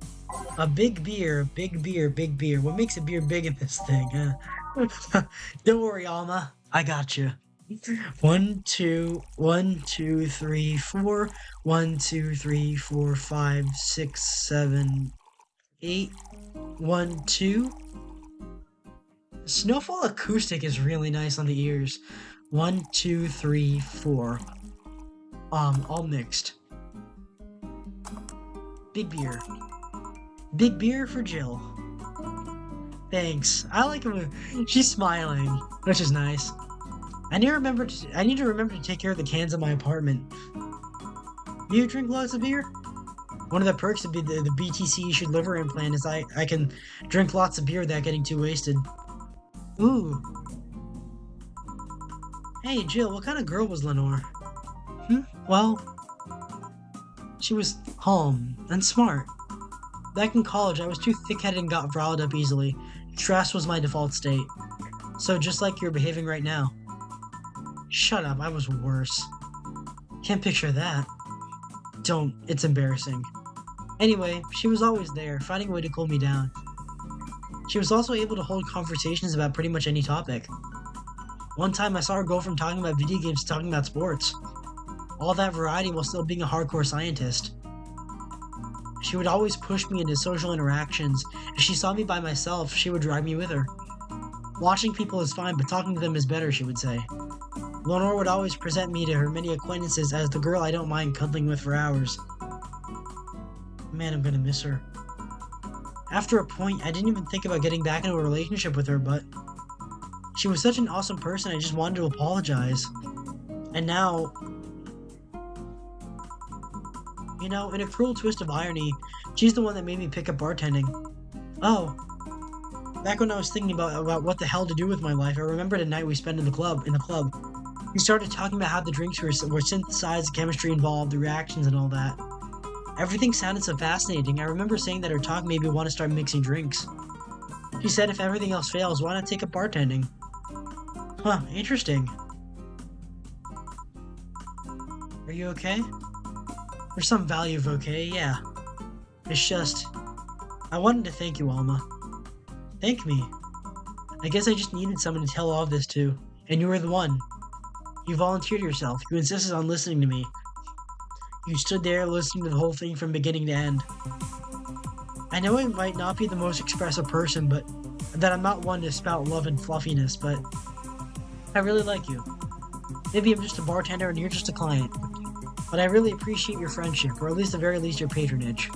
A big beer, big beer, big beer. What makes a beer big in this thing, huh? Don't worry, Alma. I got you. 1, 2, 1, 2, 3, 4. 1, 2, 3, 4, 5, 6, 7, 8. 1, 2. Snowfall acoustic is really nice on the ears. 1, 2, 3, 4. All mixed. Big beer. Big beer for Jill. Thanks. I like it when she's smiling, which is nice. I need to remember to take care of the cans in my apartment. Do you drink lots of beer? One of the perks of the BTC issued liver implant is I can drink lots of beer without getting too wasted. Ooh. Hey Jill, what kind of girl was Lenore? Well, she was calm and smart. Back in college, I was too thick-headed and got riled up easily. Stress was my default state. So just like you're behaving right now. Shut up, I was worse. Can't picture that. Don't, it's embarrassing. Anyway, she was always there, finding a way to cool me down. She was also able to hold conversations about pretty much any topic. One time I saw her go from talking about video games to talking about sports. All that variety while still being a hardcore scientist. She would always push me into social interactions. If she saw me by myself, she would drag me with her. Watching people is fine, but talking to them is better, she would say. Lenore would always present me to her many acquaintances as the girl I don't mind cuddling with for hours. Man, I'm gonna miss her. After a point, I didn't even think about getting back into a relationship with her, but she was such an awesome person, I just wanted to apologize. And now, you know, in a cruel twist of irony, she's the one that made me pick up bartending. Oh, back when I was thinking about what the hell to do with my life, I remembered a night we spent in the club. We started talking about how the drinks were synthesized, the chemistry involved, the reactions and all that. Everything sounded so fascinating. I remember saying that her talk made me want to start mixing drinks. She said if everything else fails, why not take up bartending? Huh, interesting. Are you okay? There's some value of okay, yeah. It's just, I wanted to thank you, Alma. Thank me. I guess I just needed someone to tell all of this to, and you were the one. You volunteered yourself. You insisted on listening to me. You stood there listening to the whole thing from beginning to end. I know I might not be the most expressive person, but that I'm not one to spout love and fluffiness, but I really like you. Maybe I'm just a bartender and you're just a client, but I really appreciate your friendship, or at least the very least your patronage.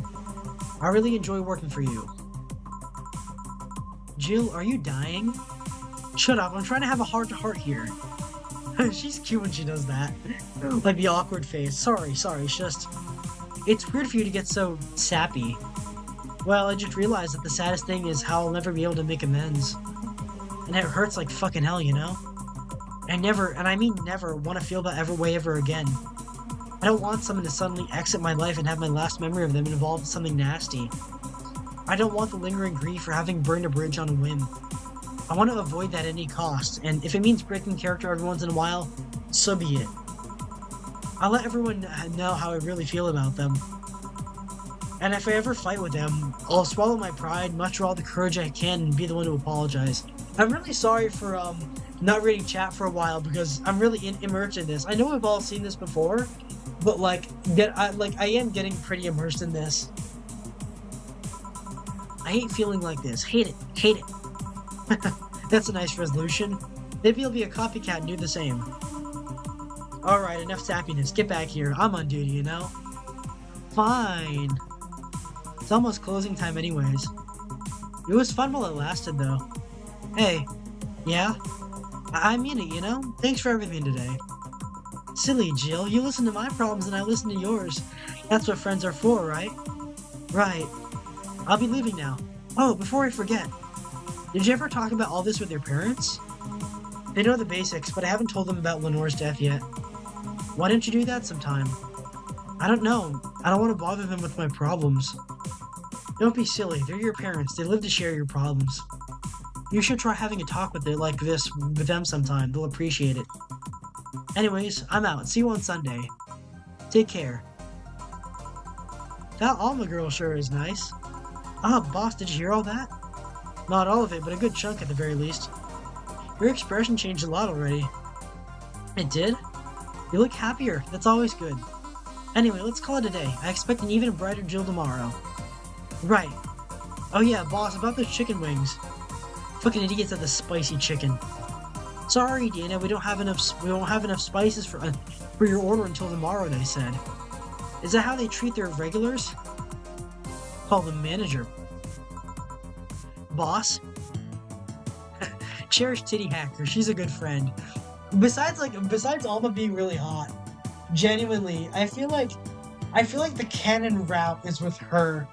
I really enjoy working for you. Jill, are you dying? Shut up, I'm trying to have a heart-to-heart here. She's cute when she does that. Like the awkward face. Sorry, it's just... It's weird for you to get so sappy. Well, I just realized that the saddest thing is how I'll never be able to make amends. And it hurts like fucking hell, you know? I never, and I mean never, want to feel that ever again. I don't want someone to suddenly exit my life and have my last memory of them involve something nasty. I don't want the lingering grief for having burned a bridge on a whim. I want to avoid that at any cost, and if it means breaking character every once in a while, so be it. I'll let everyone know how I really feel about them. And if I ever fight with them, I'll swallow my pride, muster all the courage I can, and be the one to apologize. I'm really sorry for not reading chat for a while because I'm really immersed in this. I know we've all seen this before, but I am getting pretty immersed in this. I hate feeling like this. Hate it. That's a nice resolution. Maybe you'll be a copycat and do the same. Alright, enough sappiness. Get back here. I'm on duty, you know? Fine. It's almost closing time anyways. It was fun while it lasted, though. Hey. Yeah? I mean it, you know? Thanks for everything today. Silly Jill, you listen to my problems and I listen to yours. That's what friends are for, right? Right. I'll be leaving now. Oh, before I forget. Did you ever talk about all this with your parents? They know the basics, but I haven't told them about Lenore's death yet. Why don't you do that sometime? I don't know. I don't want to bother them with my problems. Don't be silly. They're your parents. They live to share your problems. You should try having a talk with it like this with them sometime. They'll appreciate it. Anyways, I'm out. See you on Sunday. Take care. That Alma girl sure is nice. Ah, boss, did you hear all that? Not all of it, but a good chunk at the very least. Your expression changed a lot already. It did? You look happier. That's always good. Anyway, let's call it a day. I expect an even brighter Jill tomorrow. Right. Oh yeah, boss, about those chicken wings. Fucking idiots at the spicy chicken. Sorry, Dana, we don't have enough spices for your order until tomorrow, they said. Is that how they treat their regulars? Call the manager. Boss? Cherish Titty Hacker, she's a good friend. Besides Alma being really hot, genuinely, I feel like the canon route is with her.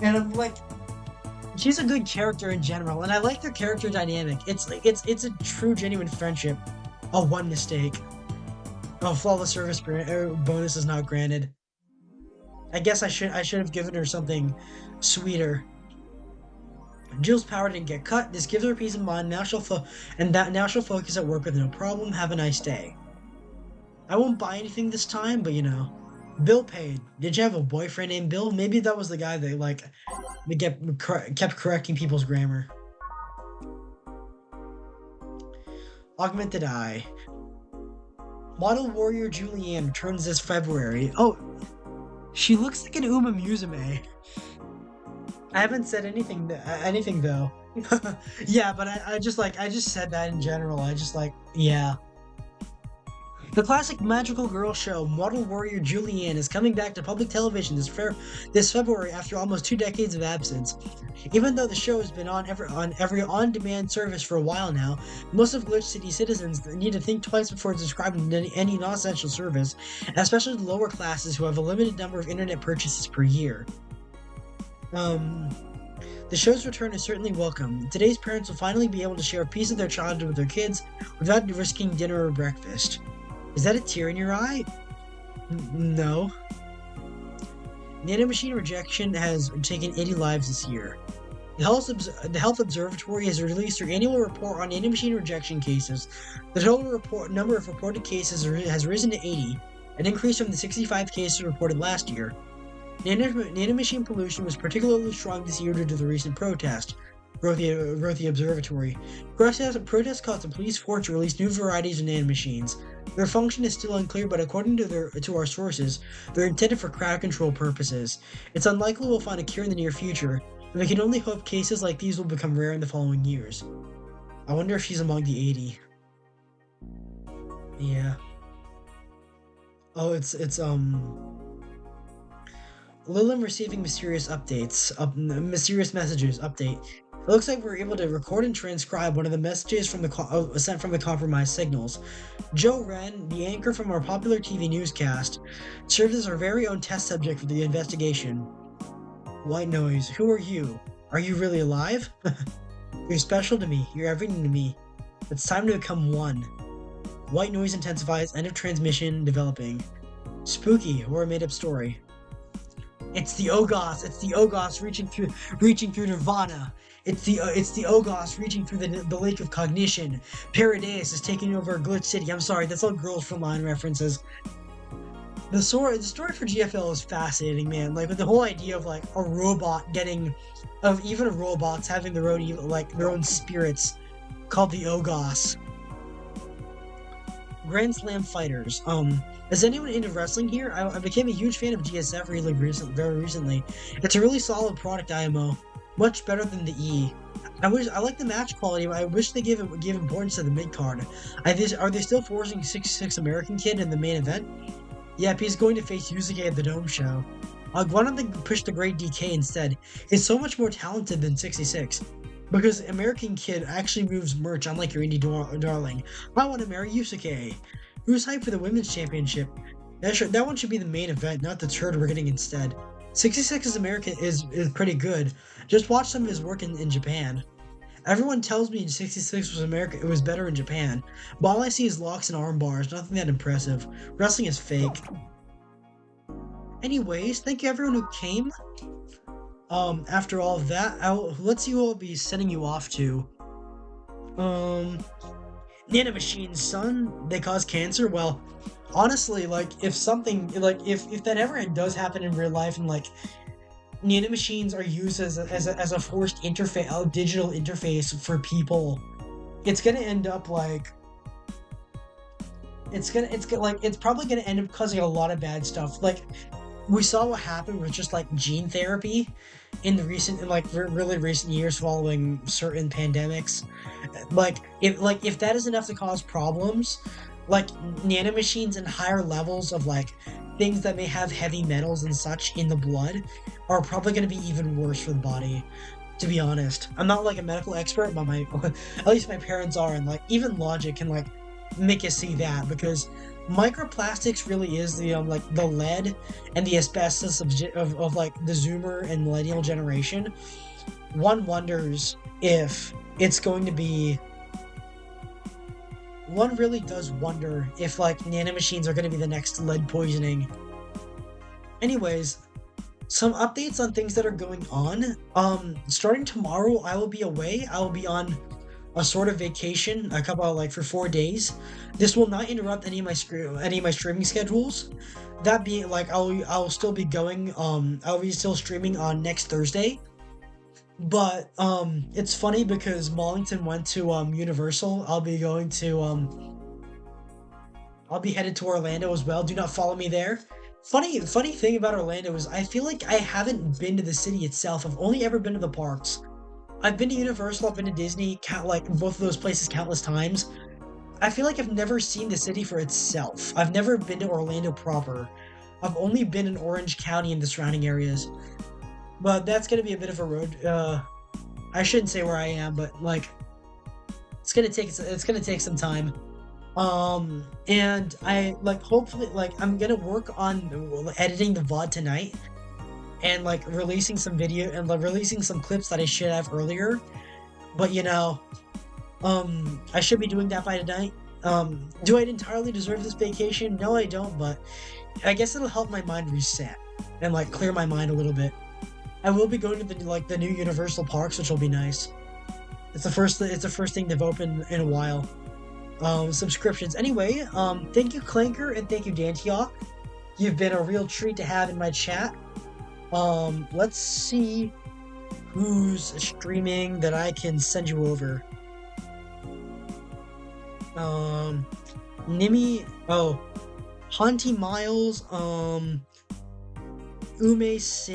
And I'm like, she's a good character in general, and I like their character dynamic. It's a true, genuine friendship. Oh, one mistake. Oh, flawless service bonus is not granted. I guess I should have given her something sweeter. Jill's power didn't get cut. This gives her peace of mind. Now she'll focus at work with no problem. Have a nice day. I won't buy anything this time, but you know. Bill paid. Did you have a boyfriend named Bill? Maybe that was the guy that kept correcting people's grammar. Augmented Eye. Model Warrior Julianne returns this February. Oh, she looks like an Uma Musume. I haven't said anything though. Yeah, but I just said that in general. Yeah. The classic magical girl show, Model Warrior Julianne, is coming back to public television this February after almost 2 decades of absence. Even though the show has been on every on-demand service for a while now, most of Glitch City citizens need to think twice before subscribing to any non-essential service, especially the lower classes who have a limited number of internet purchases per year. The show's return is certainly welcome. Today's parents will finally be able to share a piece of their childhood with their kids without risking dinner or breakfast. Is that a tear in your eye? No. Nanomachine rejection has taken 80 lives this year. The Health Observatory has released their annual report on nanomachine rejection cases. The total number of reported cases has risen to 80, an increase from the 65 cases reported last year. Nanomachine pollution was particularly strong this year due to the recent protest, wrote the observatory. Protests caused the police force to release new varieties of nanomachines. Their function is still unclear, but according to our sources, they're intended for crowd control purposes. It's unlikely we'll find a cure in the near future, and we can only hope cases like these will become rare in the following years. I wonder if she's among the 80. Yeah. Oh, it's Lilin receiving mysterious messages. Update. It looks like we're able to record and transcribe one of the messages sent from the compromised signals. Joe Wren, the anchor from our popular TV newscast, serves as our very own test subject for the investigation. White noise. Who are you? Are you really alive? You're special to me. You're everything to me. It's time to become one. White noise intensifies. End of transmission developing. Spooky or a made-up story. It's the Ogos. It's the Ogos reaching through Nirvana. It's the Ogos reaching through the lake of cognition. Paradise is taking over Glitch City. I'm sorry, that's all Girls from Line references. The story for GFL is fascinating, man. Like with the whole idea of like a robot even robots having their own spirits, called the Ogos. Grand Slam fighters. Is anyone into wrestling here? I became a huge fan of GSF very recently. It's a really solid product IMO. Much better than the E. I like the match quality, but I wish they give importance to the mid-card. Are they still forcing 6'6" American Kid in the main event? Yep, he's going to face Yusuke at the Dome show. Why don't they push the Great DK instead? He's so much more talented than 66. Because American Kid actually moves merch, unlike your indie darling. I want to marry Yusuke. Who's hyped for the Women's Championship? That one should be the main event, not the turd we're getting instead. 66's American is pretty good. Just watch some of his work in Japan. Everyone tells me 66 was better in Japan, but all I see is locks and arm bars, nothing that impressive. Wrestling is fake. Anyways, thank you everyone who came. After all of that, let's see who I'll be sending you off to. Nanomachines, son, they cause cancer? Well, honestly, if that ever does happen in real life, and nanomachines are used as a forced interface, a digital interface for people, it's gonna end up it's probably gonna end up causing a lot of bad stuff. we saw what happened with just like gene therapy in the recent, in like really recent years following certain pandemics. If that is enough to cause problems, like nanomachines and higher levels of like things that may have heavy metals and such in the blood are probably going to be even worse for the body. To be honest, I'm not like a medical expert, but my at least my parents are, and like even logic can like make you see that, because microplastics really is the like the lead and the asbestos of like the Zoomer and millennial generation. One wonders if it's going to be. One really does wonder if like nanomachines are going to be the next lead poisoning. Anyways, some updates on things that are going on. Starting tomorrow, I will be away. I will be on a sort of vacation, a couple like for 4 days. This will not interrupt any of my streaming schedules. That being like, I'll still be going. I'll be still streaming on next Thursday. But it's funny because Mollington went to Universal. I'll be going to I'll be headed to Orlando as well. Do not follow me there. Funny thing about Orlando is I feel like I haven't been to the city itself. I've only ever been to the parks. I've been to Universal, I've been to Disney, like both of those places countless times. I feel like I've never seen the city for itself. I've never been to Orlando proper. I've only been in Orange County and the surrounding areas. But that's gonna be a bit of a road. I shouldn't say where I am, but like it's gonna take some time. And I like hopefully like I'm gonna work on editing the VOD tonight and like releasing some video and like releasing some clips that I should have earlier. But I should be doing that by tonight. Do I entirely deserve this vacation? No, I don't, but I guess it'll help my mind reset and like clear my mind a little bit. I will be going to the new Universal parks, which will be nice. It's the first thing they've opened in a while. Subscriptions. Anyway, thank you Clanker and thank you Dantiok. You've been a real treat to have in my chat. Let's see who's streaming that I can send you over. Nimi, Haunty Miles, Ume's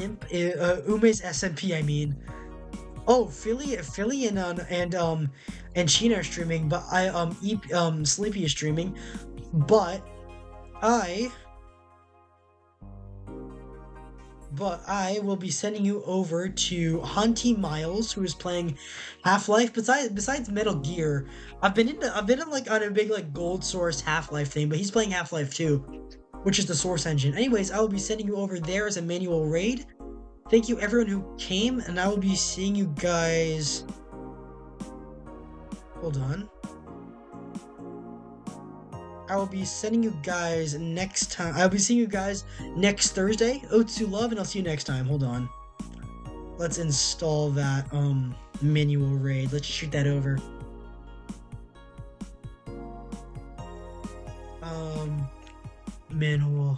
SMP, I mean. Oh, Philly and Sheena are streaming, but Sleepy is streaming, but I will be sending you over to Haunty Miles, who is playing Half-Life. Besides Metal Gear, I've been in like on a big like gold source Half-Life thing, but he's playing Half-Life 2, which is the source engine. Anyways, I will be sending you over there as a manual raid. Thank you everyone who came, and I will be seeing you guys. Hold on. I will be sending you guys next time. I'll be seeing you guys next Thursday. Oats to love, and I'll see you next time. Hold on. Let's install that manual raid. Let's shoot that over. Manual.